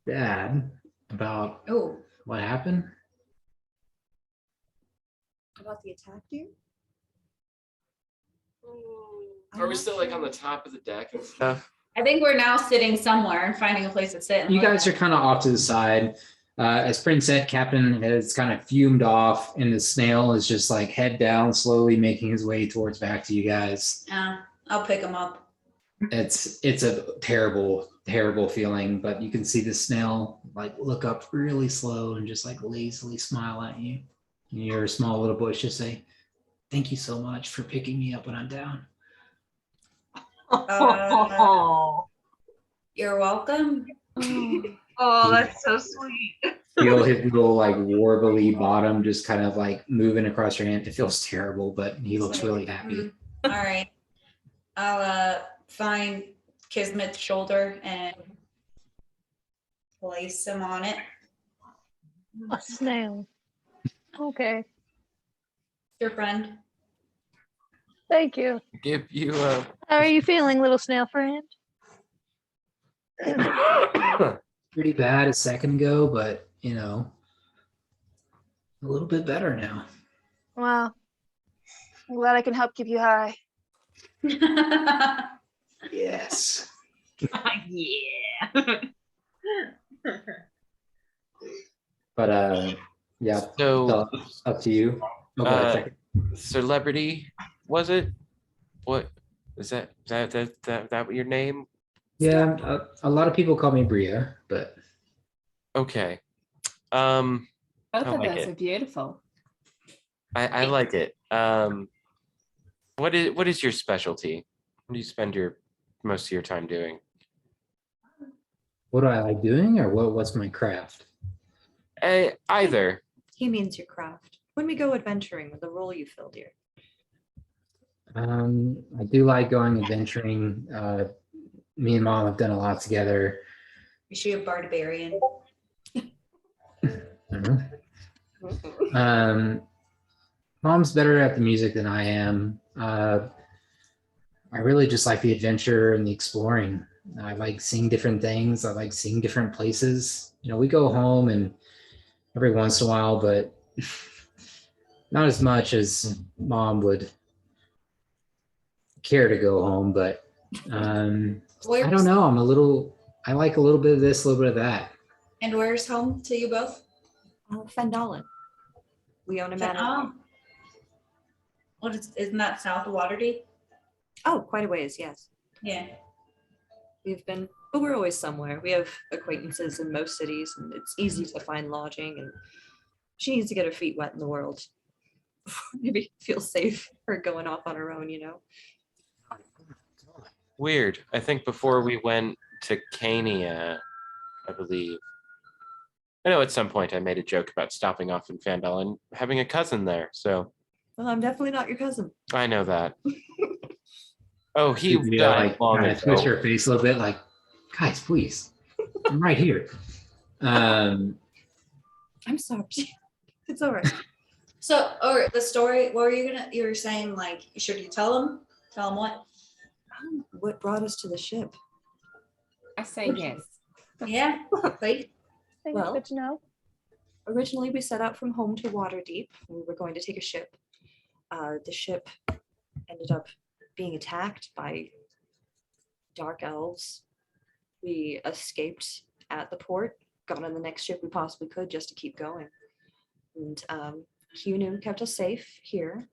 Dad about Oh, what happened? about the attack, dude. Are we still like on the top of the deck and stuff? I think we're now sitting somewhere and finding a place to sit. and You look. guys are kind of off to the side. As Prince said, Captain has kind of fumed off, and the snail is just like head down, slowly making his way towards back to you guys. I'll pick him up. It's a terrible, terrible feeling, but you can see the snail like look up really slow and just like lazily smile at you. And you hear a small little voice just say, "Thank you so much for picking me up when I'm down." You're welcome. Oh, that's so sweet. Feel his little like warbly bottom just kind of like moving across your hand. It feels terrible, but he looks really happy. All right. I'll find Kismet's shoulder and place him on it. A snail. Okay. Your friend. Thank you. Give you How are you feeling, little snail friend? Pretty bad a second ago, but you know, a little bit better now. Well, I'm glad I can help keep you high. Yes. Yeah. But yeah, So, up to you. Oh, go ahead, second. celebrity, was it? What is that? That your name? Yeah, a lot of people call me Bria, but Okay. Both I of like those it. are beautiful. I like it. What is your specialty? What do you spend your most of your time doing? what do I like doing, or what's my craft? Either. He means your craft. When we go adventuring with the role you filled here. I do like going adventuring. Me and mom have done a lot together. Is she a barbarian? I don't know. Mom's better at the music than I am. I really just like the adventure and the exploring. I like seeing different things. I like seeing different places. We go home and every once in a while, but not as much as mom would care to go home. But I don't know. I like a little bit of this, a little bit of that. And where's home to you both? Fendalin. We own a manor. Isn't that south of Waterdeep? Oh, quite a ways, yes. Yeah. But we're always somewhere. We have acquaintances in most cities, and it's easy to find lodging. And she needs to get her feet wet in the world. Maybe feel safe her going off on her own, Weird. I think before we went to Cania, I believe. I know at some point I made a joke about stopping off in Fandal and having a cousin there. So Well, I'm definitely not your cousin. I know that. Oh, he You died like long kind of twist ago. your face a little bit, like, guys, please, I'm right here. I'm sorry. It's all right. So, or the story, what were you were saying, like, should you tell him? Tell him what? What brought us to the ship? I say yes. Yeah, please. I think Well- it's good to know. Originally, we set out from home to Waterdeep. We were going to take a ship. The ship ended up being attacked by dark elves. We escaped at the port, got on the next ship we possibly could just to keep going. And Cunum kept us safe here.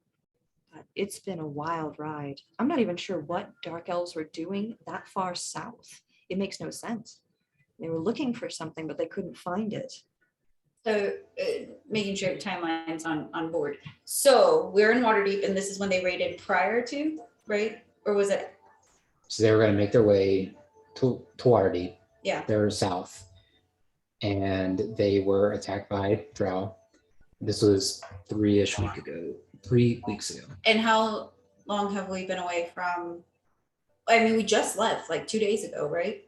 But it's been a wild ride. I'm not even sure what dark elves were doing that far south. It makes no sense. They were looking for something, but they couldn't find it. So making sure timelines on board. So we're in Waterdeep, and this is when they raided prior to, right? Or was it? So they were going to make their way to Waterdeep. Yeah. They were south, and they were attacked by drow. This was 3 weeks ago. And how long have we been away from? I mean, we just left like 2 days ago, right?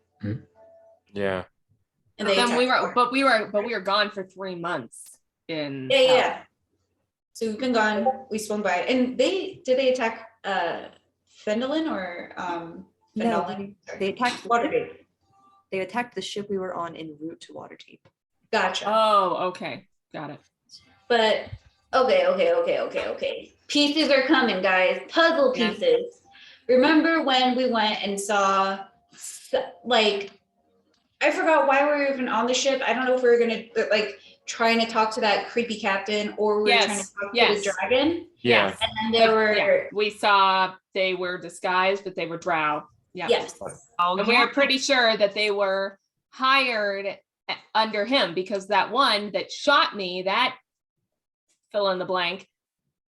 Yeah. And they Then attacked we were gone for 3 months in Yeah. So we've been gone. We swung by, and did they attack Fendalin or No, Fendalin? they attacked Waterdeep. They attacked the ship we were on en route to Waterdeep. Gotcha. Oh, okay. Got it. But okay. Pieces are coming, guys. Puzzle Yeah. pieces. Remember when we went and saw, like, I forgot why we were even on the ship. I don't know if we were gonna trying to talk to that creepy captain, or we were trying to talk to the dragon. Yeah. Yes. And there were We saw they were disguised, but they were drow. Yeah. yes. Oh, And we were pretty sure that they were hired under him, because that one that shot me, that fill in the blank,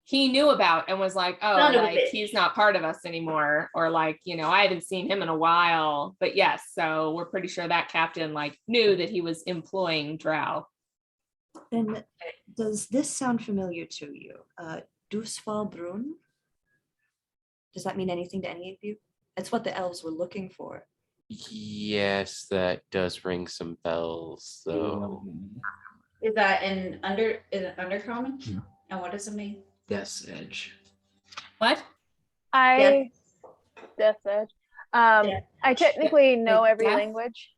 he knew about and was like, oh, Son of a like bitch. he's not part of us anymore. Or like, I haven't seen him in a while. But yes, so we're pretty sure that captain knew that he was employing drow. Then does this sound familiar to you? Dusvalbrun? Does that mean anything to any of you? That's what the elves were looking for. Yes, that does ring some bells, though. Is that is it undercommon? No. And what does it mean? Death's Edge. What? Death's Edge. I technically know Like every death? language.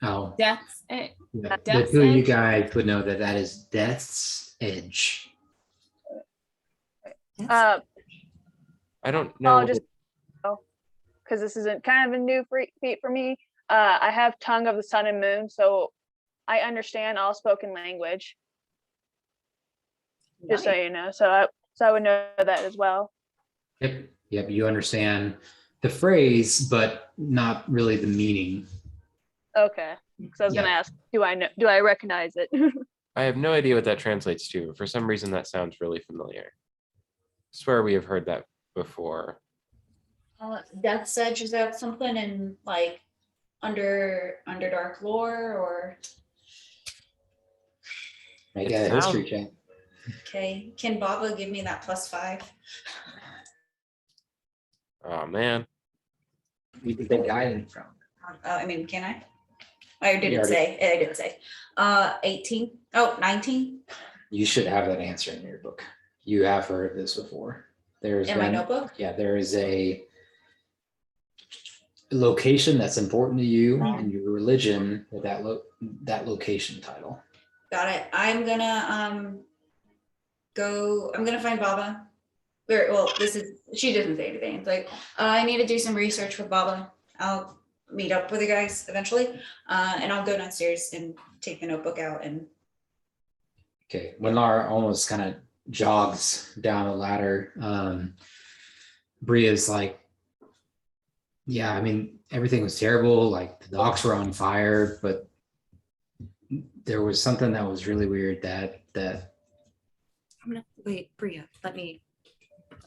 Oh, Death's yeah. The Death's two of you Edge? guys would know that is Death's Edge. Uh, I don't know. I'll just because this isn't kind of a new feat for me. I have Tongue of the Sun and Moon, so I understand all spoken language. Just so you know. So I would know that as well. Yep. Yep. You understand the phrase, but not really the meaning. Okay. So I was gonna Yeah. ask, do I recognize it? I have no idea what that translates to. For some reason, that sounds really familiar. I swear we have heard that before. Death's Edge, is that something in like Underdark lore or? Make It a history sounds- check. Okay, can Baba give me that +5? Oh man. We did get guidance from. I mean, can I? I You didn't already- say, I didn't say. 18, 19 You should have that answer in your book. You have heard of this before. There's in my been- notebook. Yeah, there is a location that's important to you and your religion with that location title. Got it. I'm gonna I'm gonna find Baba. Well, she doesn't say anything. It's like, I need to do some research with Baba. I'll meet up with you guys eventually. And I'll go downstairs and take the notebook out and Okay, when Lara almost kind of jogs down the ladder, Bria's like, yeah, I mean, everything was terrible. Like the docks were on fire, but there was something that was really weird that I'm gonna wait, Bria. Let me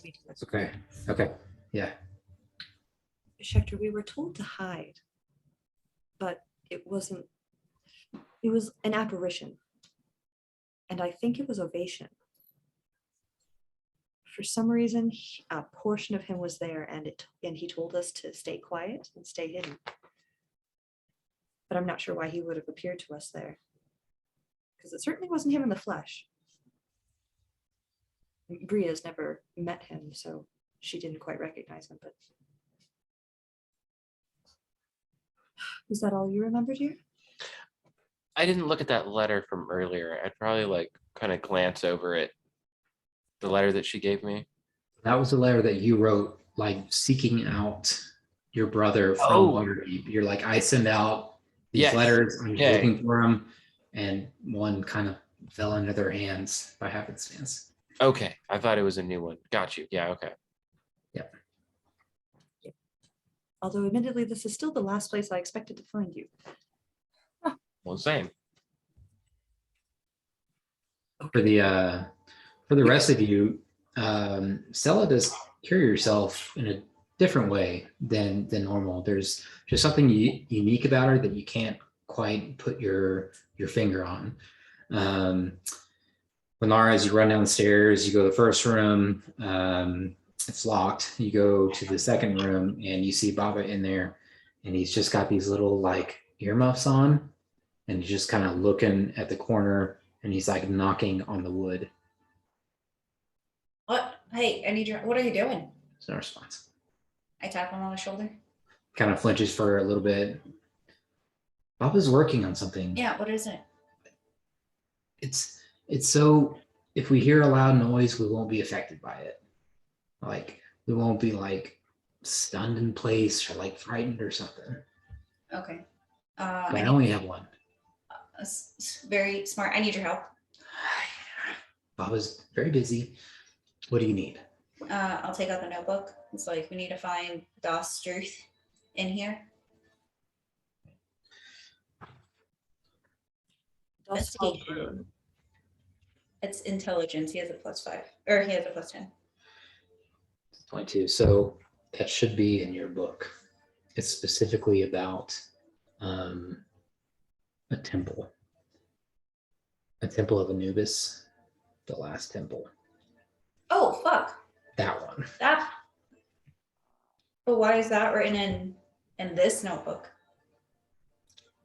do this. okay. Okay. Yeah. Schechter, we were told to hide, but it wasn't. It was an apparition, and I think it was Ovation. For some reason, a portion of him was there, and he told us to stay quiet and stay hidden. But I'm not sure why he would have appeared to us there, because it certainly wasn't him in the flesh. Bria's never met him, so she didn't quite recognize him. But is that all you remember, dear? I didn't look at that letter from earlier. I'd probably like kind of glance over it. The letter that she gave me. That was a letter that you wrote, like seeking out your brother from Oh. Waterdeep. You're like, I send out these Yes. letters, I'm Okay. looking for them, and one kind of fell into their hands by happenstance. Okay, I thought it was a new one. Got you. Yeah, okay. Although admittedly, this is still the last place I expected to find you. Well, same. For the rest of you, Stella does cure yourself in a different way than normal. There's just something unique about her that you can't quite put your finger on. Lenara, as you run down the stairs, you go to the first room, it's locked. You go to the second room and you see Baba in there, and he's just got these little like earmuffs on, and he's just kind of looking at the corner, and he's like knocking on the wood. what? Hey, what are you doing? There's no response. I tap him on the shoulder. Kind of flinches for a little bit. Baba's working on something. Yeah, what is it? It's so if we hear a loud noise, we won't be affected by it. Like we won't be like stunned in place or like frightened or something. Okay. But I only have one. Very smart. I need your help. Baba's very busy. What do you need? I'll take out the notebook. It's like we need to find Das Struth in here. Investigation. It's intelligence. He has a +5, or he has a +10. 22. So that should be in your book. It's specifically about a temple of Anubis, the last temple. Oh fuck! That one. That. But why is that written in this notebook?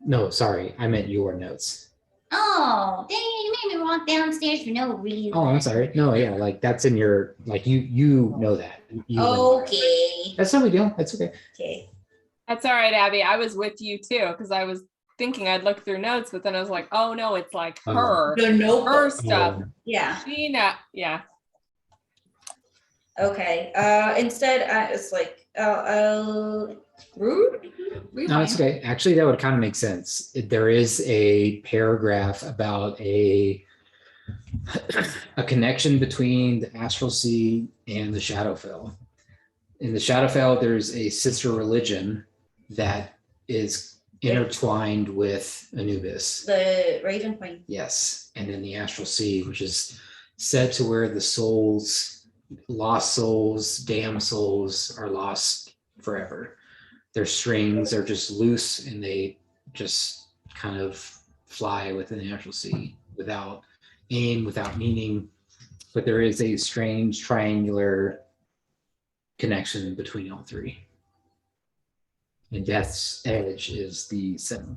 No, sorry, I meant your notes. Oh, dang, you made me walk downstairs for no reason. Oh, I'm sorry. No, yeah, like that's in your like you know that. You Okay. That's no big deal. That's okay. Okay. That's all right, Abby. I was with you too, because I was thinking I'd look through notes, but then I was like, oh no, it's like Oh. her, The notebook. her stuff. Yeah. She not, yeah. Okay. Instead, it's like, rude. No, it's okay. Actually, that would kind of make sense. There is a paragraph about a a connection between the astral sea and the Shadowfell. In the Shadowfell, there's a sister religion that is intertwined with Anubis. The Raven Queen. Yes. And then the astral sea, which is said to where the souls, lost souls, damned souls are lost forever. Their strings are just loose and they just kind of fly within the astral sea without aim, without meaning. But there is a strange triangular connection between all three. And Death's Edge is the center.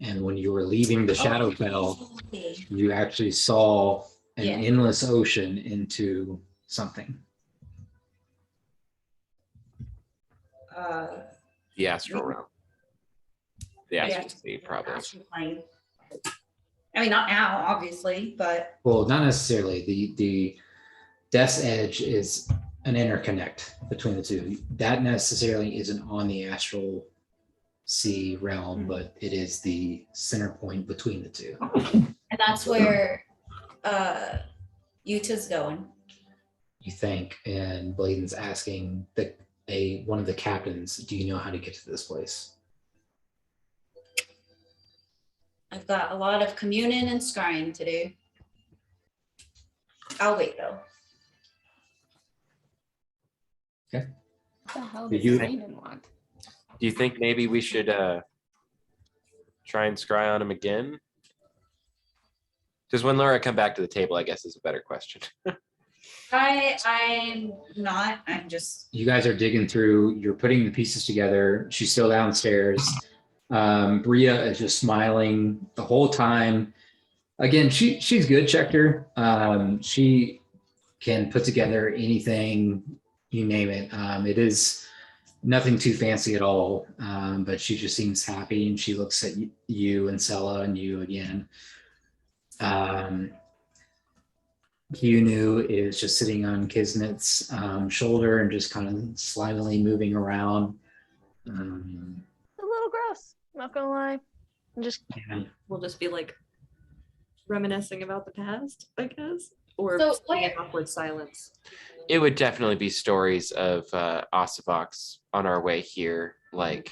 And when you were leaving the Shadowfell, you actually saw an endless ocean into something. The astral realm. The astral sea, probably. Astral plane. I mean, not now, obviously, but Well, not necessarily. The Death's Edge is an interconnect between the two. That necessarily isn't on the astral sea realm, but it is the center point between the two. and that's where Utah's going. You think, and Bladen's asking one of the captains, do you know how to get to this place? I've got a lot of communing and scrying to do. I'll wait though. Okay. What the hell Do does you- Raven want? Do you think maybe we should try and scry on him again? Does when Laura come back to the table, I guess is a better question. I'm not. I'm just. You guys are digging through, you're putting the pieces together. She's still downstairs. Bria is just smiling the whole time. Again, she's good, Schechter. She can put together anything, you name it. It is nothing too fancy at all, but she just seems happy and she looks at you and Sella and you again. Kyunu is just sitting on Kismet's shoulder and just kind of slyly moving around. A little gross. Not gonna lie. I'm just Yeah. We'll just be like reminiscing about the past, I guess, or So staying in what- awkward silence. It would definitely be stories of Osuvox on our way here. Like,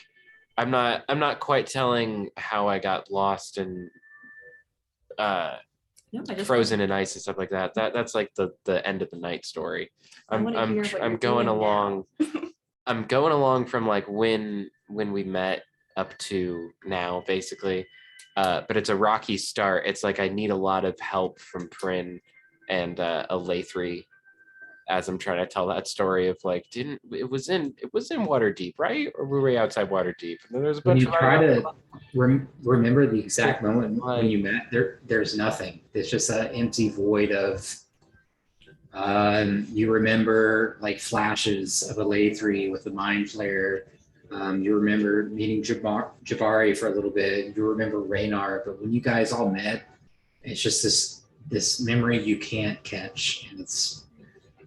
I'm not quite telling how I got lost and No, I just frozen in ice and stuff like that. That's like the end of the night story. I I'm wanna hear what I'm you're going doing along. I'm going along from like when we met up to now, basically. But it's a rocky start. It's like I need a lot of help from Prin and Alatri as I'm trying to tell that story of like, it was in Waterdeep, right? Or were we outside Waterdeep? And then there's a When bunch you of try other- to remember the exact moment when you met, there's nothing. It's just an empty void of. You remember like flashes of Alatri with the mind flare. You remember meeting Jabari for a little bit. You remember Raynar, but when you guys all met, it's just this memory you can't catch, and it's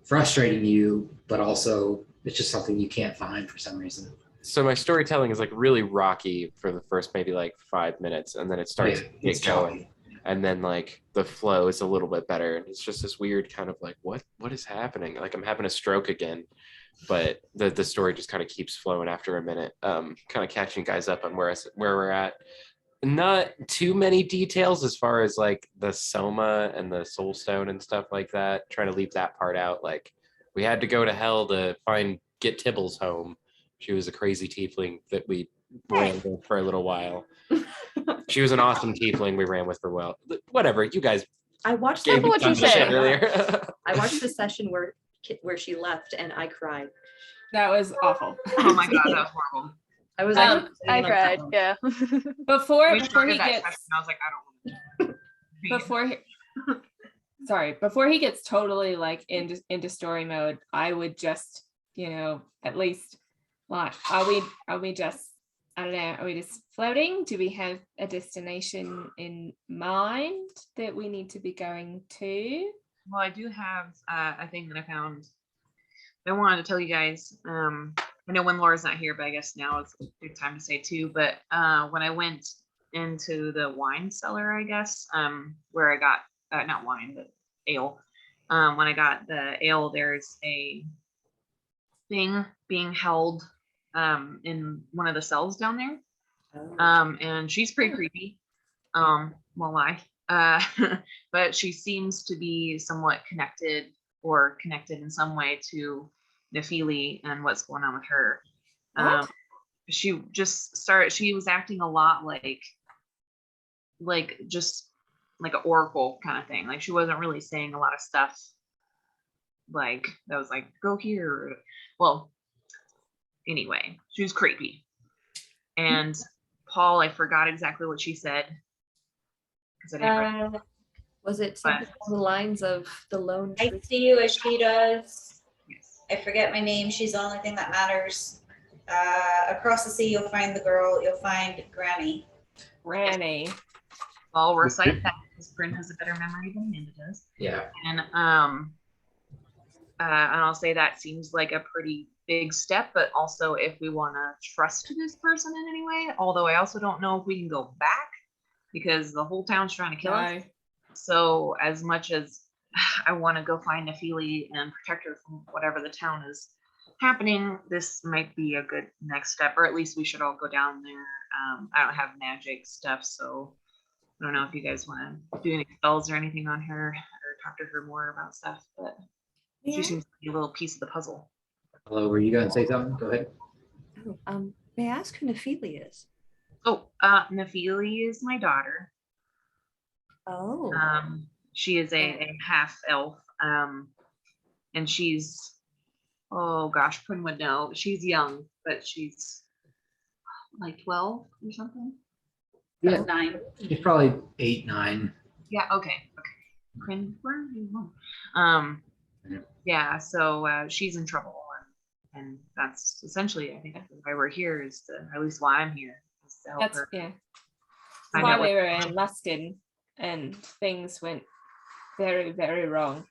frustrating you, but also it's just something you can't find for some reason. So my storytelling is like really rocky for the first maybe like 5 minutes, and then it starts to It's get going. choppy. And then like the flow is a little bit better, and it's just this weird kind of like what is happening, like I'm having a stroke again, but the story just kind of keeps flowing after a minute. Kind of catching you guys up on where we're at. Not too many details as far as like the Soma and the Soul Stone and stuff like that, trying to leave that part out. Like we had to go to hell to get Tibbles home. She was a crazy tiefling that we ran with for a little while. She was an awesome tiefling we ran with for a while. Whatever, you guys I watched gave me what you tons of shit say. earlier. I watched the session where she left and I cried. That was awful. Oh my god, that was horrible. I was Um, actually I sitting on that cried. one. Yeah. Before We he started that gets session, I was like, I don't want to. before he gets totally like into story mode, I would just, at least like are we just, I don't know, are we just floating? Do we have a destination in mind that we need to be going to? Well, I do have a thing that I found. I wanted to tell you guys. I know when Laura's not here, but I guess now is a good time to say too. But when I went into the wine cellar, I guess, where I got not wine, but ale. When I got the ale, there's a thing being held in one of the cells down there. And she's pretty creepy. Won't lie. But she seems to be somewhat connected in some way to Nephili and what's going on with her. She was acting a lot like just like an oracle kind of thing. Like she wasn't really saying a lot of stuff like that was like, go here. Well, anyway, she was creepy. And Paul, I forgot exactly what she said. Because I didn't write. Was it something along the lines of the lone I tree? see you as she does. Yes. I forget my name. She's the only thing that matters. Across the sea, you'll find the girl. You'll find Granny. Granny. I'll recite that because Bryn has a better memory than Amanda does. Yeah. And I'll say that seems like a pretty big step, but also if we want to trust this person in any way, although I also don't know if we can go back because the whole town's trying to kill us. So as much as I want to go find Nephili and protect her from whatever the town is happening, this might be a good next step, or at least we should all go down there. I don't have magic stuff, so I don't know if you guys want to do any spells or anything on her or talk to her more about stuff, but she seems to be a little piece of the puzzle. Hello, were you going to say something? Go ahead. May I ask who Nephili is? Oh, Nephili is my daughter. Oh. She is a half elf. And she's, oh gosh, Prin would know. She's young, but she's like 12 or something. Yeah, 9. she's probably 8, 9. Yeah, okay. Prin, where are you? Yeah, so she's in trouble. And that's essentially, I think, why we're here is to, or at least why I'm here, is to help her. Yeah. find Why out what- we were in Luskin and things went very, very wrong.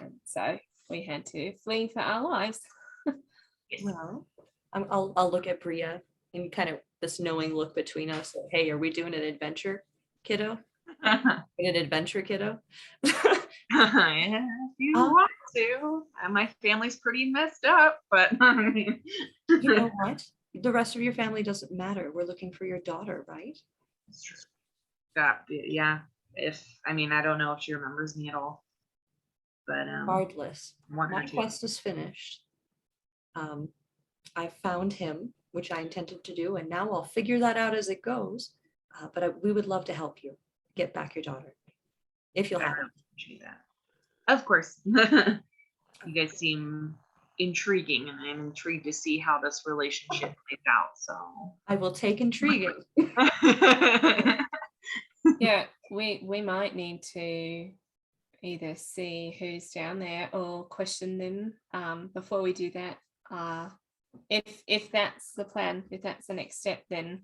And so we had to flee for our lives. Well, I'll look at Bria and kind of this knowing look between us. Like, hey, are we doing an adventure, kiddo? An adventure, kiddo? Yeah, if you want to. My family's pretty messed up, but You know what? The rest of your family doesn't matter. We're looking for your daughter, right? yeah. I don't know if she remembers me at all, but Regardless, want her my to. quest is finished. I found him, which I intended to do, and now I'll figure that out as it goes. But we would love to help you get back your daughter, if you'll I have really it. appreciate that. Of course. You guys seem intriguing, and I'm intrigued to see how this relationship plays out. So I will take intriguing. Yeah, we might need to either see who's down there or question them before we do that. If that's the plan, if that's the next step, then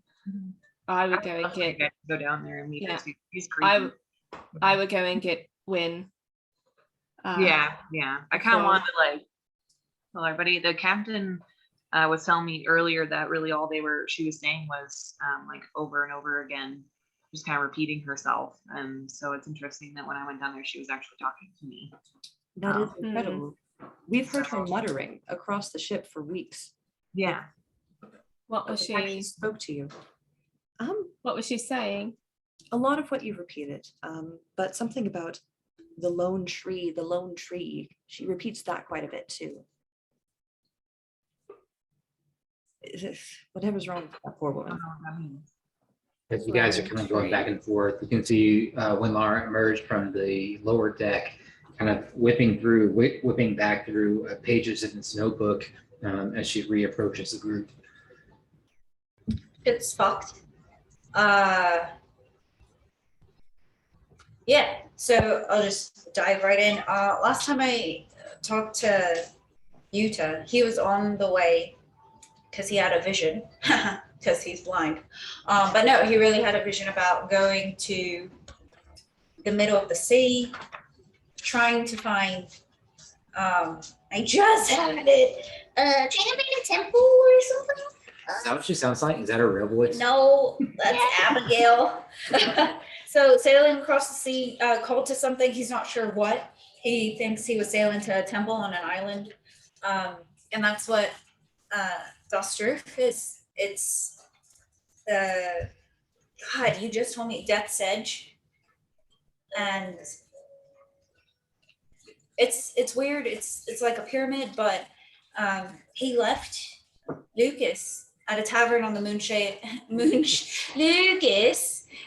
I would go and I'd love you get guys to go down there and meet Yeah. her too. He's creepy. I would go and get Win. Yeah. I kind of so- wanted to tell everybody. The captain was telling me earlier that really all she was saying was over and over again, just kind of repeating herself. And so it's interesting that when I went down there, she was actually talking to me. That is Oh. incredible. We've heard her muttering across the ship for weeks. Yeah. What was She actually she? spoke to you. What was she saying? A lot of what you've repeated, but something about the lone tree, the lone tree. She repeats that quite a bit too. Whatever's wrong with that poor I woman. don't know what that means. As you guys are kind of going back and forth, you can see Winlar emerge from the lower deck, kind of whipping back through pages in his notebook as she reapproaches the group. It's fucked. Yeah, so I'll just dive right in. Last time I talked to Yuta, he was on the way because he had a vision, because he's blind. But no, he really had a vision about going to the middle of the sea, trying to find, I just had it, trying to find a temple or something. Is that what she sounds like? Is that her real voice? No, that's Abigail. So sailing across the sea, called to something, he's not sure what. He thinks he was sailing to a temple on an island. And that's what Das Roof is. It's the, God, you just told me Death's Edge. And it's weird. It's like a pyramid, but he left Lucas at a tavern on the Lucas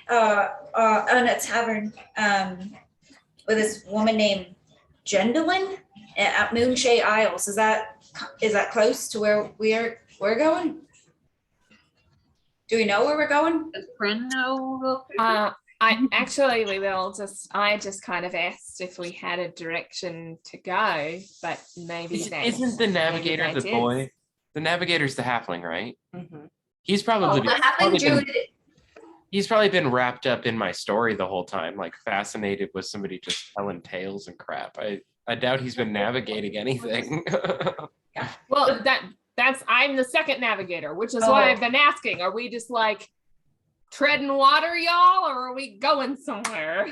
on a tavern with this woman named Gwendolyn at Moonshade Isles. Is that close to where we're going? Do we know where we're going? Does Prin know? I just kind of asked if we had a direction to go, but maybe Isn't the navigator the boy? The navigator's the halfling, right? Mhm. He's probably The halfling druid. he's probably been wrapped up in my story the whole time, like fascinated with somebody just telling tales and crap. I doubt he's been navigating anything. Well, that's I'm the second navigator, which is why I've been asking. Are we just like treading water, y'all, or are we going somewhere?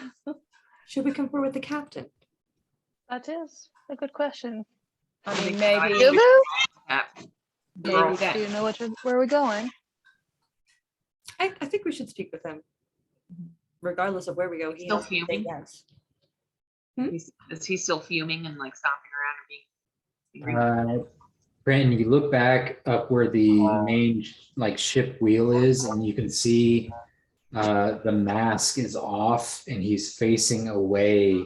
Should we confer with the captain? That is a good question. I mean, Do maybe you? maybe that Do you know where we're going? I think we should speak with him. Regardless of where we go, he Still has to say fuming? yes. Is he still fuming and like stomping around and being? Brandon, you look back up where the main like ship wheel is, and you can see the mask is off, and he's facing away,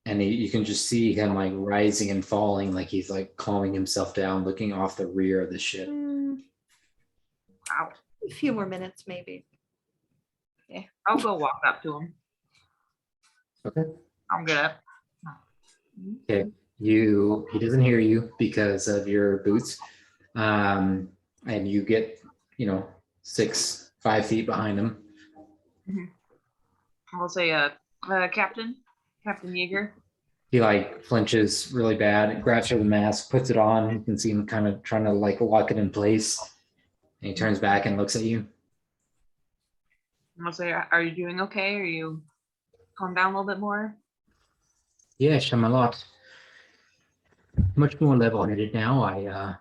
and you can just see him like rising and falling, like he's like calming himself down, looking off the rear of the ship. Wow. A few more minutes, maybe. I'll go walk up to him. Okay. I'll get up. Okay. He doesn't hear you because of your boots. And you get, 5 feet behind him. I'll say, Captain Yeager. He like flinches really bad, grabs for the mask, puts it on. You can see him kind of trying to like lock it in place. And he turns back and looks at you. I'll say, are you doing okay? Are you calm down a little bit more? Yes, I'm a lot much more level-headed now. I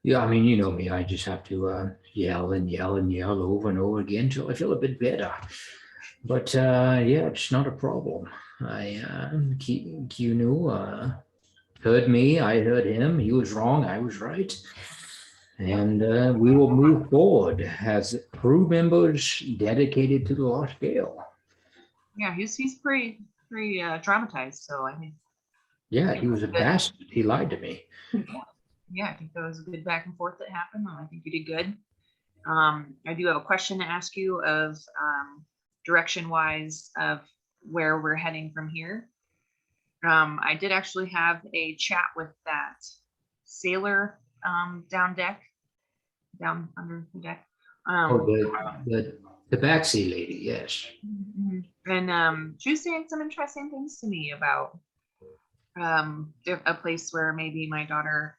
mean, you know me. I just have to yell and yell and yell over and over again until I feel a bit better. But yeah, it's not a problem. Heard me. I heard him. He was wrong. I was right. And we will move forward as crew members dedicated to the Lost Gale. Yeah, he's pretty traumatized. So I think. Yeah, he was a bastard. He lied to me. Yeah, I think that was a good back and forth that happened. I think you did good. I do have a question to ask you of direction-wise of where we're heading from here. I did actually have a chat with that sailor down under the deck. The backseat lady, yes. And she was saying some interesting things to me about a place where maybe my daughter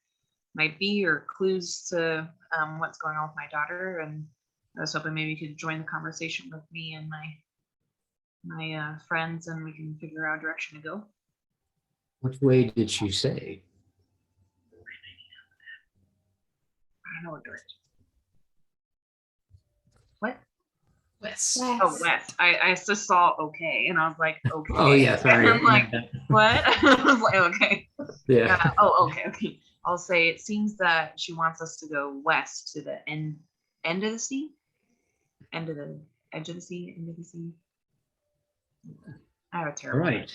might be, or clues to what's going on with my daughter. And I was hoping maybe you could join the conversation with me and my friends, and we can figure out a direction to go. Which way did she say? I don't know what direction. What? West. Oh, west. I just saw okay, and I was like, okay. Oh yeah, sorry. I'm like, what? I was like, okay. Yeah. Okay. I'll say it seems that she wants us to go west to the end of the sea. End of the sea. I have a All terrible. right.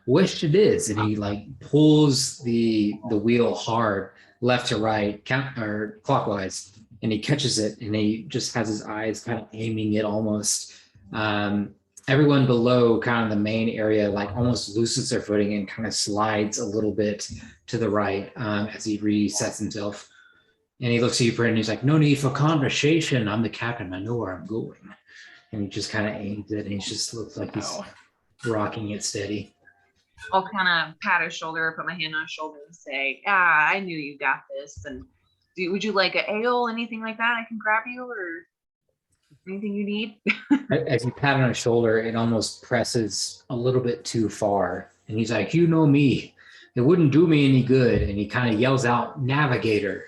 West it is, and he like pulls the wheel hard left to right, or clockwise, and he catches it, and he just has his eyes kind of aiming it almost. Everyone below kind of the main area like almost loses their footing and kind of slides a little bit to the right as he resets himself. And he looks at you, Brent, and he's like, "No need for conversation. I'm the captain. I know where I'm going." And he just kind of aims it, and he just looks like he's rocking it steady. I'll kind of pat his shoulder, put my hand on his shoulder, and say, I knew you got this. And would you like an ale, anything like that? I can grab you, or Anything you need? As you pat on his shoulder, it almost presses a little bit too far. And he's like, you know me, it wouldn't do me any good. And he kind of yells out, Navigator.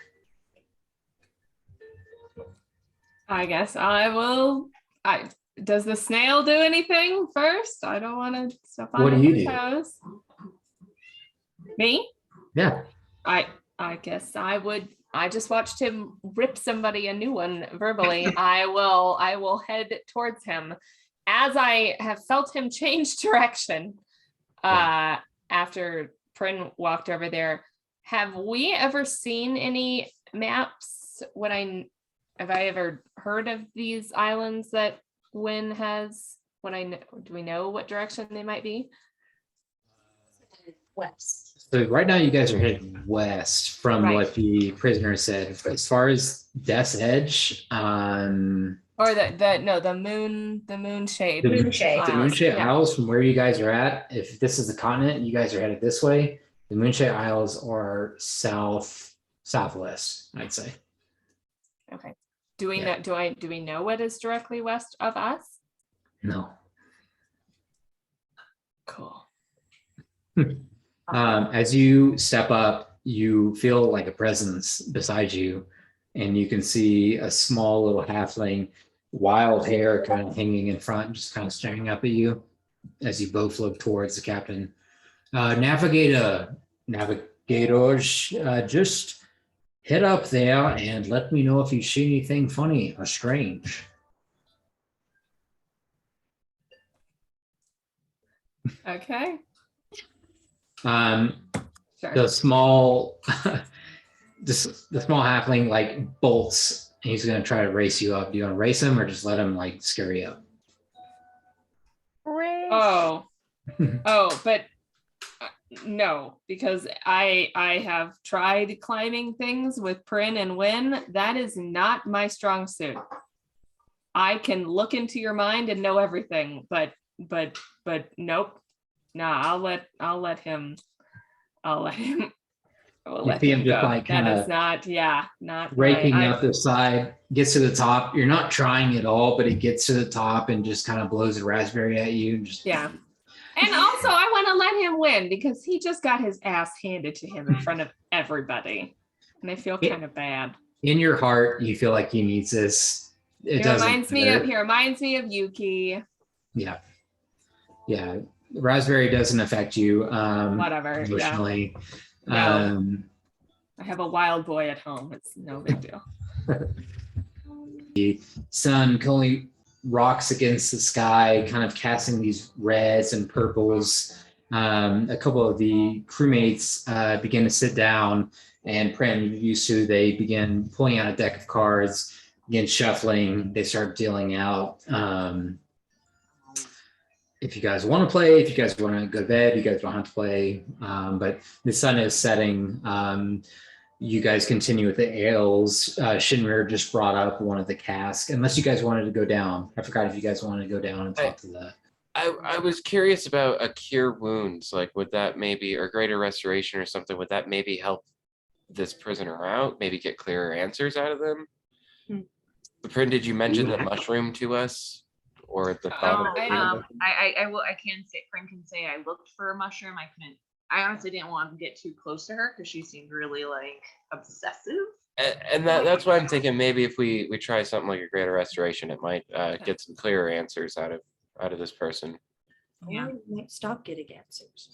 I guess I will. Does the snail do anything first? I don't want to step on What do you his do? toes. Me? Yeah. I guess I would. I just watched him rip somebody a new one verbally. I will head towards him as I have felt him change direction. After Prin walked over there, have we ever seen any maps? Have I ever heard of these islands that Wynn has? Do we know what direction they might be? West. So right now you guys are heading west from Right. what the prisoner said. As far as Death's Edge, Or the moon shade. the Moonshade. Moonshade Yeah. Isles from where you guys are at, if this is the continent, you guys are headed this way. The Moonshade Isles are southwest, I'd say. Okay. Do we Yeah. know? Do we know what is directly west of us? No. Cool. As you step up, you feel like a presence beside you, and you can see a small little halfling, wild hair kind of hanging in front, just kind of staring up at you as you both look towards the captain. Navigators, just head up there and let me know if you see anything funny or strange. Okay. Sure. The small the small halfling like bolts, and he's gonna try to race you up. Do you want to race him or just let him like scare you up? Oh, but no, because I have tried climbing things with Prin and Win. That is not my strong suit. I can look into your mind and know everything, but nope. Nah, I'll let him. I will let see him him just go. like That kinda is not Raking my, up the side, gets to the top. You're not trying at all, but it gets to the top and just kind of blows a raspberry at you. And just yeah. And also, I want to let him win because he just got his ass handed to him in front of everybody, and I feel kind of bad. in your heart, you feel like he needs this. It He doesn't reminds me matter. of Yuki. Yeah. Raspberry doesn't affect you Whatever. Yeah. emotionally. No. I have a wild boy at home. It's no big deal. Sun only rocks against the sky, kind of casting these reds and purples. A couple of the crewmates begin to sit down, and Pran, used to, they begin pulling out a deck of cards, begin shuffling. They start dealing out. If you guys want to play, if you guys want to go to bed, you guys don't have to play. But the sun is setting. You guys continue with the ales. Shinrir just brought up one of the casks, unless you guys wanted to go down. I forgot if you guys wanted to go down and talk to the. I was curious about a cure wounds, like would that maybe, or greater restoration or something, would that maybe help this prisoner out, maybe get clearer answers out of them? Prin, did you mention the mushroom to us? Or the thought of I can say, Prin can say I looked for a mushroom. I honestly didn't want to get too close to her because she seemed really like obsessive. and that's why I'm thinking maybe if we try something like a greater restoration, it might get some clearer answers out of this person. Yeah. Or we might stop getting answers.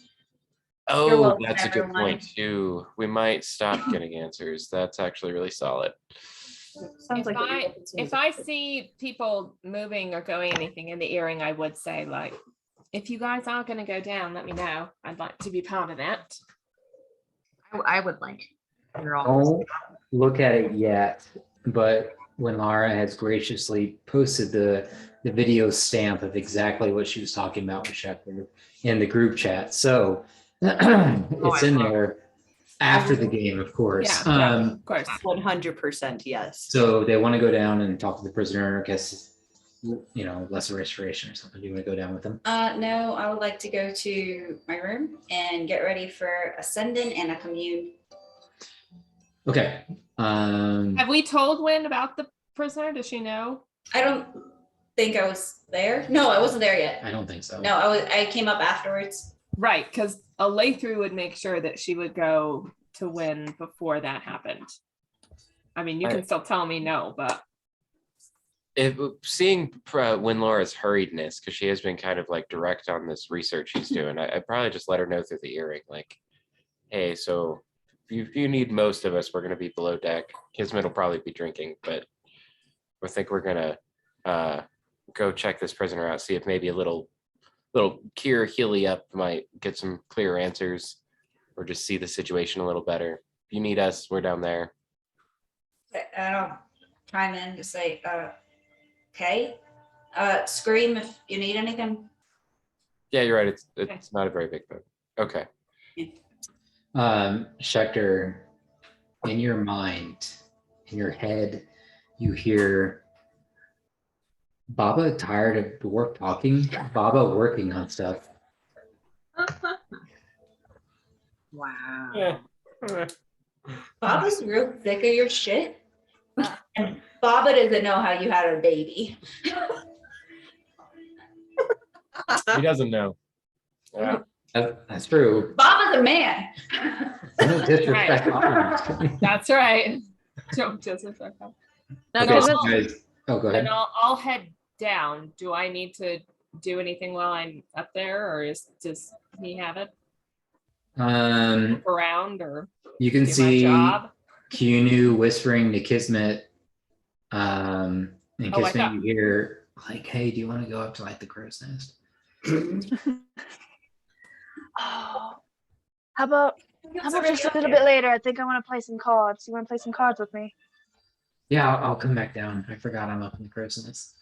Oh, welcome, that's a good everyone. point too. We might stop getting answers. That's actually really solid. Sounds like what you're open to. If I see people moving or going anything in the earring, I would say, like, if you guys are going to go down, let me know. I'd like to be part of that. I would like. You're all. Don't look at it yet, but when Lara has graciously posted the video stamp of exactly what she was talking about with Shepard in the group chat, so it's in there after the game, of course. Yeah, of course. 100% yes. So they want to go down and talk to the prisoner, I guess, lesser restoration or something. Do you want to go down with them? No, I would like to go to my room and get ready for Ascendant and a commune. Okay. Have we told Wynn about the prisoner? Does she know? I don't think I was there. No, I wasn't there yet. I don't think so. No, I came up afterwards. Right, because a lay-through would make sure that she would go to win before that happened. I mean, you can still tell me no, but Seeing Winlaura's hurriedness, because she has been kind of like direct on this research she's doing, I'd probably just let her know through the earring, like, hey, so if you need most of us, we're going to be below deck. Kismet will probably be drinking, but I think we're going to go check this prisoner out, see if maybe a little cure Healy up might get some clear answers, or just see the situation a little better. If you need us, we're down there. I'll chime in to say, okay. Scream if you need anything. Yeah, you're right. It's not a very big boat. Okay. Schechter, in your mind, in your head, you hear Baba tired of the work talking. Baba working on stuff. Wow. Baba's real sick of your shit. And Baba doesn't know how you had a baby. He doesn't know. Yeah. That's true. Baba's a man. Don't disrespect Baba. that's right. Don't disrespect them. Now, Okay, Kismet, so guys, oh, go ahead. And I'll head down. Do I need to do anything while I'm up there, or does he have it Um, around, or you can do my see job? Kyunu whispering to Kismet. And Oh, I Kismet, thought- you hear like, "Hey, do you want to go up to like the crow's nest?" oh, how about just a little bit later? I think I want to play some cards. You want to play some cards with me? Yeah, I'll come back down. I forgot I'm up in the crow's nest.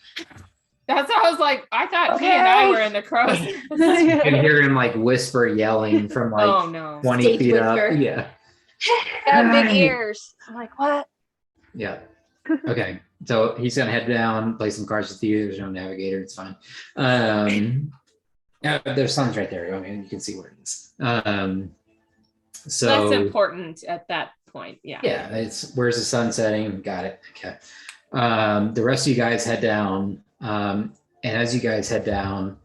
That's what I was like. I thought he and I Okay. were in the crows. You can hear him like whisper, yelling from like Oh no. 20 Stage feet whisper. up. Yeah. Got big Hi. ears. I'm like, what? Yeah. Okay. So he's gonna head down, play some cards with you. There's no navigator. It's fine. Yeah, there's sun's right there. I mean, you can see where it is. So That's important at that point. Yeah. yeah, it's where's the sun setting? Got it. Okay. The rest of you guys head down. And as you guys head down,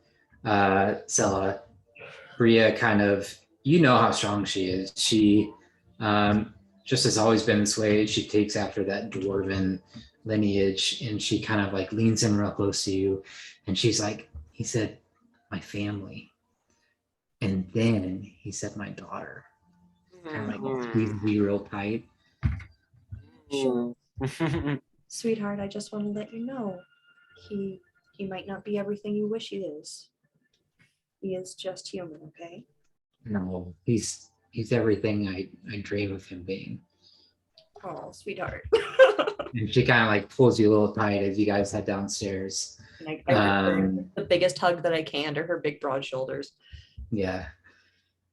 Sella, Bria kind of, you know how strong she is. She just has always been this way. She takes after that dwarven lineage, and she kind of like leans in real close to you, and she's like, he said, my family. And then he said, my daughter. Kind of like squeezes you real tight. Sweetheart, I just want to let you know, he might not be everything you wish he is. He is just human, okay? No, he's everything I dream of him being. Oh, sweetheart. And she kind of like pulls you a little tight as you guys head downstairs. And I give her Um, the biggest hug that I can to her big broad shoulders. Yeah.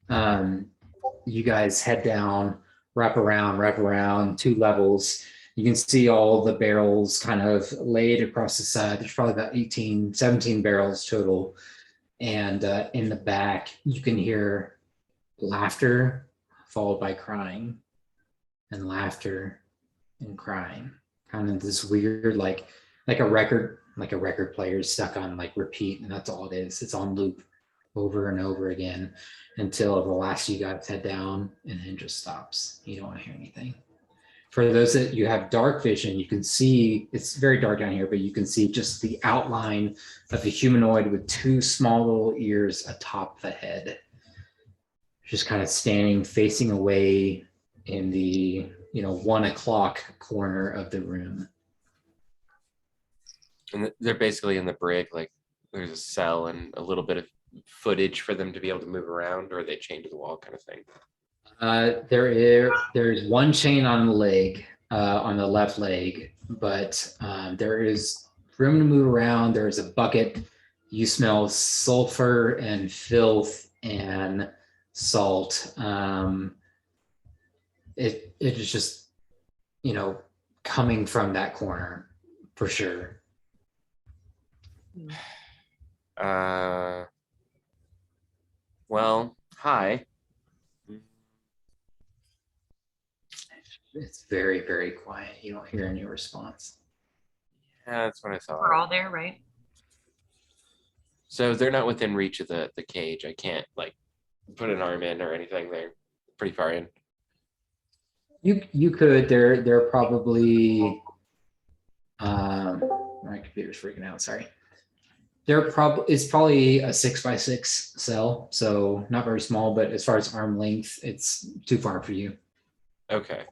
You guys head down, wrap around 2 levels. You can see all the barrels kind of laid across the side. There's probably about 18, 17 barrels total. And in the back, you can hear laughter followed by crying, and laughter and crying. Kind of this weird, like a record player stuck on like repeat, and that's all it is. It's on loop over and over again until the last you guys head down, and then just stops. You don't want to hear anything. For those that you have dark vision, you can see, it's very dark down here, but you can see just the outline of a humanoid with 2 small little ears atop the head, just kind of standing facing away in the 1 o'clock corner of the room. And they're basically in the brig, like there's a cell and a little bit of footage for them to be able to move around, or are they chained to the wall kind of thing? There's 1 chain on the leg, on the left leg, but there is room to move around. There is a bucket. You smell sulfur and filth and salt. It is just, coming from that corner for sure. Well, hi. It's very, very quiet. You don't hear any response. Yeah, that's what I thought. We're all there, right? So they're not within reach of the cage. I can't like put an arm in or anything. They're pretty far in. You could. They're probably. My computer's freaking out. Sorry. It's probably a 6x6 cell, so not very small. But as far as arm length, it's too far for you. Okay.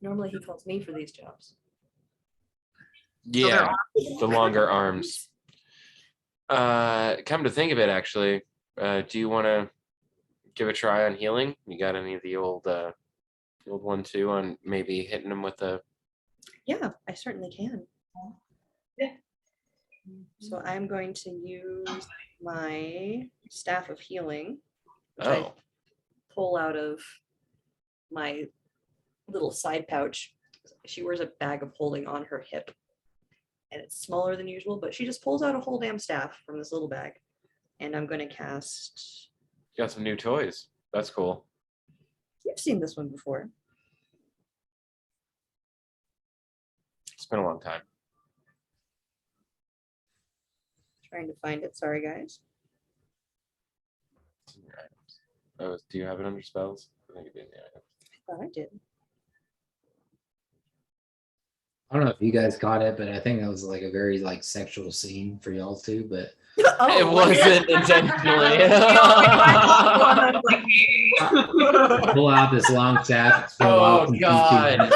Normally he calls me for these jobs. Yeah, the longer arms. Come to think of it, actually, do you want to give a try on healing? You got any of the old one too on maybe hitting them with a? Yeah, I certainly can. Yeah. So I'm going to use my staff of healing, which I Oh, pull out of my little side pouch. She wears a bag of holding on her hip. And it's smaller than usual, but she just pulls out a whole damn staff from this little bag. And I'm going to cast. you got some new toys. That's cool. You've seen this one before. It's been a long time. Trying to find it. Sorry, guys. It's in your items. Oh, do you have it under spells? I think it'd be in the items. I thought I did. I don't know if you guys caught it, but I think that was like a very like sexual scene for y'all too. But Oh, It wasn't intentionally. pull out this long staff. Oh, God.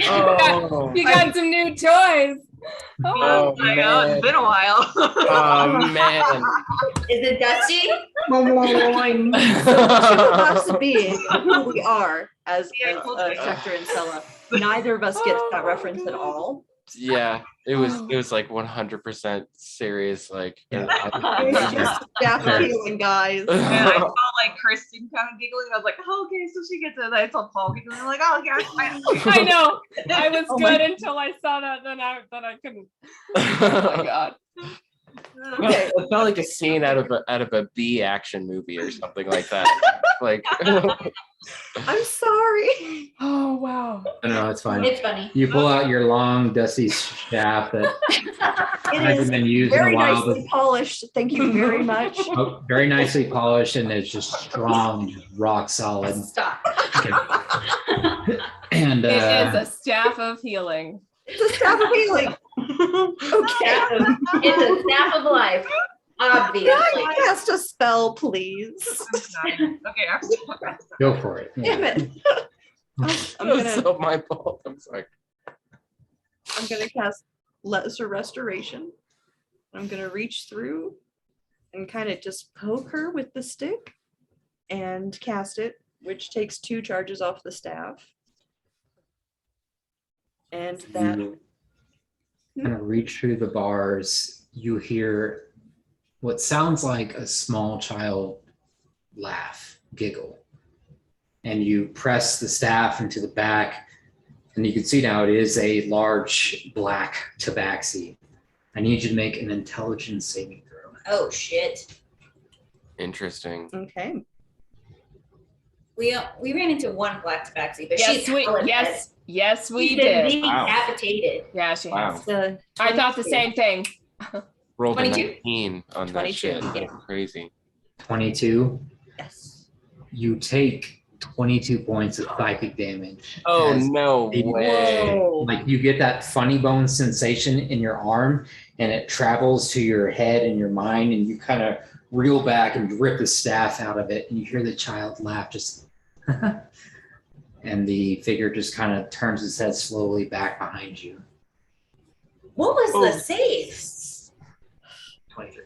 Oh, You got some new toys. Oh, my God, man. it's been a while. Oh man. Is it dusty? Us being who we are as Yeah, Schecter and Sella, neither of us gets that reference at all. Yeah, it was like 100% serious. Like, It's just staff healing, guys. And I saw like Kristen kind of giggling. I was like, oh, okay, so she gets it. I saw Paul giggling. I'm like, oh, yeah. I know. I was Oh my- good until I saw that. Then I couldn't. Oh my god. Okay. It felt like a scene out of a B action movie or something like that. Like, I'm sorry. Oh wow. No, it's fine. It's funny. You pull out your long, dusty staff that It hasn't is been used in a very while, nicely polished. Thank you very much. but very nicely polished, and it's just strong, just rock solid. Stop. And It is a staff of healing. It's a staff of healing. Okay. It's a staff of life, obviously. Can I cast a spell, please? Okay, after go for it. Damn it. I'm it was gonna so my fault. I'm sorry. cast Lesser Restoration. I'm gonna reach through and kind of just poke her with the stick and cast it, which takes 2 charges off the staff. And that You kind of reach through the bars. You hear what sounds like a small child laugh, giggle, and you press the staff into the back, and you can see now it is a large black tabaxi. I need you to make an intelligence saving throw. Oh shit. Interesting. okay. We ran into one black tabaxi, but Yes, she's we hella dead. yes we She's been did. Wow. decapitated. Yeah, she Wow. has. I thought the same thing. Rolled a 22? 19 on that 22, shit. yeah. That's crazy. 22. Yes. You take 22 points of psychic damage. Oh as no the- way. Whoa. Like you get that funny bone sensation in your arm, and it travels to your head and your mind, and you kind of reel back and rip the staff out of it, and you hear the child laugh, just and the figure just kind of turns its head slowly back behind you. What was Oh. the save? 23.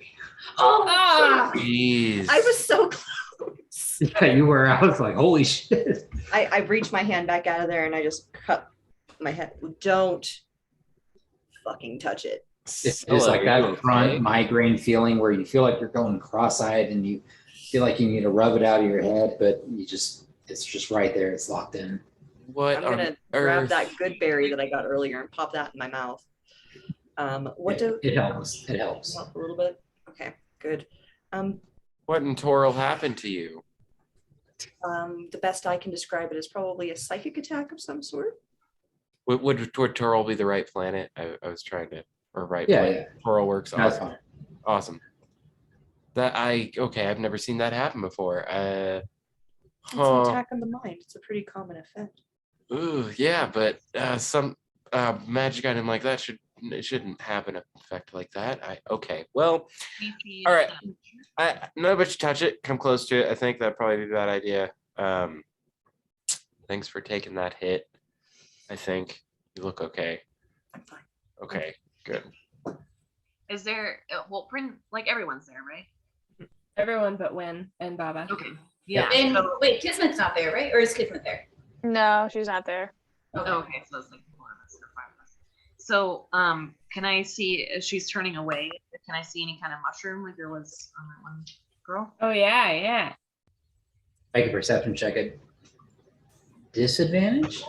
Oh, Ah. Jeez. I was so close. Yeah, you were. I was like, holy shit. I reached my hand back out of there and I just cut my head. Don't fucking touch it. It's like Hello, that front okay? migraine feeling where you feel like you're going cross-eyed and you feel like you need to rub it out of your head, but it's just right there. It's locked in. What I'm on gonna grab earth? that good berry that I got earlier and pop that in my mouth. It helps. It helps. Help a little bit? Okay, good. What in Toril happened to you? The best I can describe it is probably a psychic attack of some sort. Would Toril be the right planet? I was trying to or right Yeah, way. yeah. Plural works. That's Awesome. fine. Awesome. I've never seen that happen before. It's an Huh. attack on the mind. It's a pretty common effect. Ooh, yeah, but some magic item like that shouldn't have an effect like that. Okay. Well, all right. None of us should touch it. Come close to it. I think that'd probably be a bad idea. Thanks for taking that hit. I think you look okay. I'm fine. Okay, good. Is there, well, Bryn, like everyone's there, right? Everyone but Win and Baba. Okay. Yeah. And So, wait, Kismet's not there, right? Or is Kismet there? No, she's not there. okay, so it's like 4 of us or 5 of us. So, can I see as she's turning away? Can I see any kind of mushroom like there was on that one girl? Oh yeah, yeah. Make a perception check at disadvantage.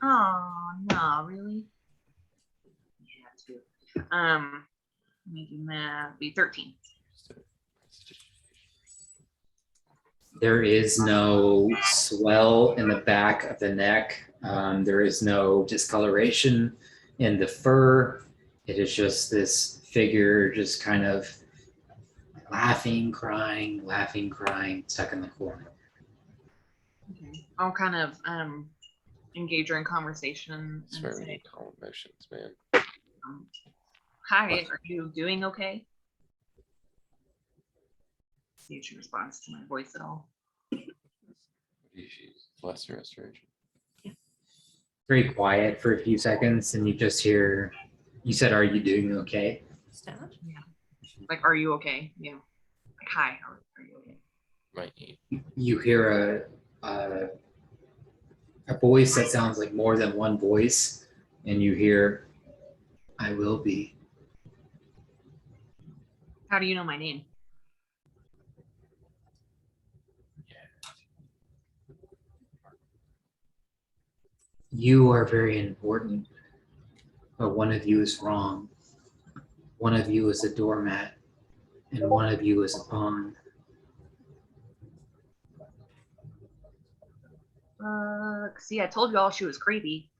Oh no, really? Yeah, 2. Making that be 13. There is no swell in the back of the neck. There is no discoloration in the fur. It is just this figure just kind of laughing, crying, stuck in the corner. Okay. I'll kind of engage her in conversation It's and very say, many calm emotions, man. hi, are you doing okay? See if she responds to my voice at all. She's bless her restoration. Very quiet for a few seconds, and you just hear, you said, "Are you doing okay?" Stand. Like, are you okay? Yeah. Like, hi, are you okay? Might need. You hear a voice that sounds like more than one voice, and you hear, "I will be." How do you know my name? You are very important, but one of you is wrong. One of you is a doormat, and one of you is a pawn. See, I told y'all she was creepy.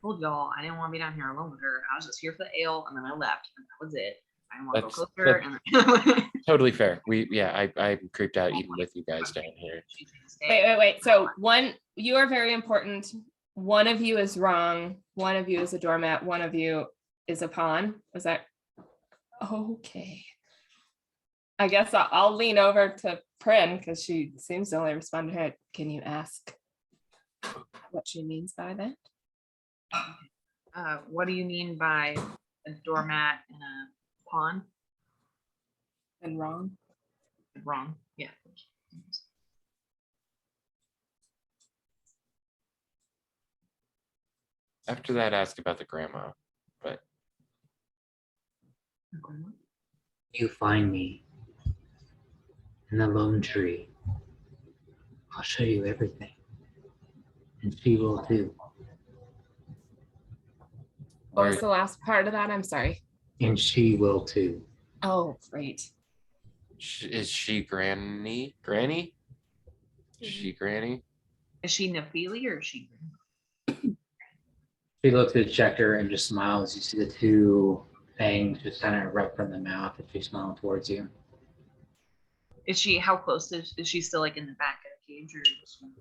Told y'all I didn't want to be down here alone with her. I was just here for the ale, and then I left, and that was it. I didn't want to go closer. And Totally fair. I'm creeped out even with you guys down here. Wait. So you are very important. One of you is wrong. One of you is a doormat. One of you is a pawn. Was that okay? I guess I'll lean over to Prin because she seems to only respond to her. Can you ask what she means by that? What do you mean by a doormat and a pawn? And wrong. Wrong. Yeah. After that, ask about the grandma. But You find me in the lone tree. I'll show you everything. And she will too. What was the last part of that? I'm sorry. And she will too. Oh, great. is she Granny? Granny? Is she Granny? Is she Nephili or is she? She looks at Schechter and just smiles. You see the two fangs just kind of erupt from the mouth as she's smiling towards you. Is she? How close is she? Still like in the back of the cage, or?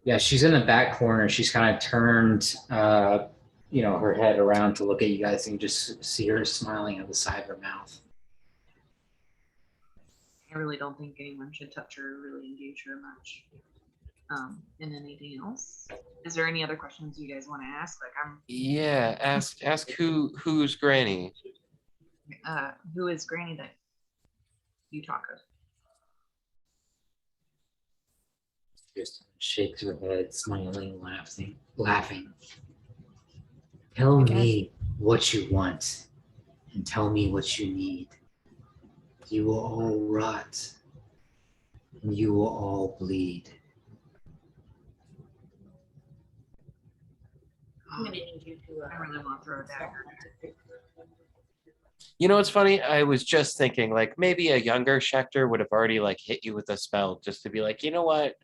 Yeah, she's in the back corner. She's kind of turned, her head around to look at you guys, and you just see her smiling at the side of her mouth. I really don't think anyone should touch her or really engage her much. And anything else? Is there any other questions you guys want to ask? Like Ask who's Granny? who is Granny that you talk of? Just shakes her head, smiling, laughing. Tell me what you want, and tell me what you need. You will all rot, and you will all bleed. I'm gonna need you to. I really want to throw a dagger. You know what's funny? I was just thinking like maybe a younger Schechter would have already like hit you with a spell just to be like, you know what?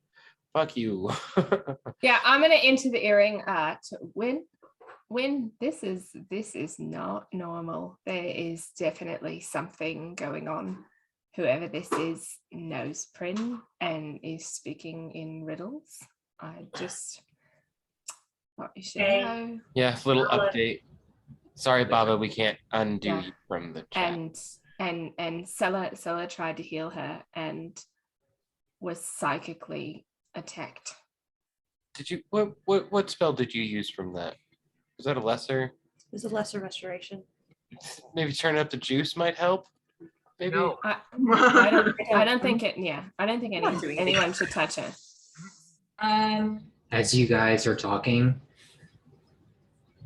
Fuck you. Yeah, I'm gonna into the earring to Win. when this is not normal. There is definitely something going on. Whoever this is knows Prin and is speaking in riddles. I just thought you should Okay. know. Yeah, little I'll, update. Sorry, Baba, we can't undo Yeah. you from the chat. And Sella tried to heal her and was psychically attacked. Did you what spell did you use from that? Was that a lesser? It was a lesser restoration. Maybe turn up the juice might help. Maybe. No. I don't think it. Yeah, I don't think I'm not doing anyone should touch her. As you guys are talking,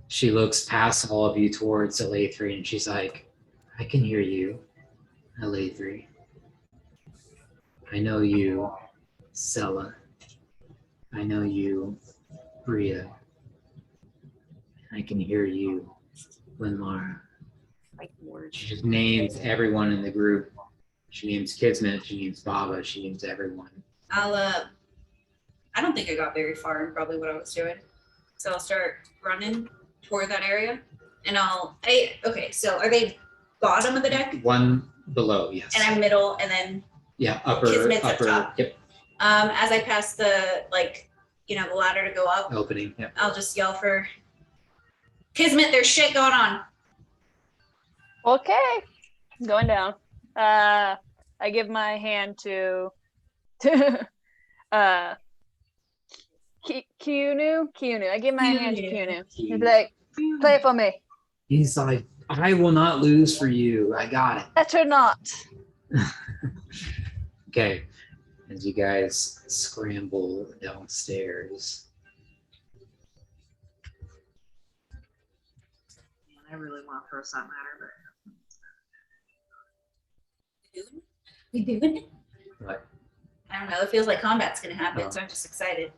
she looks past all of you towards Alathri and she's like, I can hear you, Alathri. I know you, Sella. I know you, Bria. I can hear you, Linmara. Like words. She just names everyone in the group. She names Kismet, she names Baba, she names everyone. I don't think I got very far in probably what I was doing. So I'll start running toward that area and okay, so are they bottom of the deck? One below, yes. And I'm middle and then Yeah, upper, Kismet's up top. Yep, as I pass the the ladder to go up, opening, yep. I'll just yell for Kismet, there's shit going on. Okay, going down. I give my hand to Kiunu. I give my hand to Kiunu. He's like, play it for me. He's like, I will not lose for you. I got it. Better not. Okay, as you guys scramble downstairs. I really want to throw something at her, We doing it? What? I don't know. It feels like combat's gonna happen, Oh. so I'm just excited.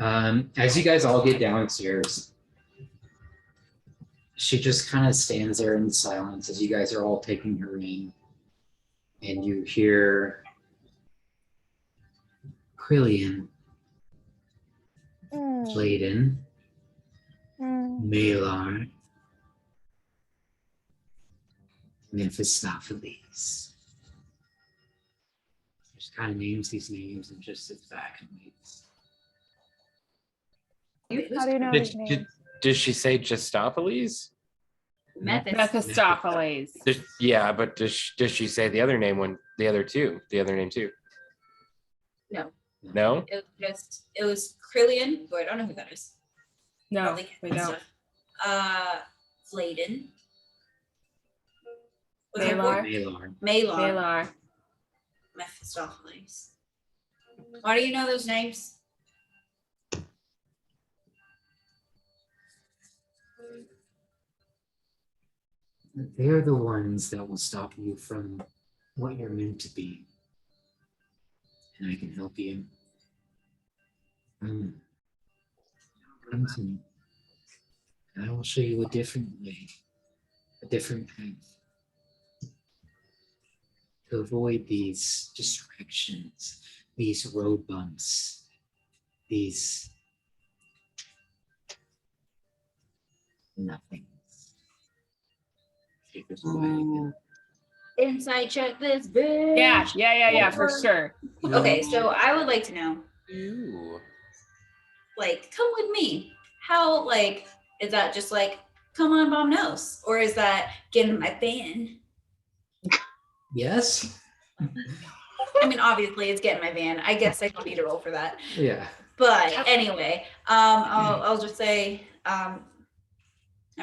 As you guys all get downstairs, she just kind of stands there in silence as you guys are all taking her in. And you hear Quillian, Clayton, Malar, Mephistopheles. Just kind of names these names and just sits back and waits. How do you know his name? Does she say Gestopheles? Mephistopheles. Yeah, but does she say the other name the other name too? No. No? It was Krillian, who I don't know who that is. No, Probably we don't. stuff. Flayden. Was it Malar. Malar. Malar. Malar. Mephistopheles. Why do you know those names? They're the ones that will stop you from what you're meant to be. And I can help you. Come to me. I will show you a different way, a different path. To avoid these distractions, these road bumps, these nothings. Take us away. Inside check this bitch. Yeah, for sure. Okay, so I would like to know, Ooh. come with me. How, is that just come on, Bomb Nose? Or is that get in my van? Yes? I mean, obviously it's get in my van. I guess I don't need to roll for that. Yeah. But anyway, I'll just say,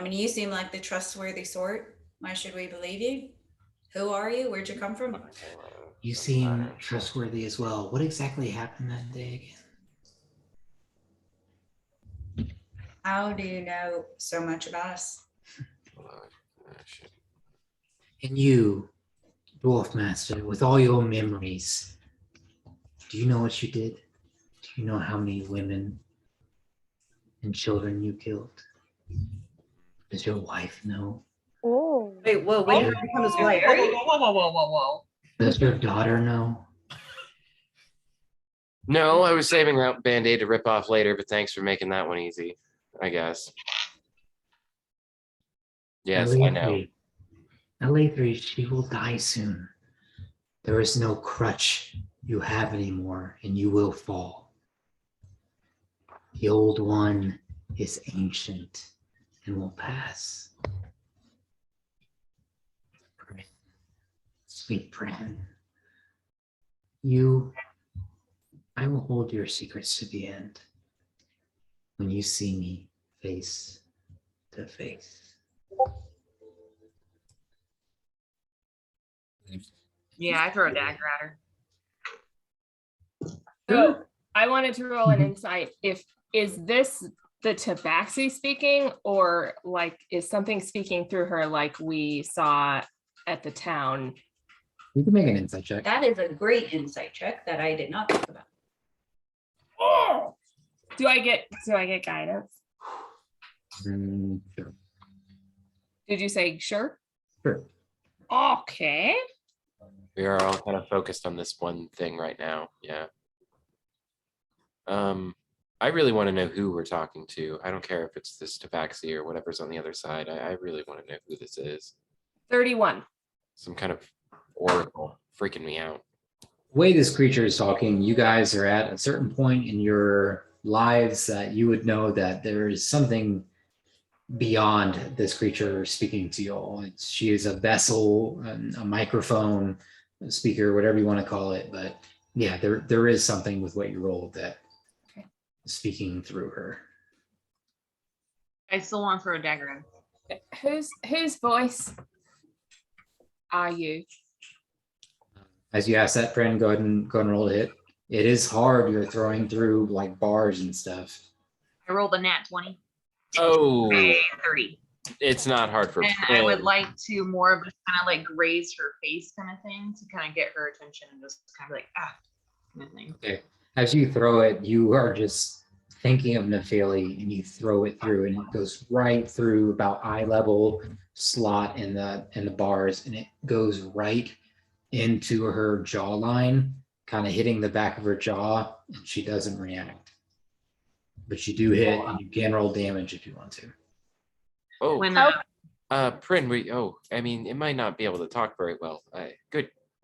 you seem like the trustworthy sort. Why should we believe you? Who are you? Where'd you come from? You seem trustworthy as well. What exactly happened that day again? How do you know so much about us? And you, Dwarf Master, with all your memories, do you know what you did? Do you know how many women and children you killed? Does your wife know? Oh. Wait, whoa, when did I become his wife? Whoa. Does your daughter know? No, I was saving out Band-Aid to rip off later, but thanks for making that one easy, I guess. Yes, I know. Lathree, she will die soon. There is no crutch you have anymore, and you will fall. The old one is ancient and will pass. Sweet friend, I will hold your secrets to the end when you see me face to face. Yeah, I throw a dagger at her. So I wanted to roll an insight. Is this the tabaxi speaking, or like is something speaking through her like we saw at the town? You can make an insight check. That is a great insight check that I did not think about. Oh, do I get guidance? Sure. Did you say sure? Sure. Okay. We are all kind of focused on this one thing right now. Yeah. I really want to know who we're talking to. I don't care if it's this tabaxi or whatever's on the other side. I really want to know who this is. 31. Some kind of oracle freaking me out. The way this creature is talking, you guys are at a certain point in your lives that you would know that there is something beyond this creature speaking to you all. She is a vessel, a microphone, a speaker, whatever you want to call it. But yeah, there is something with what you rolled that is speaking through her. I still want to throw a dagger in. Whose voice are you? As you ask that, friend, go ahead and roll a hit. It is hard. You're throwing through like bars and stuff. I rolled a nat 20. Oh, 30. it's not hard for And Prin. I would like to more of just kind of like graze her face kind of thing to kind of get her attention and just kind of like, kind of thing. Okay. As you throw it, you are just thinking of Nephili and you throw it through and it goes right through about eye level slot in the bars and it goes right into her jawline, kind of hitting the back of her jaw, and she doesn't react. But you do hit and you can roll damage if you want to. Oh, When Prin, I mean, it might not be able to talk very well.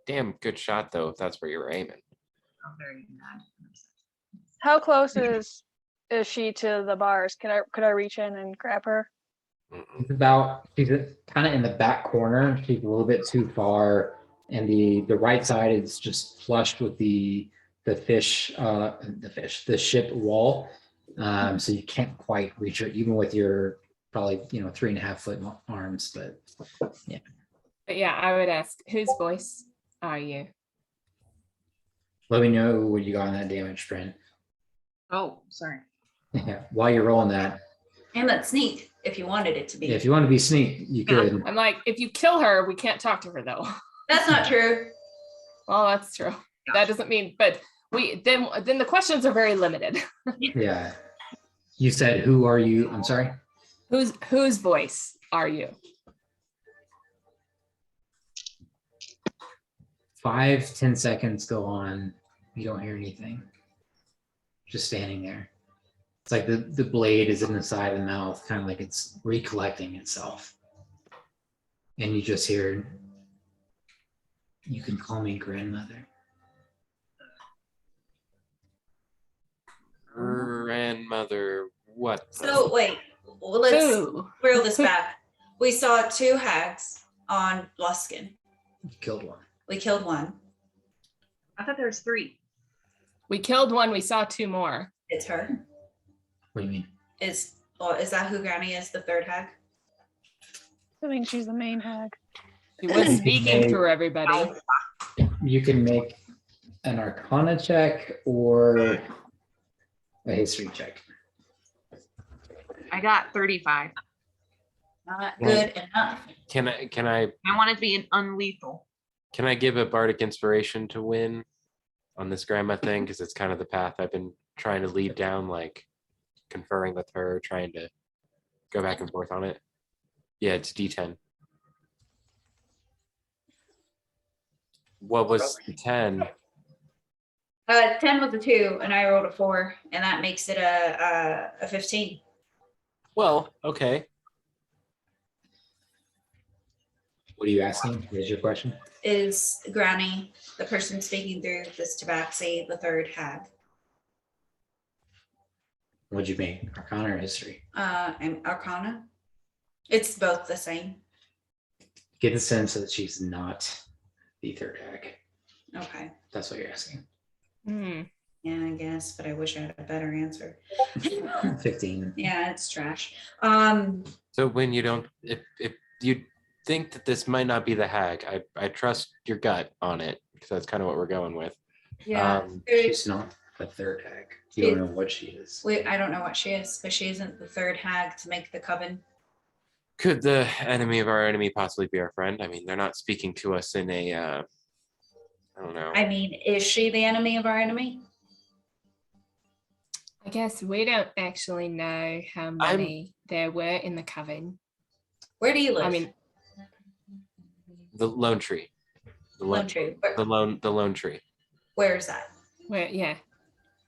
Damn good shot though, if that's where you were aiming. I'm very mad. How close is she to the bars? Could I reach in and grab her? She's kind of in the back corner. She's a little bit too far, and the right side is just flushed with the ship wall. So you can't quite reach her, even with your probably 3.5 foot arms. But yeah. But yeah, I would ask, whose voice are you? Let me know what you got on that damage, friend. Oh, sorry. Yeah. While you're rolling that, And let's sneak if you wanted it to be. if you want to be sneak, you could. I'm like, if you kill her, we can't talk to her though. That's not true. Well, that's true. That doesn't mean, but then the questions are very limited. Yeah. You said, who are you? I'm sorry. Whose voice are you? 5-10 seconds go on. You don't hear anything. Just standing there. It's like the blade is in the side of the mouth, kind of like it's recollecting itself. And you just hear, you can call me grandmother. Grandmother, what? So wait, well, let's Who? reel this back. We saw 2 hags on Luskin. You killed one. We killed one. I thought there was 3. We killed one. We saw 2 more. It's her. What do you mean? Is that who Granny is? The 3rd hag. I think she's the main hag. She was speaking through everybody. You can make an Arcana check or a history check. I got 35. Not good enough. Can I I want it to be an unlethal. Can I give a bardic inspiration to win on this grandma thing? Because it's kind of the path I've been trying to lead down, like conferring with her, trying to go back and forth on it. Yeah, it's D10. What was 10? 10 was a 2, and I rolled a 4, and that makes it a 15. Well, okay. What are you asking? What is your question? Is Granny, the person speaking through this tabaxi, the third hag? What'd you make? Arcana or history? And Arcana? It's both the same. Get the sense that she's not the third hag. Okay. That's what you're asking. Hmm. Yeah, I guess, but I wish I had a better answer. 15. Yeah, it's trash. So when you don't, if you think that this might not be the hag, I trust your gut on it because that's kind of what we're going with. Yeah. She's not the third hag. You don't know what she is. Wait, I don't know what she is, but she isn't the third hag to make the coven. Could the enemy of our enemy possibly be our friend? I mean, they're not speaking to us in a, I don't know. I mean, is she the enemy of our enemy? I guess we don't actually know how many there were in the coven. Where do you live? I mean, The lone tree. Lone Tree. The lone tree. Where is that?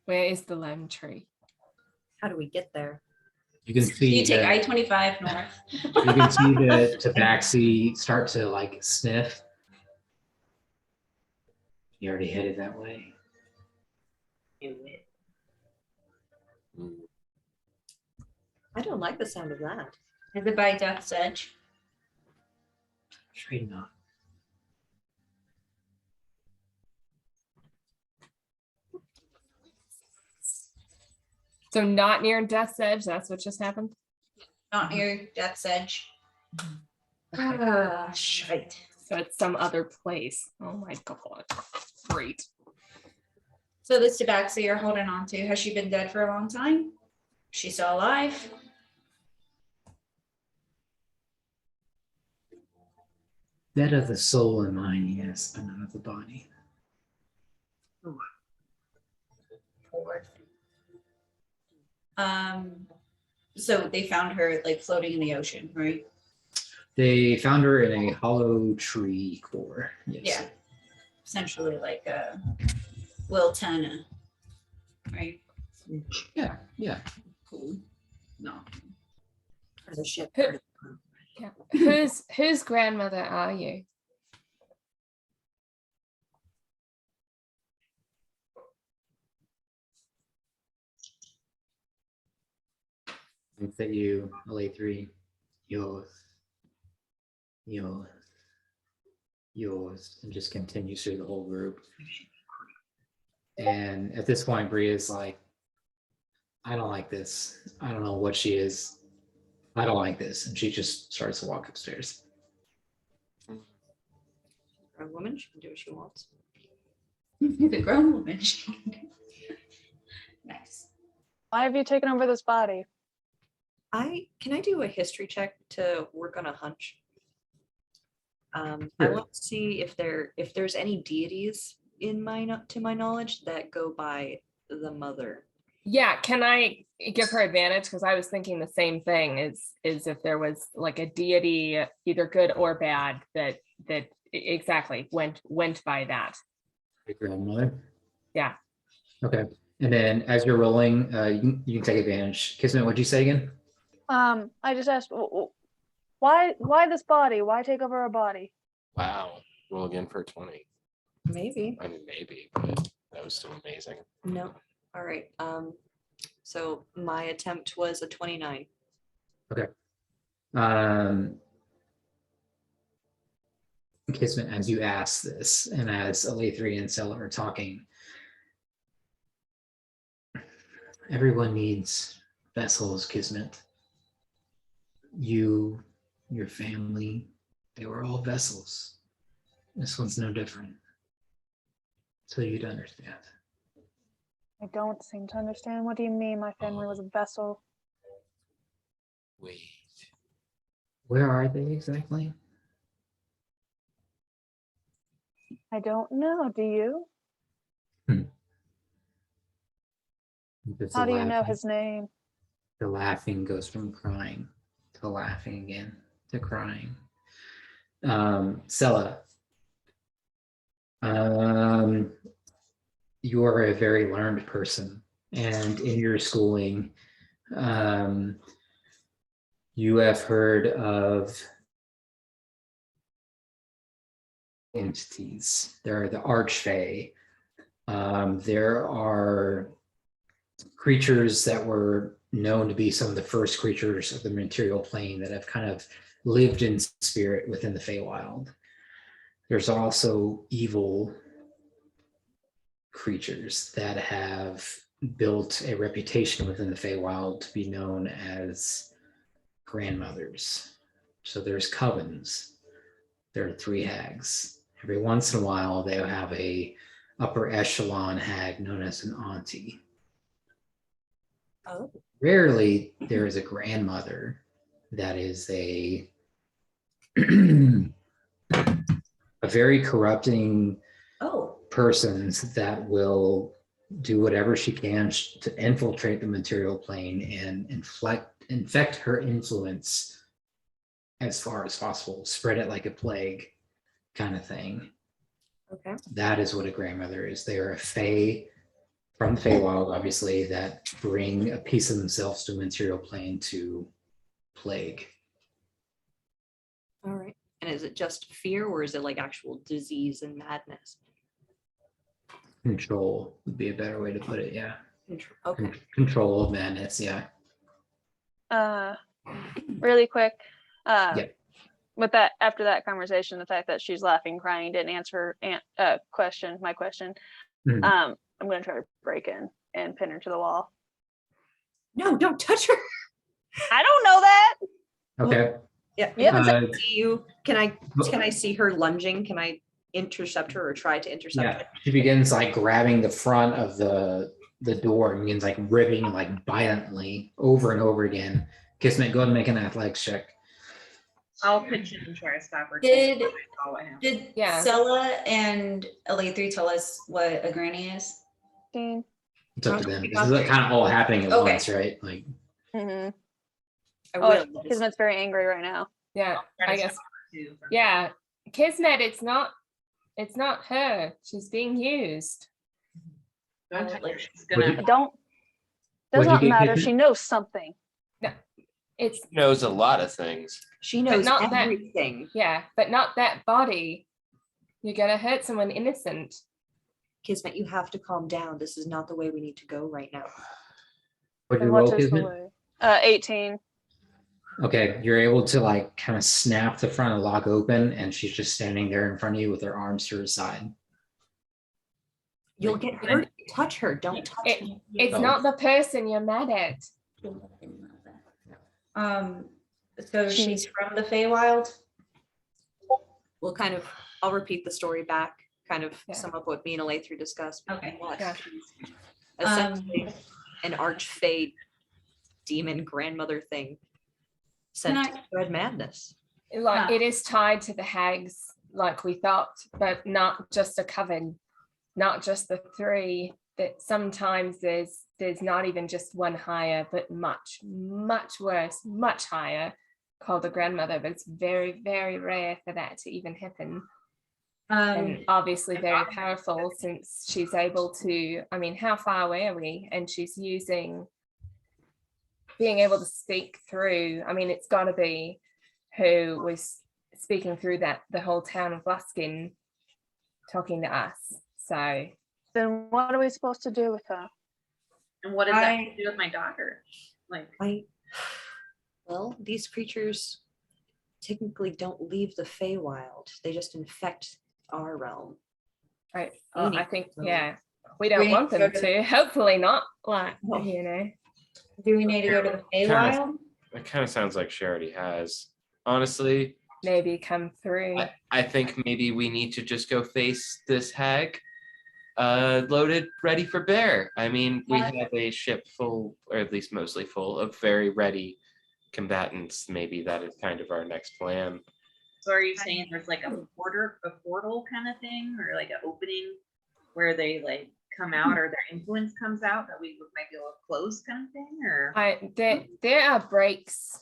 where is the lone tree? How do we get there? You can see You take the, I-25 north. you can see the tabaxi start to like sniff. You already headed that way. Mm. I don't like the sound of that. Is it by Death's Edge? Afraid not. So not near Death's Edge. That's what just happened. Not near Death's Edge. Ah, shite. So it's some other place. Oh my god. Great. So this tabaxi you're holding on to, has she been dead for a long time? She's still alive? Dead of the soul and mind, yes, but not of the body. So they found her like floating in the ocean, right? They found her in a hollow tree core. Yes. Yeah. Essentially like a Wiltana, right? Yeah. Yeah. Cool. No. Or the ship. Who- Yeah. Whose grandmother are you? Look at you, LA3. Yours. Yours. Yours. And just continues through the whole group. And at this point, Bria's like, I don't like this. I don't know what she is. I don't like this. And she just starts to walk upstairs. A woman, she can do what she wants. The grown woman. Nice. Why have you taken over this body? Can I do a history check to work on a hunch? I Sure. want to see if there's any deities to my knowledge that go by the mother. Yeah, can I give her advantage? Because I was thinking the same thing, is if there was like a deity, either good or bad, that exactly went by that. Your grandmother. Yeah. Okay. And then as you're rolling, you can take advantage. Kismet, what'd you say again? I just asked, why this body? Why take over a body? Wow. Roll again for 20. Maybe. I mean, maybe, but that was still amazing. No. All right. So my attempt was a 29. Kismet, as you ask this, and as Alethri and Sella are talking, everyone needs vessels, Kismet. You, your family, they were all vessels. This one's no different. So you'd understand. I don't seem to understand. What do you mean my family was a vessel? Wait. Where are they exactly? I don't know. Do you? Just How do you know laughing. his name? The laughing goes from crying to laughing again to crying. Sella, you are a very learned person, and in your schooling, you have heard of entities. There are the Archfey. There are creatures that were known to be some of the first creatures of the material plane that have kind of lived in spirit within the Feywild. There's also evil creatures that have built a reputation within the Feywild to be known as grandmothers. So there's covens. There are 3 hags. Every once in a while, they'll have a upper echelon hag known as an auntie. Oh. Rarely there is a grandmother that is a very corrupting Oh, persons that will do whatever she can to infiltrate the material plane and infect her influence as far as possible, spread it like a plague kind of thing. Okay. That is what a grandmother is. They are a fae from the Feywild, obviously, that bring a piece of themselves to a material plane to plague. All right. And is it just fear or is it like actual disease and madness? Control would be a better way to put it, yeah. Okay. Control of madness, yeah. Really quick. Yeah. With that, after that conversation, the fact that she's laughing, crying, didn't answer my question. Mhm. I'm gonna try to break in and pin her to the wall. No, don't touch her. I don't know that. Okay. Yeah. We haven't Uh, See you. Can I see her lunging? Can I intercept her or try to intercept Yeah, her? she begins like grabbing the front of the door and begins like ripping like violently over and over again. Kismet, go ahead and make an athletics check. I'll pitch in and try to stop her. Did- Oh, I have. did Yeah. Scylla and Elite tell us what a granny is? It's up to them. This is kind of all happening at Okay. once, right? Like, Mm-hmm. I Oh, will. Kismet's very angry right now. Yeah, Try to I guess. stop her too from- Yeah, Kismet, it's not her. She's being used. Don't touch her. Like- She's Would gonna. I don't. What'd Does you not get, matter. Kismet? She knows something. It's Knows a lot of things. She knows not that- everything. yeah, but not that body. You're gonna hurt someone innocent. Kismet, you have to calm down. This is not the way we need to go right now. what And you what roll, is the Kismet? way? 18. Okay, you're able to like kind of snap the front of the lock open, and she's just standing there in front of you with her arms to her side. You'll get hurt. Touch her. Don't touch her. It's Oh. not the person you're mad at. So she's from the Feywild? We'll I'll repeat the story back, kind of Yeah. sum up what me and Alatri discussed. Okay. Yeah. Essentially, an archfey demon grandmother thing sent Can I- to spread madness. Like Huh. it is tied to the hags, like we thought, but not just a coven, not just the 3. That sometimes there's not even just one higher, but much worse, much higher, called a grandmother. But it's very, very rare for that to even happen. And obviously very powerful since she's able to, I mean, how far away are we? And she's being able to speak through, I mean, it's got to be who was speaking through the whole town of Luskin talking to us. So Then what are we supposed to do with her? And what does that I- have to do with my daughter? Like, Well, these creatures technically don't leave the Feywild. They just infect our realm. right, We well, need I think, to- yeah, we don't We need want to them go to to. Hopefully not, like, No. you know. Do we need to go to the Feywild? It kind of sounds like she already has. Honestly, Maybe come through. I think maybe we need to just go face this hag, loaded, ready for bear. I mean, we have a ship full, or at least mostly full, of very ready combatants. Maybe that is kind of our next plan. so are you saying there's like a portal kind of thing, or like an opening where they like come out, or their influence comes out that we might be able to close, kind of thing, or? There are breaks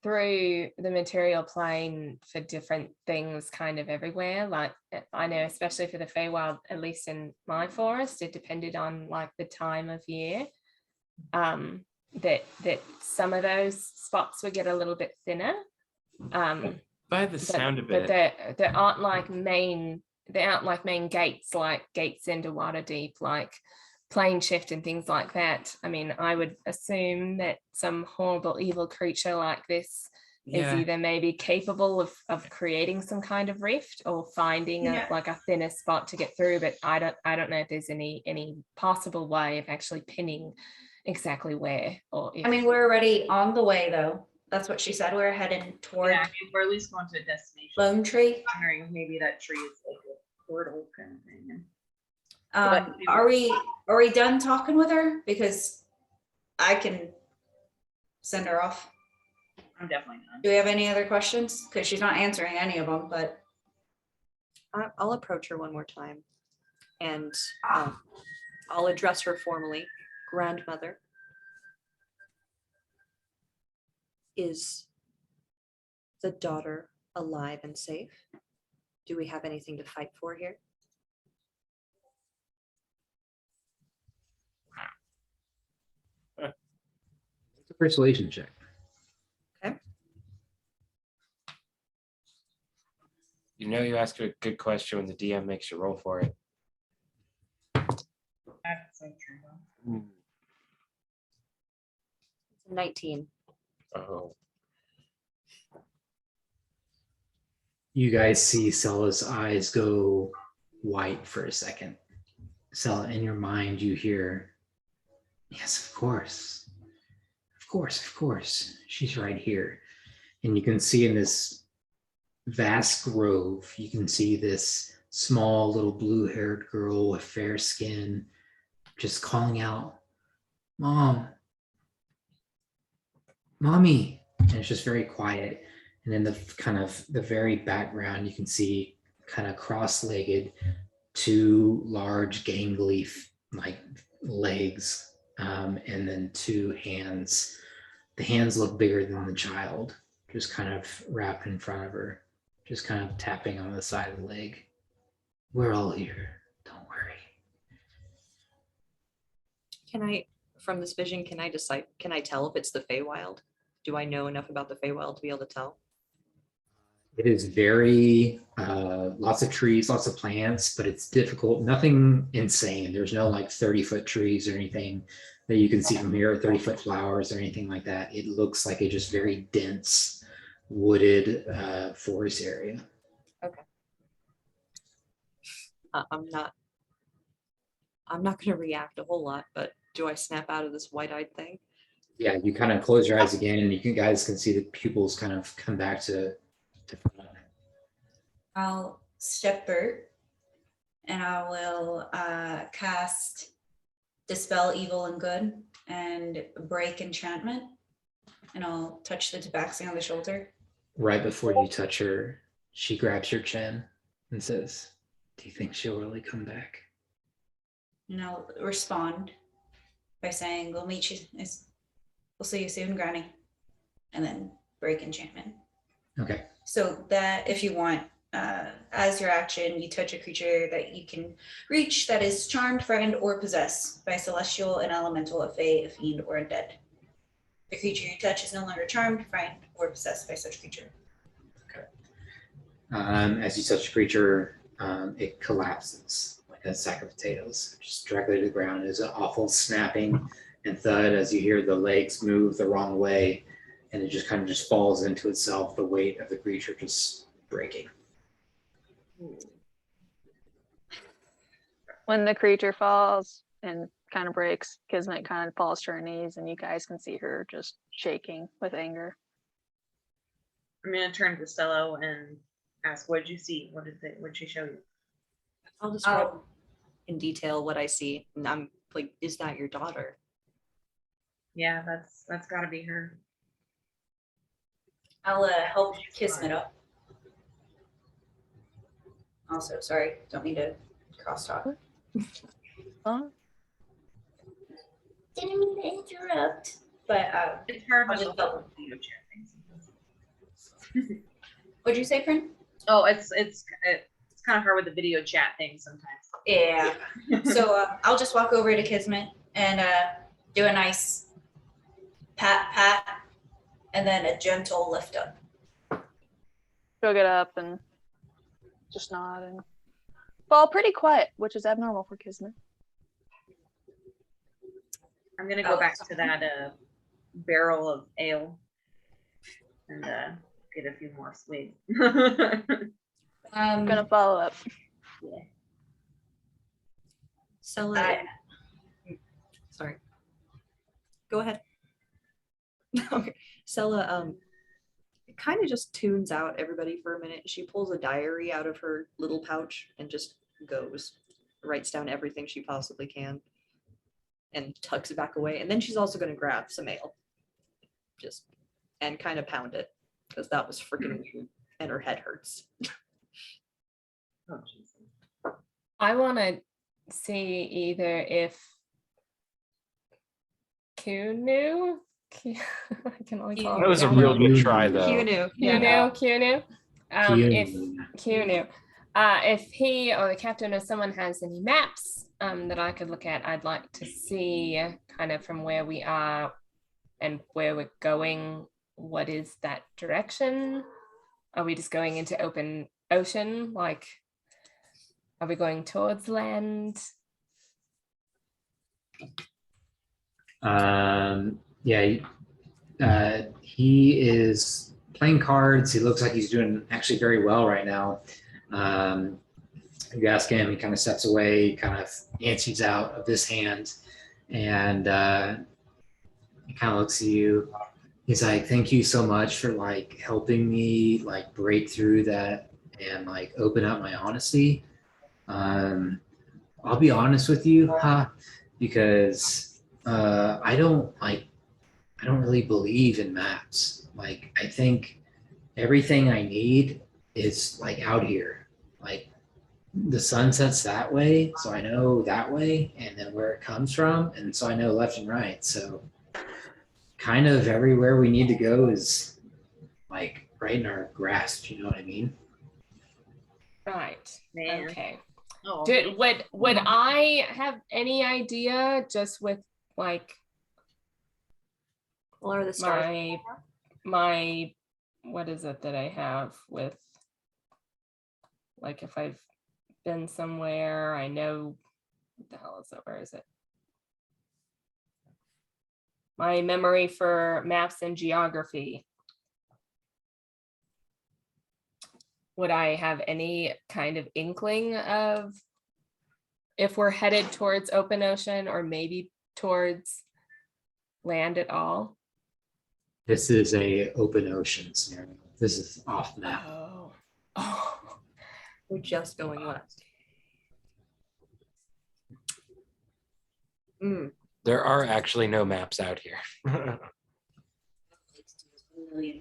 through the material plane for different things kind of everywhere. Like I know, especially for the Feywild, at least in my forest, it depended on like the time of year. That some of those spots would get a little bit thinner. If By the sound of it, there aren't like main gates like gates into Waterdeep, like plane shift and things like that. I mean, I would assume that some horrible evil creature like this is either maybe capable of creating some kind of rift or finding a thinner spot to get through, but I don't know if there's any possible way of actually pinning exactly where. Or if... I mean, we're already on the way though. That's what she said. We're heading toward Yeah, I mean, we're at least going to a destination. Lone Tree. I'm wondering if maybe that tree is like a portal kind of thing. Are we done talking with her? Because I can send her off. I'm definitely not. Do we have any other questions? Because she's not answering any of them, but I'll approach her one more time and I'll address her formally. Grandmother, is the daughter alive and safe? Do we have anything to fight for here? It's a persuasion check. Okay. you know you ask a good question when the DM makes you roll for it. That's so true, though. 19. Oh. You guys see Stella's eyes go white for a second. Stella, in your mind, you hear, yes, of course. Of course, of course. She's right here. And you can see in this vast grove, you can see this small little blue-haired girl with fair skin just calling out, Mom, Mommy. And it's just very quiet. And in the kind of the very background, you can see kind of cross-legged, two large gangly like legs, and then two hands. The hands look bigger than the child, just kind of wrapped in front of her, just kind of tapping on the side of the leg. We're all here. Don't worry. Can I, from this vision, can I decide, can I tell if it's the Feywild? Do I know enough about the Feywild to be able to tell? It is very, lots of trees, lots of plants, but it's difficult. Nothing insane. There's no like 30-foot trees or anything that you can see from here, 30-foot flowers or anything like that. It looks like a just very dense, wooded forest area. Okay. I'm not going to react a whole lot, but do I snap out of this wide-eyed thing? Yeah, you kind of close your eyes again and you guys can see the pupils kind of come back to front. I'll step through and I will cast Dispel Evil and Good and Break Enchantment. And I'll touch the tabaxi on the shoulder. Right before you touch her, she grabs your chin and says, do you think she'll really come back? And I'll respond by saying, we'll meet you. We'll see you soon, Granny. And then Break Enchantment. Okay. So that if you want, as your action, you touch a creature that you can reach that is charmed, frightened, or possessed by celestial, an elemental, a fae, a fiend, or a dead. The creature you touch is no longer charmed, frightened, or possessed by such creature. Okay. As you touch the creature, it collapses like a sack of potatoes, just directly to the ground. There's an awful snapping and thud as you hear the legs move the wrong way, and it just kind of just falls into itself, the weight of the creature just breaking. When the creature falls and kind of breaks, Kismet kind of falls to her knees, and you guys can see her just shaking with anger. I'm gonna turn to Stella and ask, what did you see? What did she show you? I'll describe in detail what I see. And I'm like, is that your daughter? Yeah, that's gotta be her. I'll help Kismet up. Also, sorry, don't mean to crosstalk. Huh? Didn't mean to interrupt. But It's hard I'll with just the help. whole video chat thing. What'd you say, friend? Oh, it's kind of hard with the video chat thing sometimes. Yeah. So I'll just walk over to Kismet and do a nice pat, and then a gentle lift up. she'll get up and just nod and fall pretty quiet, which is abnormal for Kismet. I'm gonna go back to that barrel of ale and get a few more swigs. I'm gonna follow up. Yeah. Stella, sorry. Go ahead. Okay. Stella kind of just tunes out everybody for a minute. She pulls a diary out of her little pouch and just writes down everything she possibly can and tucks it back away. And then she's also going to grab some ale and kind of pound it because that was freaking weird and her head hurts. Oh, Jesus. I want to see either if Kunu, I can only call That was a him real good try, though. Kunu. Kunu. Kunu. If he or the captain or someone has any maps that I could look at, I'd like to see kind of from where we are and where we're going. What is that direction? Are we just going into open ocean? Like, are we going towards land? He is playing cards. He looks like he's doing actually very well right now. You ask him, he kind of steps away, kind of antsies out of this hand, and he kind of looks at you. He's like, "Thank you so much for like helping me like break through that and like open up my honesty. I'll be honest with you, because I don't really believe in maps. Like, I think everything I need is like out here. Like, the sun sets that way, so I know that way, and then where it comes from, and so I know left and right. So kind of everywhere we need to go is like right in our grasp, you know what I mean? Right. Man. Okay. Oh, Would I have any idea just with like What are the stars? my what is it that I have with like if I've been somewhere, I know what the hell is it? Where is it? My memory for maps and geography. Would I have any kind of inkling of if we're headed towards open ocean or maybe towards land at all? This is a open ocean scenario. This is off map. Oh. We're just going west. There are actually no maps out here.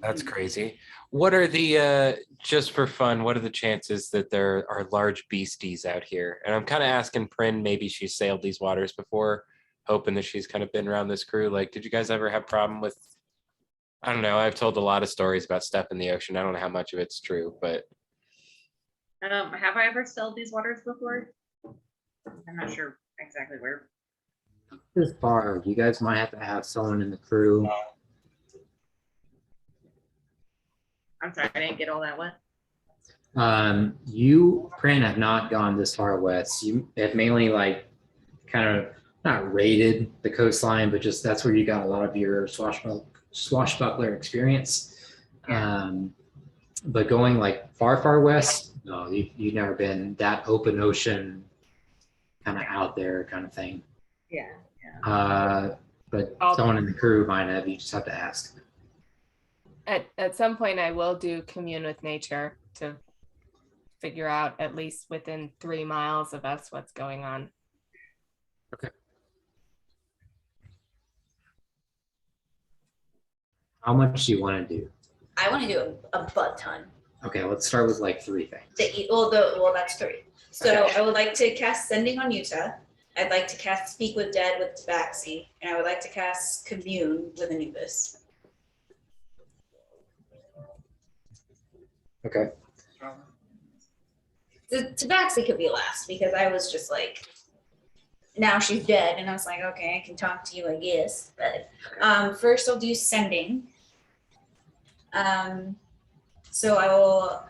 That's crazy. What are the, just for fun, what are the chances that there are large beasties out here? And I'm kind of asking Prin, maybe she's sailed these waters before, hoping that she's kind of been around this crew. Like, did you guys ever have problem with, I don't know, I've told a lot of stories about stuff in the ocean. I don't know how much of it's true, but. have I ever sailed these waters before? I'm not sure exactly where. This far, you guys might have to have someone in the crew. I'm sorry, I didn't get all that one. You, Pran, have not gone this far west. You have mainly like kind of not raided the coastline, but just that's where you got a lot of your swashbuckler experience. But going like far west, no, you've never been that open ocean kind of out there kind of thing. Yeah. But someone in the crew might have. You just have to ask. At some point, I will do commune with nature to figure out at least within 3 miles of us what's going on. Okay. How much do you want to do? I want to do a butt ton. Okay, let's start with like 3 things. Well, that's 3. So I would like to cast Sending on Utah. I'd like to cast Speak with Dead with Tabaxi, and I would like to cast Commune with Anubis. Okay. The Tabaxi could be last because I was just like, now she's dead, and I was like, okay, I can talk to you, I guess. But first I'll do Sending. So I will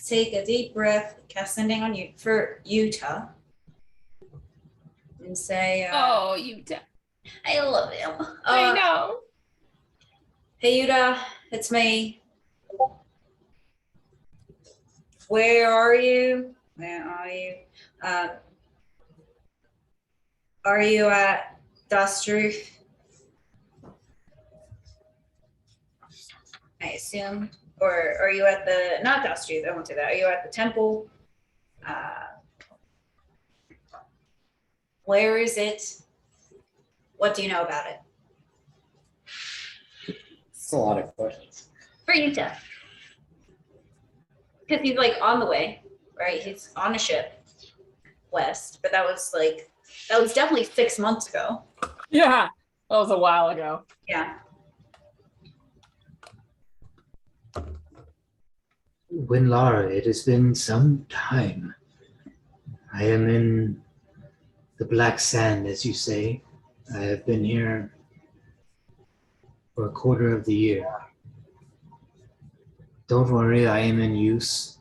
Take a deep breath, cast sending on you for Utah. And say, Oh, you. I love him. I know. Hey, Utah, it's me. Where are you? Where are you? Are you at Dustruth? I assume. Or are you at the, not Dustruth, I won't say that. Are you at the temple? Where is it? What do you know about it? It's a lot of questions. For Utah. Because he's like on the way, right? He's on a ship west, but that was definitely 6 months ago. Yeah, that was a while ago. Yeah. Winlara, it has been some time. I am in the black sand, as you say. I have been here for a quarter of the year. Don't worry, I am in use,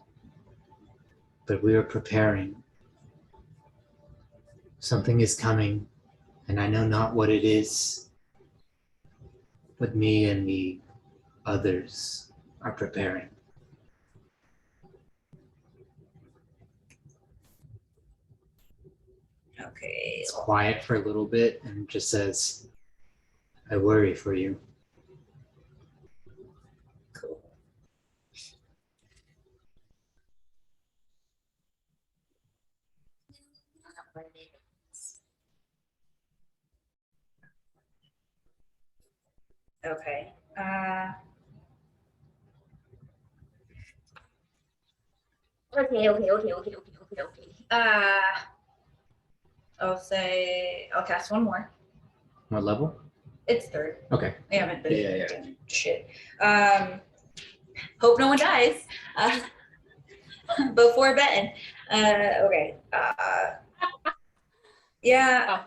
but we are preparing. Something is coming, and I know not what it is, but me and the others are preparing. Okay. It's quiet for a little bit and just says, I worry for you. Cool. Okay. Okay. I'll cast one more. What level? It's third. Okay. We haven't been Yeah. doing shit. Hope no one dies. Before bed. Okay. Yeah.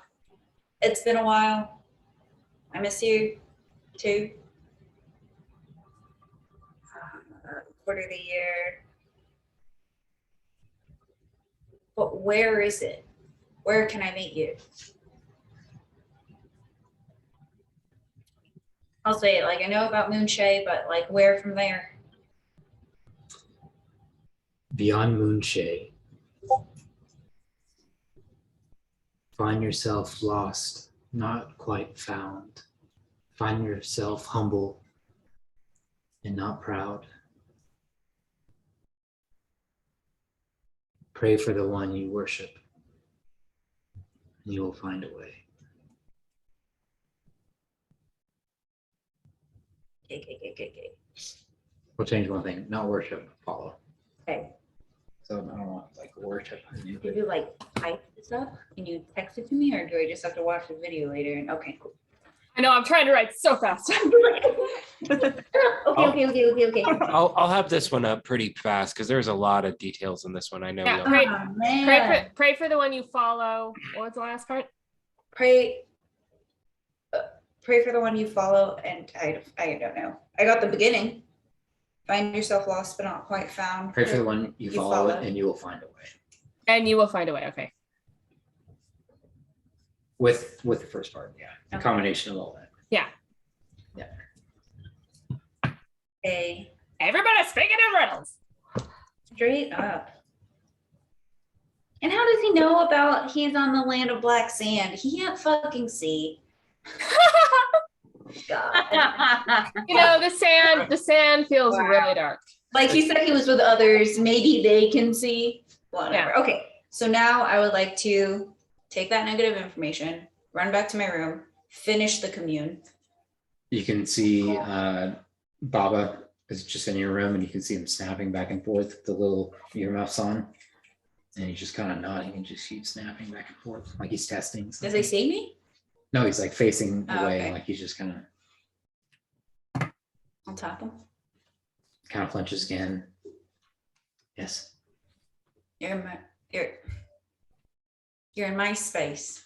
It's been a while. I miss you too. Quarter of the year. But where is it? Where can I meet you? I'll say it like I know about Moonshay, but like where from there? Beyond Moonshay. Find yourself lost, not quite found. Find yourself humble and not proud. Pray for the one you worship, and you will find a way. Okay. We'll change one thing, not worship, follow. Okay. So I don't want like worship. Did you like type this up? Can you text it to me, or do I just have to watch the video later? And okay, cool. I know, I'm trying to write so fast. Okay. I'll have this one up pretty fast because there's a lot of details in this one. I know. Yeah, we all- great. Oh, man. Pray for the one you follow. What was the last part? Pray for the one you follow, and I don't know. I got the beginning. Find yourself lost but not quite found. Pray for the one you follow, and you will find a way. And you will find a way. Okay. With the first part, yeah. A Okay. combination of all that. Yeah. Okay. Everybody speaking in riddles. Straight up. And how does he know about he's on the land of black sand? He can't fucking see. God. You know, the sand feels Wow. really dark. Like he said he was with others, maybe they can see. Whatever. Okay. So now I would like to take that negative information, run back to my room, finish the commune. You can see Baba is just in your room, and you can see him snapping back and forth with the little earmuffs on. And he's just kind of nodding and just keeps snapping back and forth like he's testing something. Does he see me? No, he's like facing Oh, away, okay. like he's just kind I'll tap him. of flinches again. Yes. You're in my space.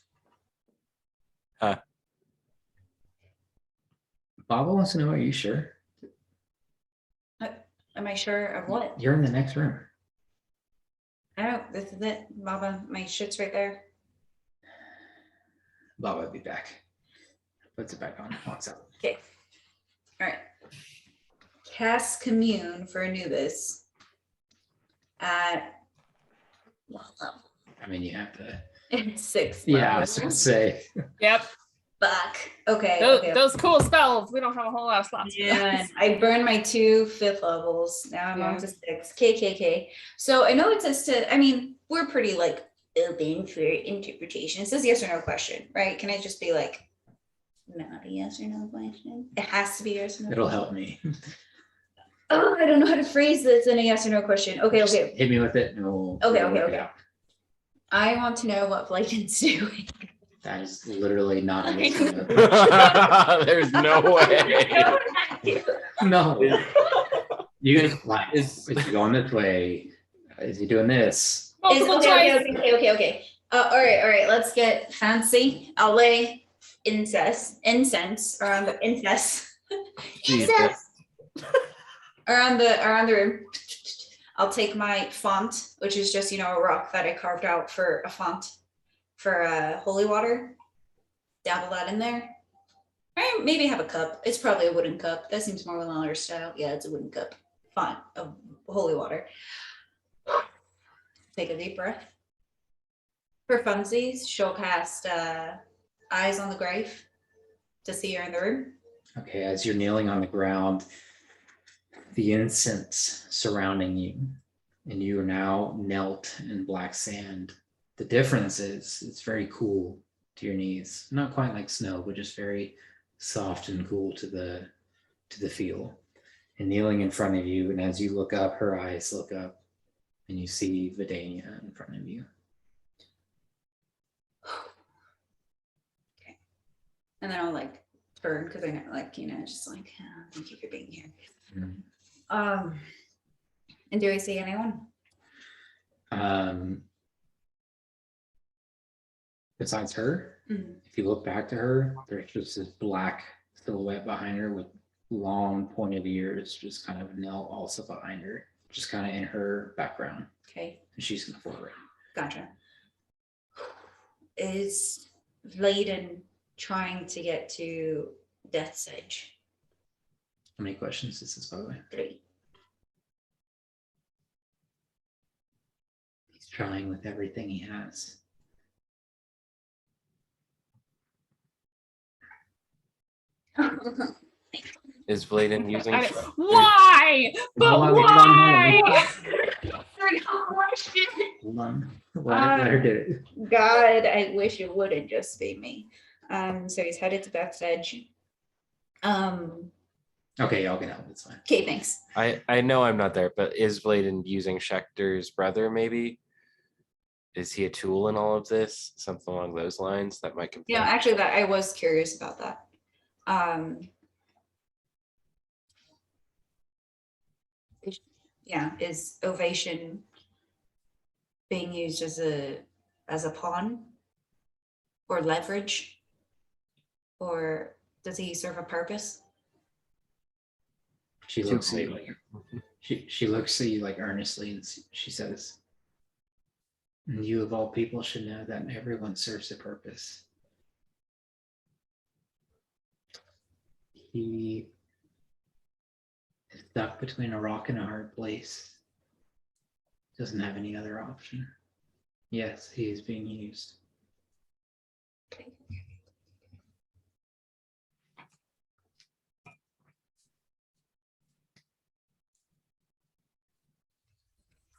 Baba wants to know, are you sure? Am I sure of what? You're in the next room. I don't, this is it, Baba, my shit's right there. Baba will be back. Puts it back on, walks out. Okay. All right. Cast commune for Anubis at I mean, you have to. 6 Yeah, I was gonna levels. say. Yep. Fuck. Okay. Those, okay. those cool spells. We don't have a whole lot of slots. for Yeah, those. I burned my 2 5th levels. Now I'm on Yeah. to 6. KKK. So I know it says to, I mean, we're pretty like open for interpretation. It says yes or no question, right? Can I just be like, not a yes or no question? It has to be yes or no. It'll question? help me. Oh, I don't know how to phrase this in a yes or no question. Okay, Just okay. hit me with it and we'll Okay, we'll okay, work it okay. out. I want to know what Blayton's doing. That is literally not a yes or no. There's no way. No. You like is he going this way? Is he doing this? Is, Multiple okay, choice. okay. All right. Let's get fancy. I'll lay incense around the incense around the room. I'll take my font, which is just a rock that I carved out for a font for holy water. Dabble that in there. Or maybe have a cup. It's probably a wooden cup. That seems more Wallauer style. Yeah, it's a wooden cup. Font of holy water. Take a deep breath. For funsies, she'll cast Eyes on the Grave to see her in the room. Okay, as you're kneeling on the ground, the incense surrounding you, and you are now knelt in black sand. The difference is it's very cool to your knees. Not quite like snow, but just very soft and cool to the feel. And kneeling in front of you, and as you look up, her eyes look up, and you see Vidania in front of you. Okay. And then I'll like turn because I know just like thank you for being here. Mhm. And do I see anyone? Besides her, Mhm. if you look back to her, there's just this black silhouette behind her with long pointed ears, just kind of knelt also behind her, just kind of in her background. Okay, And she's in the foreground. gotcha. Is Layden trying to get to Death's Edge? How many questions is this, by the way? 3. He's trying with everything he has. Is Bladen using? I don't- Why? But Hold on, why? Hold on. Let her do it. God, I wish it wouldn't just be me. So he's headed to Death's Edge. Okay, y'all can help. It's fine. Okay, thanks. I know I'm not there, but is Bladen using Schechter's brother? Maybe. Is he a tool in all of this? Something along those lines that might. Yeah, actually, that I was curious about that. Yeah, is Ovation being used as a pawn or leverage, or does he serve a purpose? She looks at you like she looks at you like earnestly, and she says, "And you of all people should know that everyone serves a purpose." He is stuck between a rock and a hard place. Doesn't have any other option. Yes, he is being used.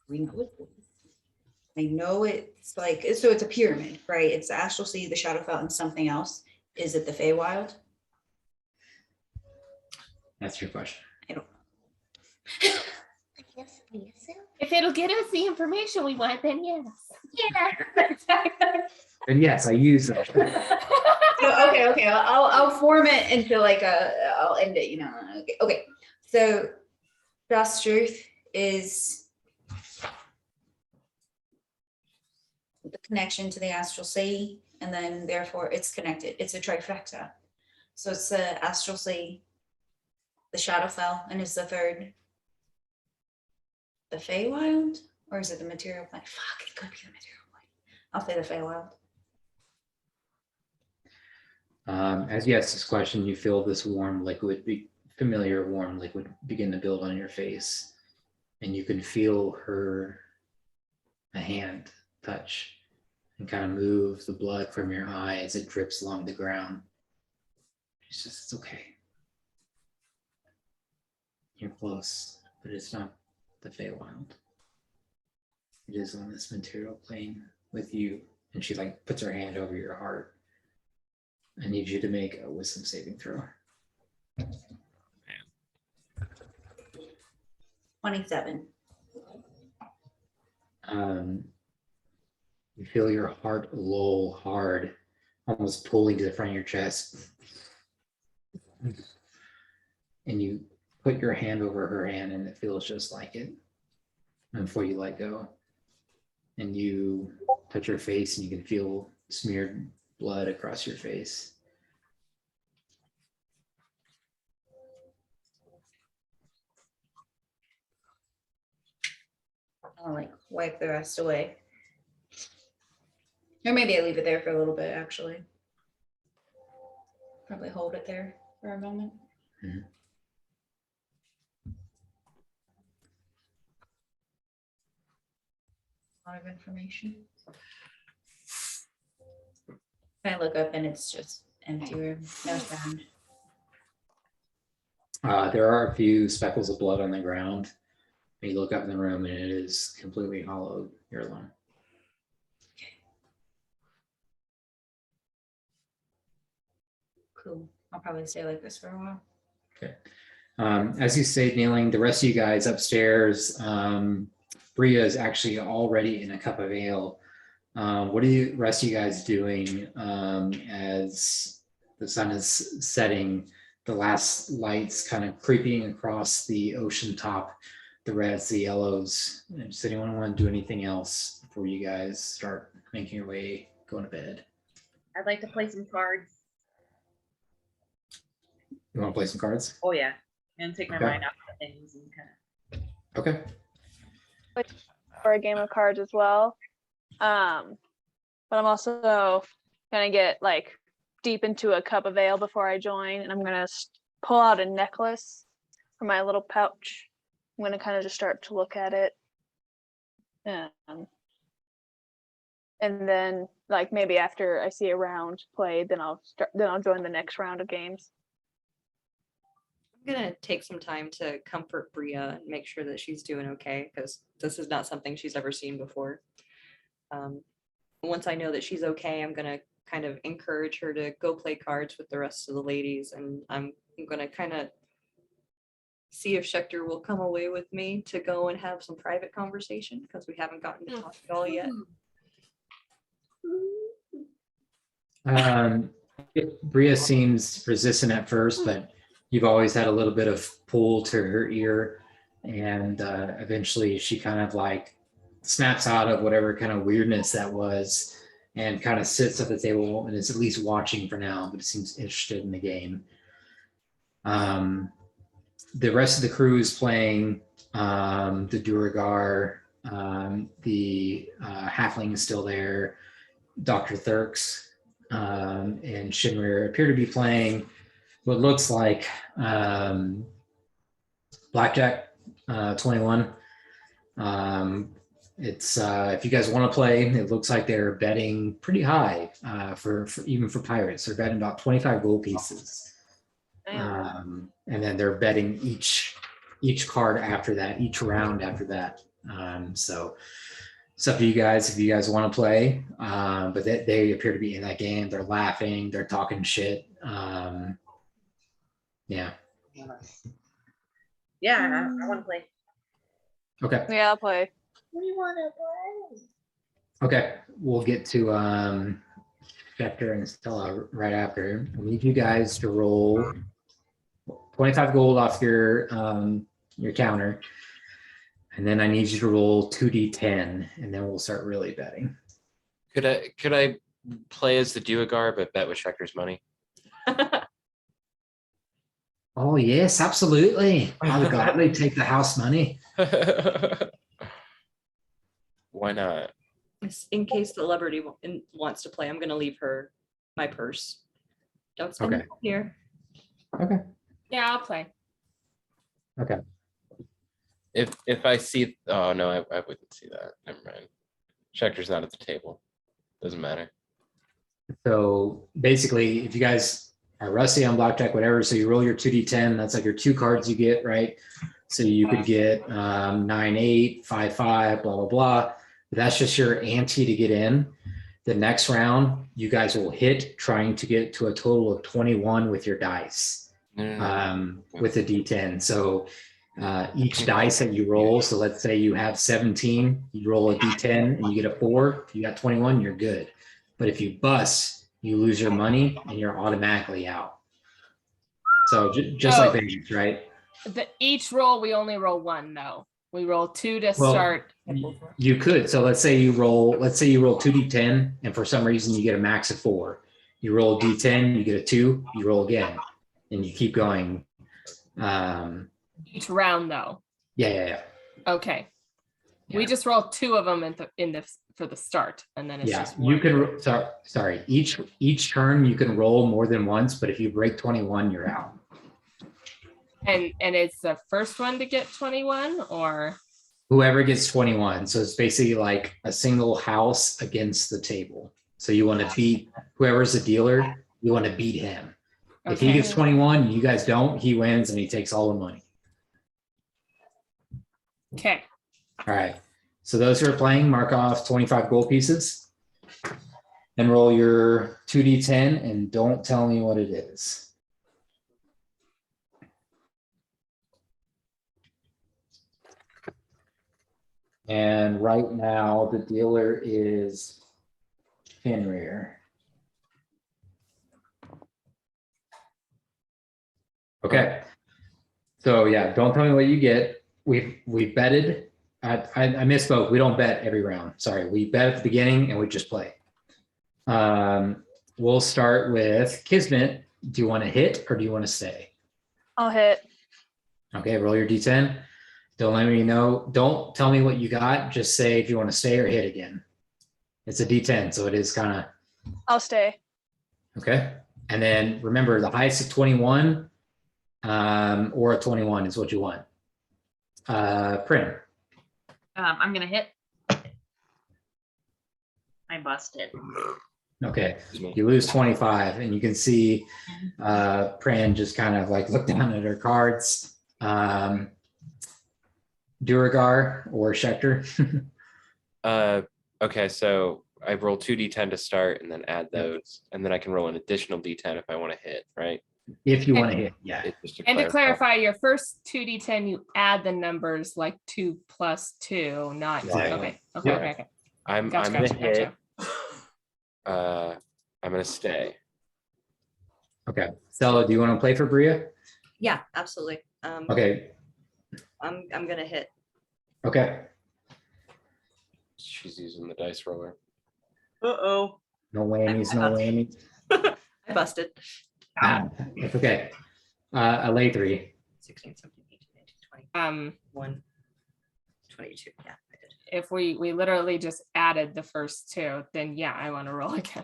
We know it. I know it's like, so it's a pyramid, right? It's the Astral Sea, the Shadowfell, and something else. Is it the Feywild? That's your question. I don't know. If it'll get us the information we want, then yes. And yes, I use it. So, okay. I'll form it into like I'll end it, Okay. So Dust Truth is the connection to the Astral Sea, and then therefore it's connected. It's a trifecta. So it's the Astral Sea, the Shadowfell, and it's the third the Feywild, or is it the material plane? Fuck, it could be the material plane. I'll say the Feywild. As you ask this question, you feel this warm liquid, familiar warm liquid begin to build on your face. And you can feel a hand touch and kind of move the blood from your eye as it drips along the ground. She says, it's okay. You're close, but it's not the Feywild. It is on this material plane with you. And she like puts her hand over your heart. I need you to make a wisdom saving throw. 27. You feel your heart lull hard, almost pulling to the front of your chest. And you put your hand over her hand and it feels just like it. And before you let go, and you touch her face and you can feel smeared blood across your face. I'll like wipe the rest away. Or maybe I leave it there for a little bit, actually. Probably hold it there for a moment. Mhm. A lot of information. I look up and it's just empty room, no sound. There are a few speckles of blood on the ground. You look up in the room and it is completely hollowed. You're alone. Cool. I'll probably stay like this for a while. Okay. As you stay kneeling, the rest of you guys upstairs, Bria is actually already in a cup of ale. What are the rest of you guys doing as the sun is setting, the last lights kind of creeping across the ocean top, the reds, the yellows? Does anyone want to do anything else before you guys start making your way, going to bed? I'd like to play some cards. You want to play some cards? Oh yeah, and take my Okay. mind off of things and kind of. Okay. For a game of cards as well. But I'm also gonna get like deep into a cup of ale before I join, and I'm gonna pull out a necklace from my little pouch. I'm gonna kind of just start to look at it, and then like maybe after I see a round played, then I'll join the next round of games. I'm gonna take some time to comfort Bria and make sure that she's doing okay, because this is not something she's ever seen before. Once I know that she's okay, I'm gonna kind of encourage her to go play cards with the rest of the ladies, and I'm gonna kind of see if Schechter will come away with me to go and have some private conversation, because we haven't gotten to talk at all yet. Bria seems resistant at first, but you've always had a little bit of pull to her ear, and eventually she kind of like snaps out of whatever kind of weirdness that was and kind of sits at the table and is at least watching for now, but it seems interested in the game. The rest of the crew is playing. The Duragar, the Halfling is still there. Dr. Thurks and Shinrir appear to be playing what looks like Blackjack 21. It's if you guys want to play, it looks like they're betting pretty high for even for pirates. They're betting about 25 gold pieces. And then they're betting each card after that, each round after that. So it's up to you guys if you guys want to play. But they appear to be in that game. They're laughing, they're talking shit. Yeah. Yeah, I want to play. Okay. Yeah, I'll play. We want to play. Okay. We'll get to Schechter and Stella right after. I need you guys to roll 25 gold off your counter. And then I need you to roll 2d10, and then we'll start really betting. Could I play as the Duergar but bet with Schechter's money? Oh yes, absolutely. I would gladly take the house money. Why not? In case the celebrity wants to play, I'm gonna leave her my purse. Don't spend Okay. it here. Okay. Yeah, I'll play. Okay. If I see, oh no, I wouldn't see that. Never mind. Schecter's not at the table. Doesn't matter. So basically, if you guys are rusty on blackjack, whatever, so you roll your 2d10, that's like your 2 cards you get, right? So you could get 9-8, 5-5, blah, blah, blah. That's just your ante to get in. The next round, you guys will hit trying to get to a total of 21 with your dice, with a d10. So each dice that you roll, so let's say you have 17, you roll a d10 and you get a 4. If you got 21, you're good. But if you bust, you lose your money and you're automatically out. So just like Vegas, right? Each roll, we only roll 1 though. We roll 2 to Well, start. You could. So let's say you roll 2d10 and for some reason you get a max of 4. You roll a d10, you get a 2, you roll again, and you keep going. Each round though. Yeah. Okay. We just roll 2 of them for the start, and then it's just You one. can. Sorry. Each turn you can roll more than once, but if you break 21, you're out. And it's the first one to get 21, or Whoever gets 21. So it's basically like a single house against the table. So you want to beat whoever's the dealer. You want to beat him. If he Okay. gets 21, you guys don't. He wins and he takes all the money. Okay. All right. So those who are playing, mark off 25 gold pieces and roll your 2d10 and don't tell me what it is. And right now the dealer is Fenrir. Okay. So yeah, don't tell me what you get. We've betted. I misspoke. We don't bet every round. Sorry, we bet at the beginning and we just play. We'll start with Kismet. Do you want to hit or do you want to stay? I'll hit. Okay, roll your d10. Don't let me know. Don't tell me what you got. Just say if you want to stay or hit again. It's a d10, so it is kind of I'll stay. okay. And then remember, the highest of 21 or a 21 is what you want. Prin. I'm gonna hit. I busted. Okay, you lose 25, and you can see Pran just kind of like look down at her cards. Duragar or Schecter. Okay, so I roll 2d10 to start and then add those, and then I can roll an additional d10 if I want to hit, right? If you want to hit, yeah. And to clarify, your first 2d10, you add the numbers like 2 plus 2, not Right. okay. Yeah. Okay. I'm Gotcha, gonna gotcha, hit. gotcha. I'm gonna stay. Okay, Stella, do you want to play for Bria? Yeah, absolutely. Okay, I'm gonna hit. okay. She's using the dice roller. Uh-oh. No whammies, no whammies. I busted. It's okay. I lay 3. 16, 17, 18, 19, 20, 1, 22. Yeah, I did. If we literally just added the first 2, then yeah, I want to roll again.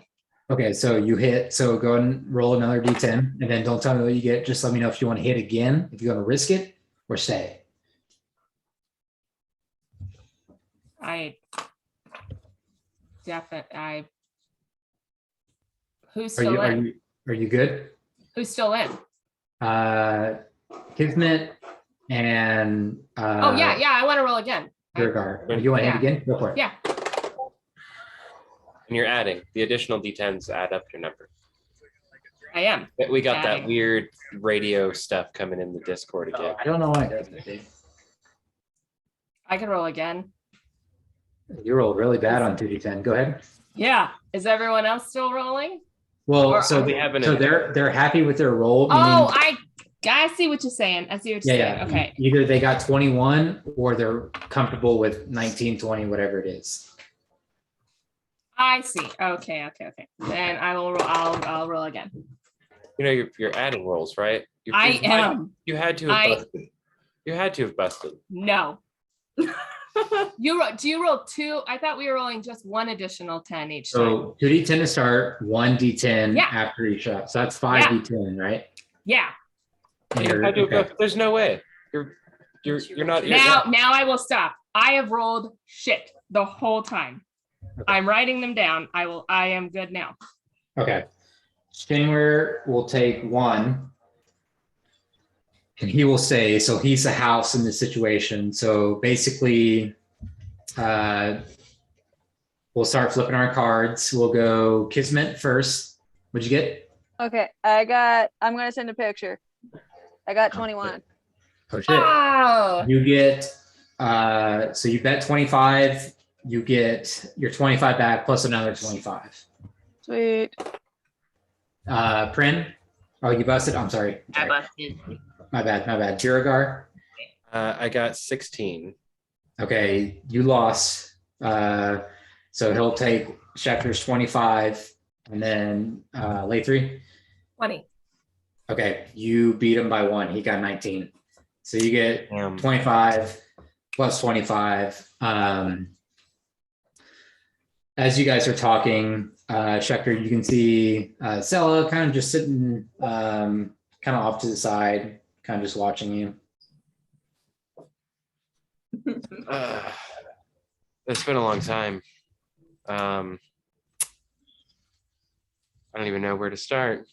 Okay, so you hit. So go ahead and roll another d10, and then don't tell me what you get. Just let me know if you want to hit again, if you want to risk it or stay. Who's still in? Are you good? Who's still in? Kismet and Oh yeah, I want to roll again. Durgar. You want to hit again? Go for it. Yeah. And you're adding the additional d10s add up your number. I am. We got that Adding. weird radio stuff coming in the Discord again. I don't know why it does that, Dave. I can roll again. You rolled really bad on 2d10. Go ahead. Yeah. Is everyone else still rolling? Well, Or- so We have an they're happy with their roll. Oh, meaning- I see what you're saying. I see what you're saying. Okay. Either they got 21 or they're comfortable with 19, 20, whatever it is. I see. Okay. Then I will roll. I'll roll again. You know, you're adding rolls, right? I am. You had to have busted. You had to have busted. No. Do you roll 2? I thought we were rolling just 1 additional 10 each time. So 2d10 to start, 1d10 Yeah. after each shot. So that's 5d10, right? Yeah. And you're- I do okay. both. There's no way. You're not. Now I will stop. I have rolled shit the whole time. I'm writing them down. I am good now. Okay. Shinwer will take 1. And he will say, so he's the house in this situation. So basically, we'll start flipping our cards. We'll go Kismet first. What'd you get? Okay, I'm gonna send a picture. I got 21. Oh shit. Oh, You get, so you bet 25. You get your 25 back plus another 25. Sweet. Prin? Oh, you busted? I'm sorry. I busted. My bad. Jiragar? I got 16. Okay, you lost. So he'll take Schecter's 25 and then Lathree. 20. Okay, you beat him by 1. He got 19. So you get Damn. 25 plus 25. As you guys are talking, Schechter, you can see Sella kind of just sitting kind of off to the side, kind of just watching you. It's been a long time. I don't even know where to start,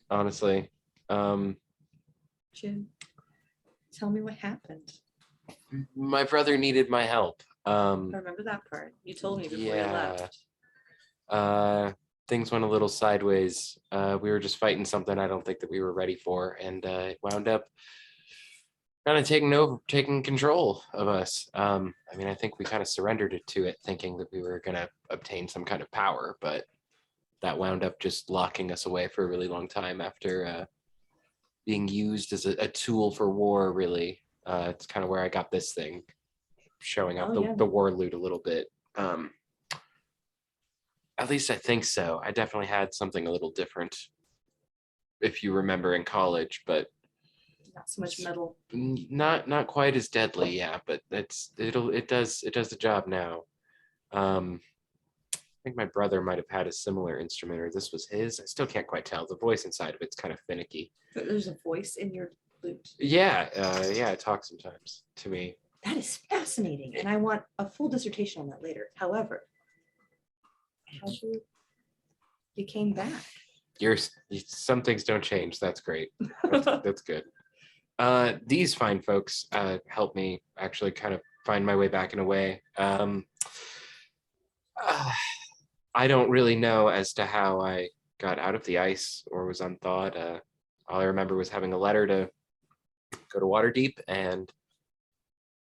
honestly. Jim, tell me what happened. My brother needed my help. I remember that part. You told me before you left. Things went a little sideways. We were just fighting something I don't think that we were ready for, and it wound up kind of taking control of us. I mean, I think we kind of surrendered it to it, thinking that we were going to obtain some kind of power, but that wound up just locking us away for a really long time after being used as a tool for war, really. It's kind of where I got this thing, showing up the war loot a little bit. At least I think so. I definitely had something a little different, if you remember, in college, but Not so much metal. not quite as deadly, yeah. But it does the job now. I think my brother might have had a similar instrument, or this was his. I still can't quite tell. The voice inside of it's kind of finicky. There's a voice in your lute. Yeah, it talks sometimes to me. That is fascinating, and I want a full dissertation on that later. However, how you came back? Some things don't change. That's great. That's good. These fine folks helped me actually kind of find my way back in a way. I don't really know as to how I got out of the ice or was unthawed. All I remember was having a letter to go to Waterdeep, and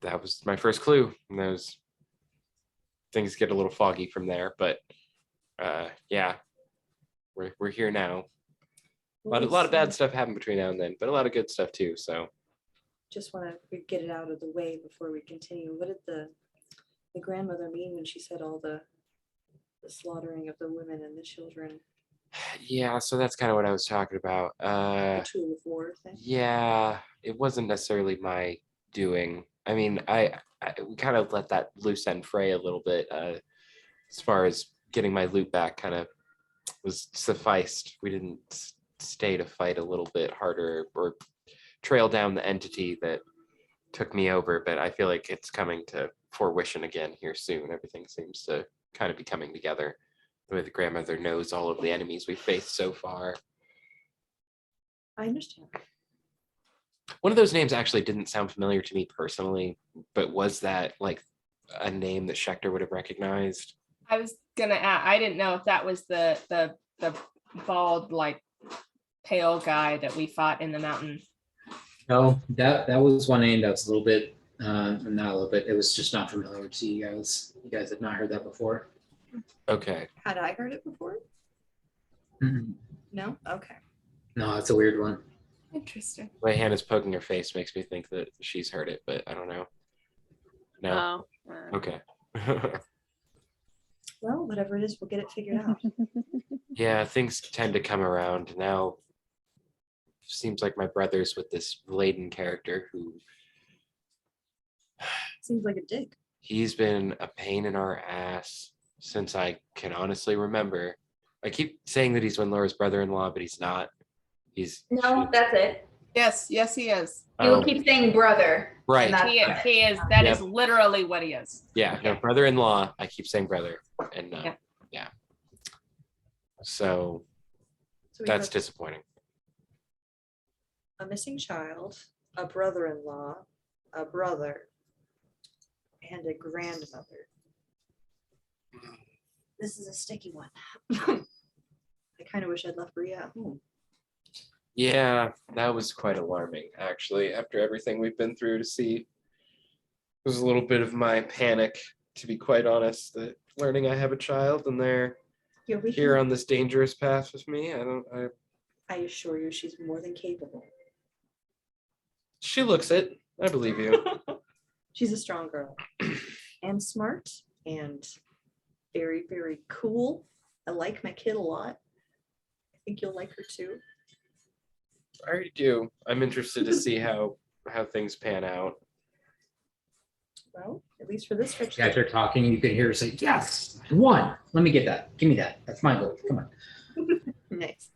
that was my first clue. And those things get a little foggy from there, but yeah, we're here now. A lot of bad stuff happened between now and then, but a lot of good stuff too. So Just want to get it out of the way before we continue. What did the grandmother mean when she said all the slaughtering of the women and the children? yeah, so that's kind of what I was talking about. The tool of war thing. Yeah, it wasn't necessarily my doing. I mean, we kind of let that loose end fray a little bit. As far as getting my loot back, kind of was sufficed. We didn't stay to fight a little bit harder or trail down the entity that took me over. But I feel like it's coming to fruition again here soon. Everything seems to kind of be coming together. The way the grandmother knows all of the enemies we've faced so far. I understand. One of those names actually didn't sound familiar to me personally, but was that like a name that Schechter would have recognized? I was gonna ask, I didn't know if that was the bald, like pale guy that we fought in the mountain. No, that was one name that was a little bit, not a little bit. It was just not familiar to you guys. You guys had not heard that before. Okay. Had I heard it before? Mhm. No? Okay. No, it's a weird one. Interesting. The way Hannah's poking her face makes me think that she's heard it, but I don't know. No. Oh. Okay. Well, whatever it is, we'll get it figured out. Yeah, things tend to come around. Now seems like my brother's with this Layden character who Seems like a dick. He's been a pain in our ass since I can honestly remember. I keep saying that he's Winlora's brother-in-law, but he's not. He's No, that's it. Yes, he is. You will oh, keep saying brother. right. And that's He is. That is literally what he is. Yeah, no, brother-in-law. I keep saying brother, and yeah. So So we that's have disappointing. a missing child, a brother-in-law, a brother, and a grandmother. This is a sticky one. I kind of wish I'd left Bria at home. Yeah, that was quite alarming, actually, after everything we've been through to see. It was a little bit of my panic, to be quite honest, that learning I have a child and they're Yeah, we here can- on this dangerous path with me. I assure you, she's more than capable. She looks it. I believe you. She's a strong girl and smart and very, very cool. I like my kid a lot. I think you'll like her too. I already do. I'm interested to see how things pan out. Well, at least for this stretch. Guys are talking, you can hear her say, yes, I won. Let me get that. Give me that. That's my goal. Come on. Nice.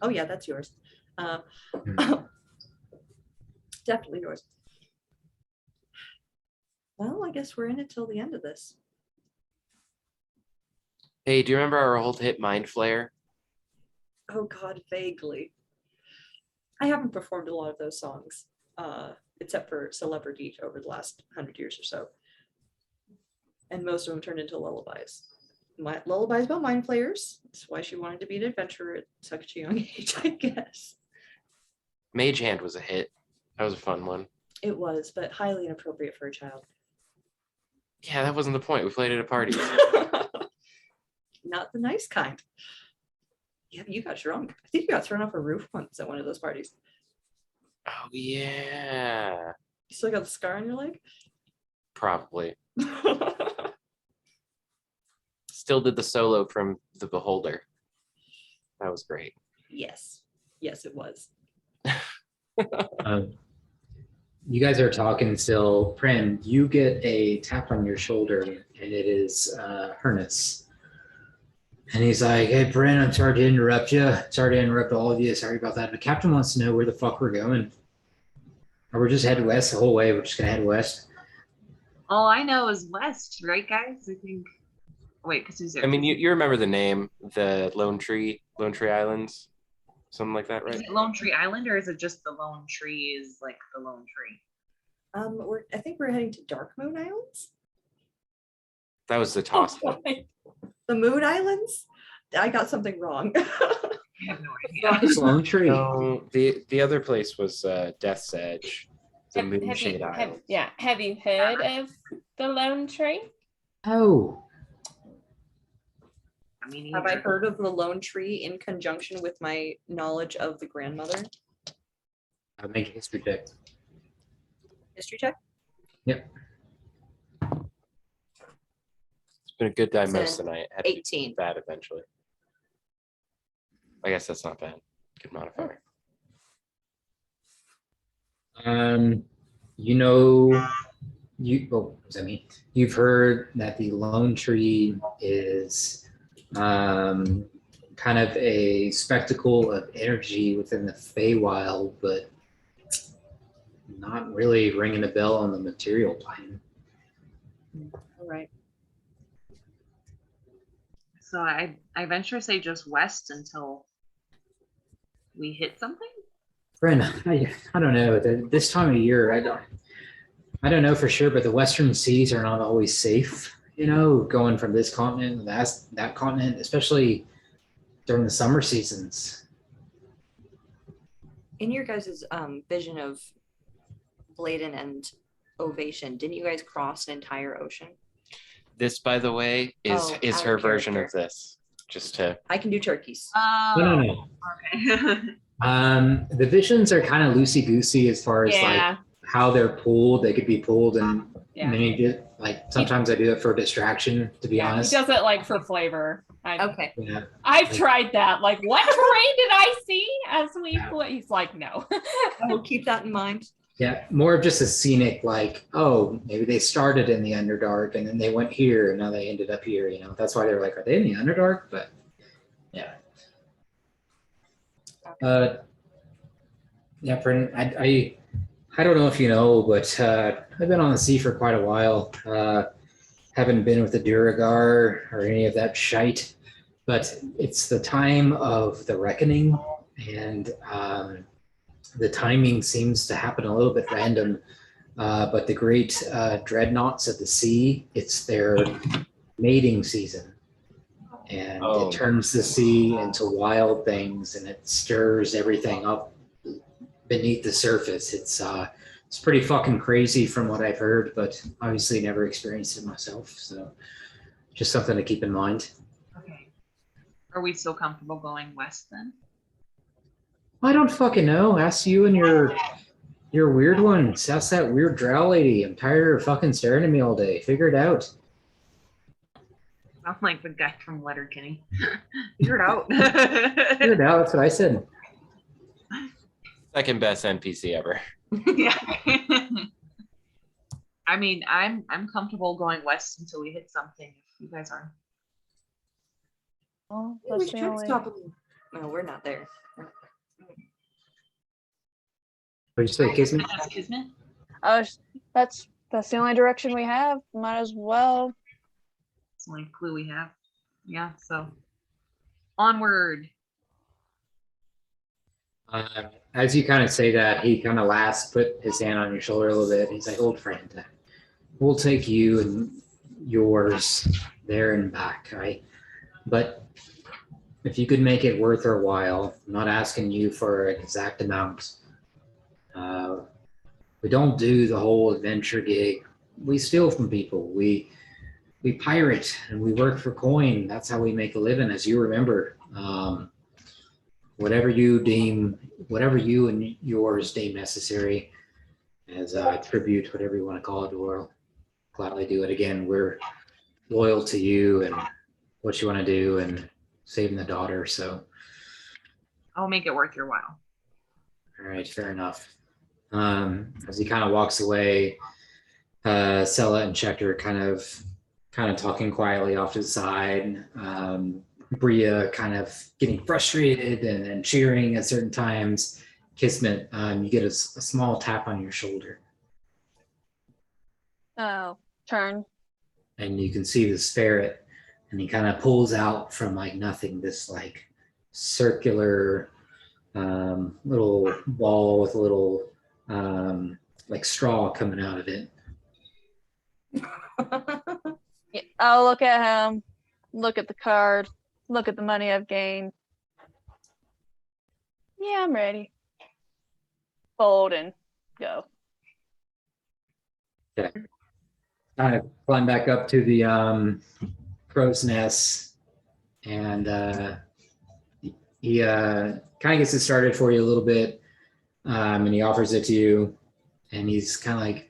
Oh yeah, that's yours. Definitely yours. Well, I guess we're in it till the end of this. Hey, do you remember our old hit Mind Flayer? Oh God, vaguely. I haven't performed a lot of those songs, except for Celebrity over the last 100 years or so. And most of them turned into lullabies. My lullabies about mind flayers. That's why she wanted to be an adventurer at such a young age, I guess. Mage Hand was a hit. That was a fun one. It was, but highly inappropriate for a child. Yeah, that wasn't the point. We played it at parties. Not the nice kind. Yeah, you got drunk. I think you got thrown off a roof once at one of those parties. Oh yeah, You still got the scar on your leg? probably. Still did the solo from The Beholder. That was great. Yes. Yes, it was. You guys are talking still. Prim, you get a tap on your shoulder, and it is Hernus. And he's like, hey, Prim, I'm sorry to interrupt you. Sorry to interrupt all of you. Sorry about that. The captain wants to know where the fuck we're going. Or we're just headed west the whole way. We're just going to head west. All I know is west, right, guys? I think. Wait, because who's there? I mean, you remember the name, the Lone Tree Islands, something like that, Is right? it Lone Tree Island, or is it just the Lone Tree is like the Lone Tree? I think we're heading to Dark Moon Islands. That was the toss. The Moon Islands? I got something wrong. I have no idea. It's Lone Tree. No, the other place was Death's Edge, the Moonshade Island. Have you heard of the Lone Tree? Oh, I mean, Have I heard of the Lone Tree in conjunction with my knowledge of the grandmother? I'll make a history check. History check? Yep. It's been a good time It's most an of the night. Had to be 18. bad eventually. I guess that's not bad. Good modifier. You know, what does that mean? You've heard that the Lone Tree is kind of a spectacle of energy within the Feywild, but not really ringing a bell on the material plane. All right. So I venture to say just west until we hit something. Friend, I don't know. This time of year, I don't know for sure, but the Western seas are not always safe. You know, going from this continent to that continent, especially during the summer seasons. In your guys' vision of Bladen and Ovation, didn't you guys cross an entire ocean? This, by the way, is Oh, out her of version of character. this. Just to I can do turkeys. Oh, No. okay. The visions are kind of loosey goosey as far as like how they're pulled. They could be pulled, and Yeah. many sometimes I do it for distraction. To be He honest, does it like for flavor. Okay. yeah. I've tried that. Like, what terrain did I see as we play? He's like, no. I will keep that in mind. Yeah, more of just a scenic, like, oh, maybe they started in the Underdark and then they went here and now they ended up here. That's why they're like, are they in the Underdark? But yeah. Yeah, Brendan, I don't know if you know, but I've been on the sea for quite a while. Haven't been with the Duragar or any of that shite, but it's the time of the reckoning, and the timing seems to happen a little bit random. But the great dreadnoughts of the sea, it's their mating season. And Oh. it turns the sea into wild things, and it stirs everything up beneath the surface. It's pretty fucking crazy from what I've heard, but obviously never experienced it myself. So just something to keep in mind. Okay. Are we still comfortable going west then? I don't fucking know. Ask you and your weird ones. Ask that weird drow lady. I'm tired of her fucking staring at me all day. Figure it out. I'm like the guy from Letterkenny. Figure it out. Figure it out. That's what I said. Second best NPC ever. Yeah. I mean, I'm comfortable going west until we hit something. If you guys are. Oh, Where's that's the truck only. stopping? No, we're not there. What did you say, Kismet? Kismet? That's the only direction we have. Might as well. It's the only clue we have. Yeah. So onward. As you kind of say that, he kind of laughs, put his hand on your shoulder a little bit. He's like, old friend, we'll take you and yours there and back. But if you could make it worth our while, I'm not asking you for an exact amount. We don't do the whole adventure gig. We steal from people. We pirate and we work for coin. That's how we make a living, as you remember. Whatever you and yours deem necessary as a tribute, whatever you want to call it, we'll gladly do it again. We're loyal to you and what you want to do and saving the daughter. So I'll make it worth your while. all right, fair enough. As he kind of walks away, Sella and Schechter kind of talking quietly off to the side. Bria kind of getting frustrated and cheering at certain times. Kismet, you get a small tap on your shoulder, Oh, turn. and you can see this ferret, and he kind of pulls out from like nothing this like circular little ball with a little like straw coming out of it. Yeah, I'll look at him, look at the card, look at the money I've gained. Yeah, I'm ready. Fold and go. Okay. Kind of climb back up to the crow's nest, and he kind of gets it started for you a little bit, and he offers it to you, and he's kind of like,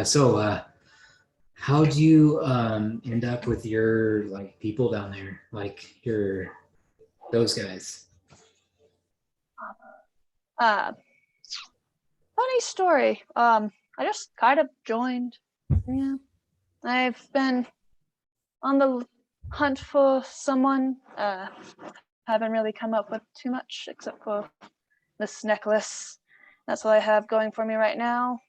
so how'd you end up with your like people down there, like those guys? Funny story. I just kind of joined. Yeah. I've been on the hunt for someone. Haven't really come up with too much except for this necklace. That's all I have going for me right now.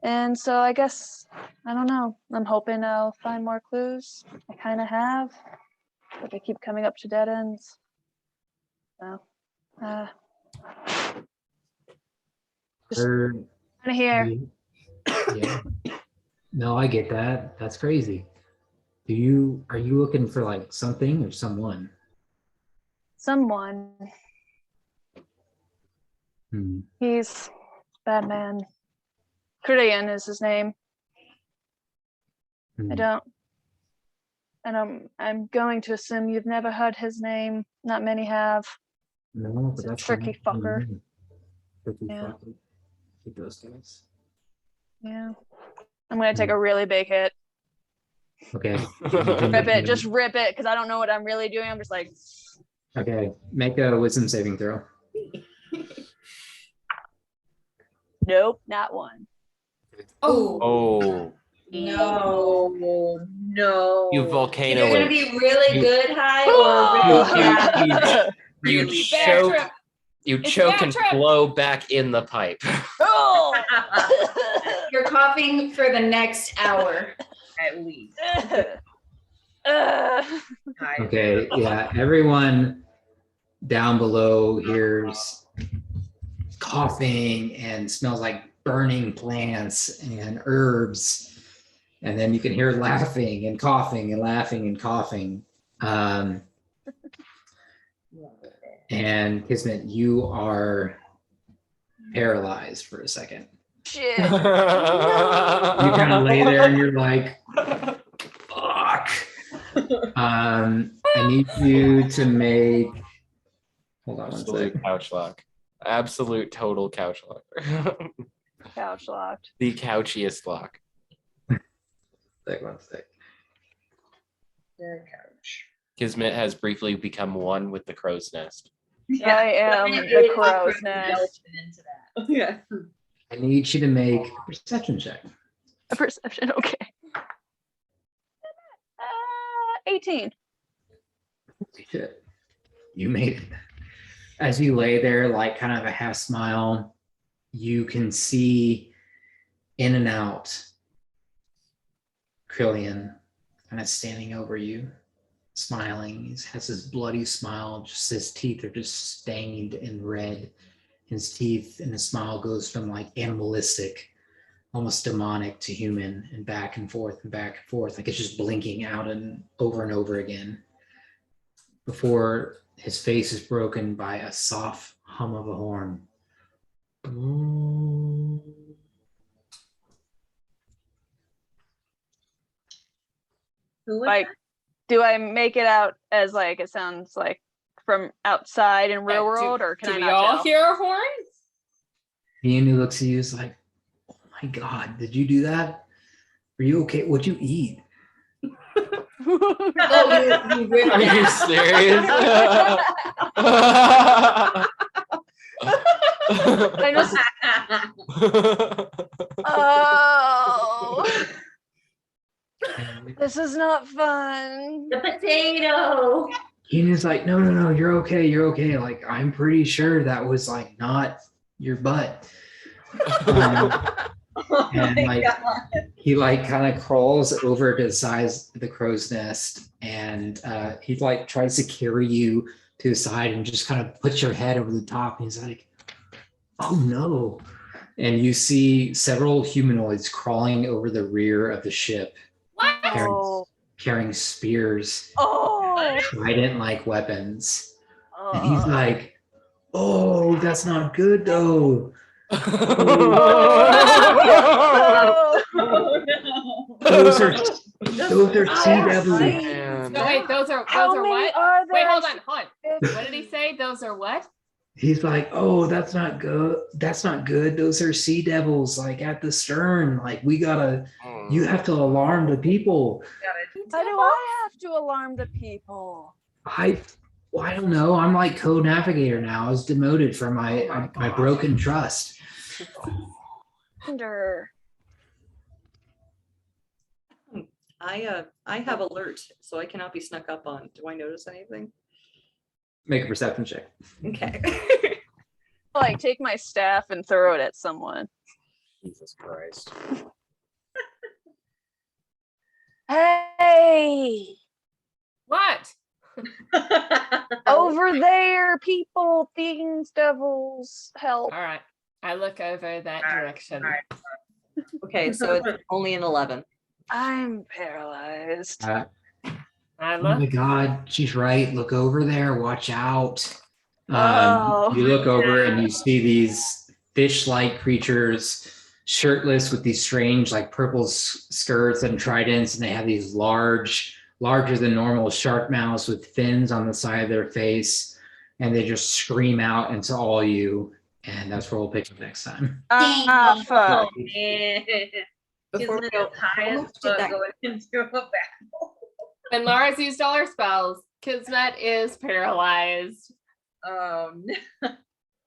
And so I guess, I don't know. I'm hoping I'll find more clues. I kind of have, but they keep coming up to dead ends. So, just Or- kind of here. Yeah. No, I get that. That's crazy. Are you looking for like something or someone? Someone. Hmm. He's bad man. Kridian is his name. Hmm. I'm going to assume you've never heard his name. Not many have. No, but He's a that's tricky fine. fucker. Tricky Yeah. fucker. Keep those guys. Yeah. I'm gonna take a really big hit. Okay. Rip it, just rip it, because I don't know what I'm really doing. I'm just like, Okay. Make a wisdom saving throw. Nope, not one. Oh, Oh, no. No. you volcano You're gonna witch. be really You- good high or really bad. You Really Bad choke. trip. You It's a choke bad and trip. blow back in the pipe. Oh! You're coughing for the next hour. At least. Okay, yeah, everyone down below hears coughing and smells like burning plants and herbs. And then you can hear laughing and coughing and laughing and coughing. And Kismet, you are paralyzed for a second. Shit. You kind of lay there and you're like, fuck. I need you to make, hold on one Absolute second. couch lock. Absolute total couch lock. Couch locked. The couchiest lock. One sec. Kismet has briefly become one with the crow's nest. I am the crow's nest. Yeah. I need you to make a perception check. A perception, okay. 18. Holy shit. You made it. As you lay there, like kind of a half smile, you can see in and out Krillian kind of standing over you, smiling. He has this bloody smile, just his teeth are just stained and red. His teeth and his smile goes from like animalistic, almost demonic to human, and back and forth and back and forth. Like it's just blinking out and over again. Before his face is broken by a soft hum of a horn. Like, do I make it out as like it sounds like from outside in real world, or can do I we not all tell? hear a horn? Ian who looks at you is like, oh my God, did you do that? Are you okay? What'd you eat? Oh, you ripped Are you it. serious? I just oh, this is not fun. The potato. Ian is like, no, you're okay, you're okay. Like, I'm pretty sure that was like not your butt. And like he like kind of crawls over to the size of the crow's nest, and he like tries to carry you to the side and just kind of puts your head over the top. And he's like, oh no. And you see several humanoids crawling over the rear of the ship, Oh, carrying spears, oh, trident-like weapons. oh. And he's like, oh, that's not good though. Oh, Those are sea devils. Man. No, wait, those are how many what? are there? Wait, hold on. What did he say? Those are what? He's like, oh, that's not good. That's not good. Those are sea devils, like at the stern. Like we gotta, you have to alarm the people. Why do I have to alarm the people? Well, I don't know. I'm like co-navigator now. I was demoted for my my broken trust. Wonder. I have alert, so I cannot be snuck up on. Do I notice anything? Make a perception check. Okay. Like take my staff and throw it at someone. Jesus Christ. Hey, What? over there, people, things, devils, help. All right. I look over that direction. Okay, so it's only an 11. I'm paralyzed. I Oh my look. God, she's right. Look over there. Watch out. Oh. You look over and you see these fish-like creatures, shirtless with these strange, like purple skirts and tridents, and they have these larger than normal shark mouths with fins on the side of their face, and they just scream out into all you. And that's where we'll pick up next time. Fuck. Before we go, how much did that going into a battle. When Laura's used all her spells, Kismet is paralyzed.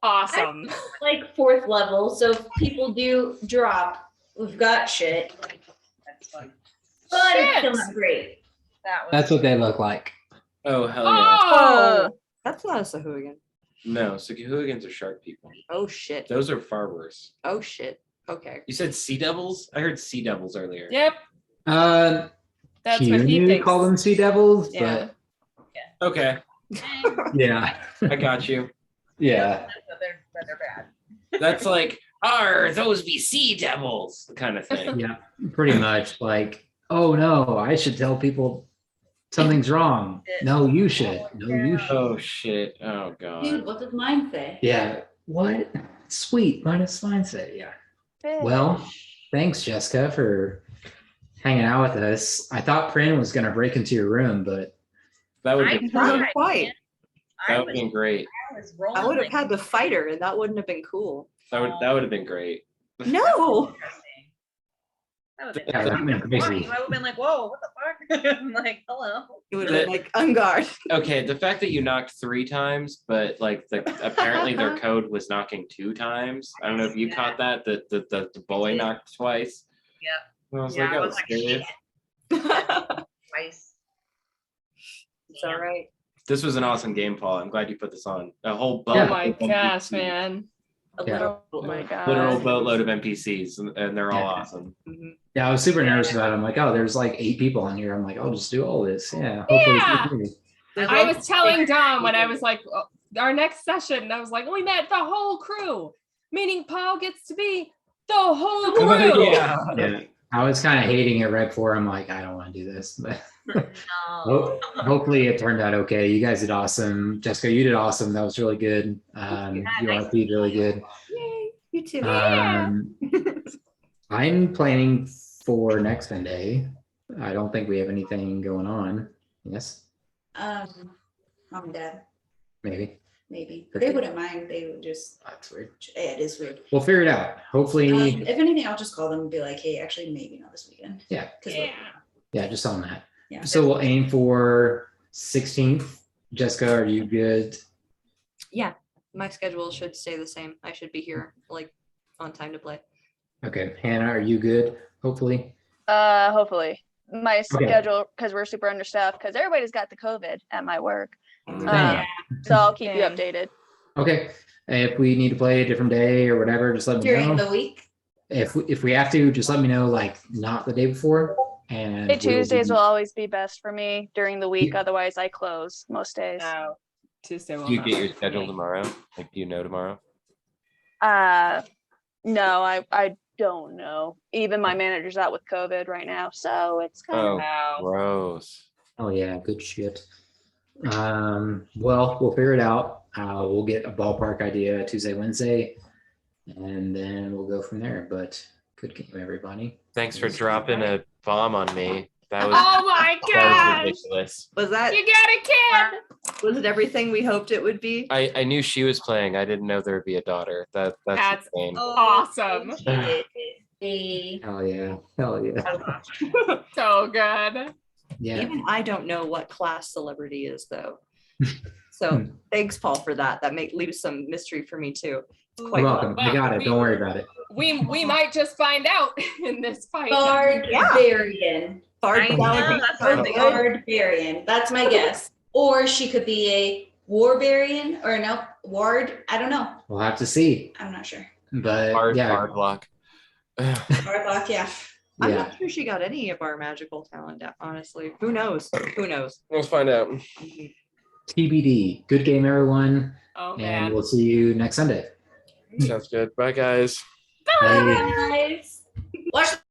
Awesome. Like 4th level, so if people do drop, we've got shit. That's fun. But it's still Shit. not great. That was. That's what they look like. Oh hell yeah! Oh, That's not a Sahuagin. No, Sakuhugans are shark people. Oh shit. Those are far worse. Oh shit. Okay. You said sea devils? I heard sea devils earlier. yep. Uh, That's what he Keanu thinks. call them sea devils, Yeah. Okay, but yeah, I got you. yeah. They're bad. That's like, are those be sea devils? Kind of thing. Yeah, pretty much. Like, oh no, I should tell people something's wrong. No, you should. No, you should. Oh shit. Oh Dude, god. what does mine say? Yeah. What? Sweet. Minus mindset. Yeah. Well, thanks, Jessica, for hanging out with us. I thought Prin was gonna break into your room, but That would I have been tried. great. Quite. That would have been great. I was rolling. I would have like- had to fight her, and that wouldn't have been cool. That would have been great. No. That would have Yeah, that'd been crazy. I would have been like, whoa, what the fuck? I'm like, hello. It would have been like on guard. Okay, the fact that you knocked 3 times, but like apparently their code was knocking 2 times. I don't know if you caught that. The boy knocked twice. Yeah. I was Yeah, like, I oh, was like, serious? Twice. It's all right. This was an awesome game, Paul. I'm glad you put this on. A whole Oh boat. my gosh, man. A Yeah. little. Oh my god. Literal boatload of NPCs, and they're all Yeah. awesome. Mhm. yeah, I was super nervous about it. I'm like, oh, there's like 8 people on here. I'm like, I'll just do all this. Yeah. Hopefully it's Yeah. good for me. I was telling Dom when I was like, oh, our next session, I was like, we met the whole crew, meaning Paul gets to be the whole crew. Yeah. I was kind of hating it right before. I'm like, I don't want to do this, but No. hopefully it turned out okay. You guys did awesome. Jessica, you did awesome. That was really good. You nice. RP'd really good. Yay. You too. Um, I'm planning for next Sunday. I don't think we have anything going on. Yes, Mom and dad, maybe. maybe. Okay. They wouldn't mind. They would just, That's weird. yeah, it is weird. We'll figure it out. Hopefully, If anything, I'll just call them and be like, hey, actually, maybe not this weekend. yeah. 'Cause Yeah, just on that. Yeah. So we'll aim for 16th. Jessica, are you good? Yeah. My schedule should stay the same. I should be here like on time to play. Okay. Hannah, are you good? Hopefully. Hopefully. My Okay. schedule, because we're super understaffed, because everybody's got the COVID at my work. Yeah. So I'll keep you Damn. updated. Okay. If we need to play a different day or whatever, just let me During know. the week. If we have to, just let me know, like not the day before. And Hey, we will Tuesdays be- will always be best for me during the week. Yeah. Otherwise, I close most days. No, Tuesday will Do you not get your work for schedule me. tomorrow? Like, do you know tomorrow? No, I don't know. Even my manager's out with COVID right now, so it's kind of Oh, Wow. gross. Oh yeah, good shit. Well, we'll figure it out. We'll get a ballpark idea Tuesday, Wednesday, and then we'll go from there. But good game, everybody. Thanks for dropping a bomb on me. That was, Oh my that was gosh. ridiculous. Was that You got a kid. was it everything we hoped it would be? I knew she was playing. I didn't know there would be a daughter. That's That's insane. awesome. Hey. Hell yeah, hell yeah, So good. yeah. Even I don't know what class celebrity is though. So thanks, Paul, for that. That leaves some mystery for me too. You're Quite welcome. I got it. Don't worry about it. We might just find out in this fight. Barbarian. Bard I know, Ballad- that's what I'm thinking. Barbarian. That's my guess. Or she could be a Warbarian or no, Ward. I don't know. We'll have to see. I'm not sure. But Hard, yeah, hard block. Hardlock, yeah. I'm yeah. not sure she got any of our magical talent, honestly. Who knows? Who knows? Let's find out. TBD. Good game, everyone, Oh and man. we'll see you next Sunday. Sounds good. Bye, guys. Bye. Guys. Watch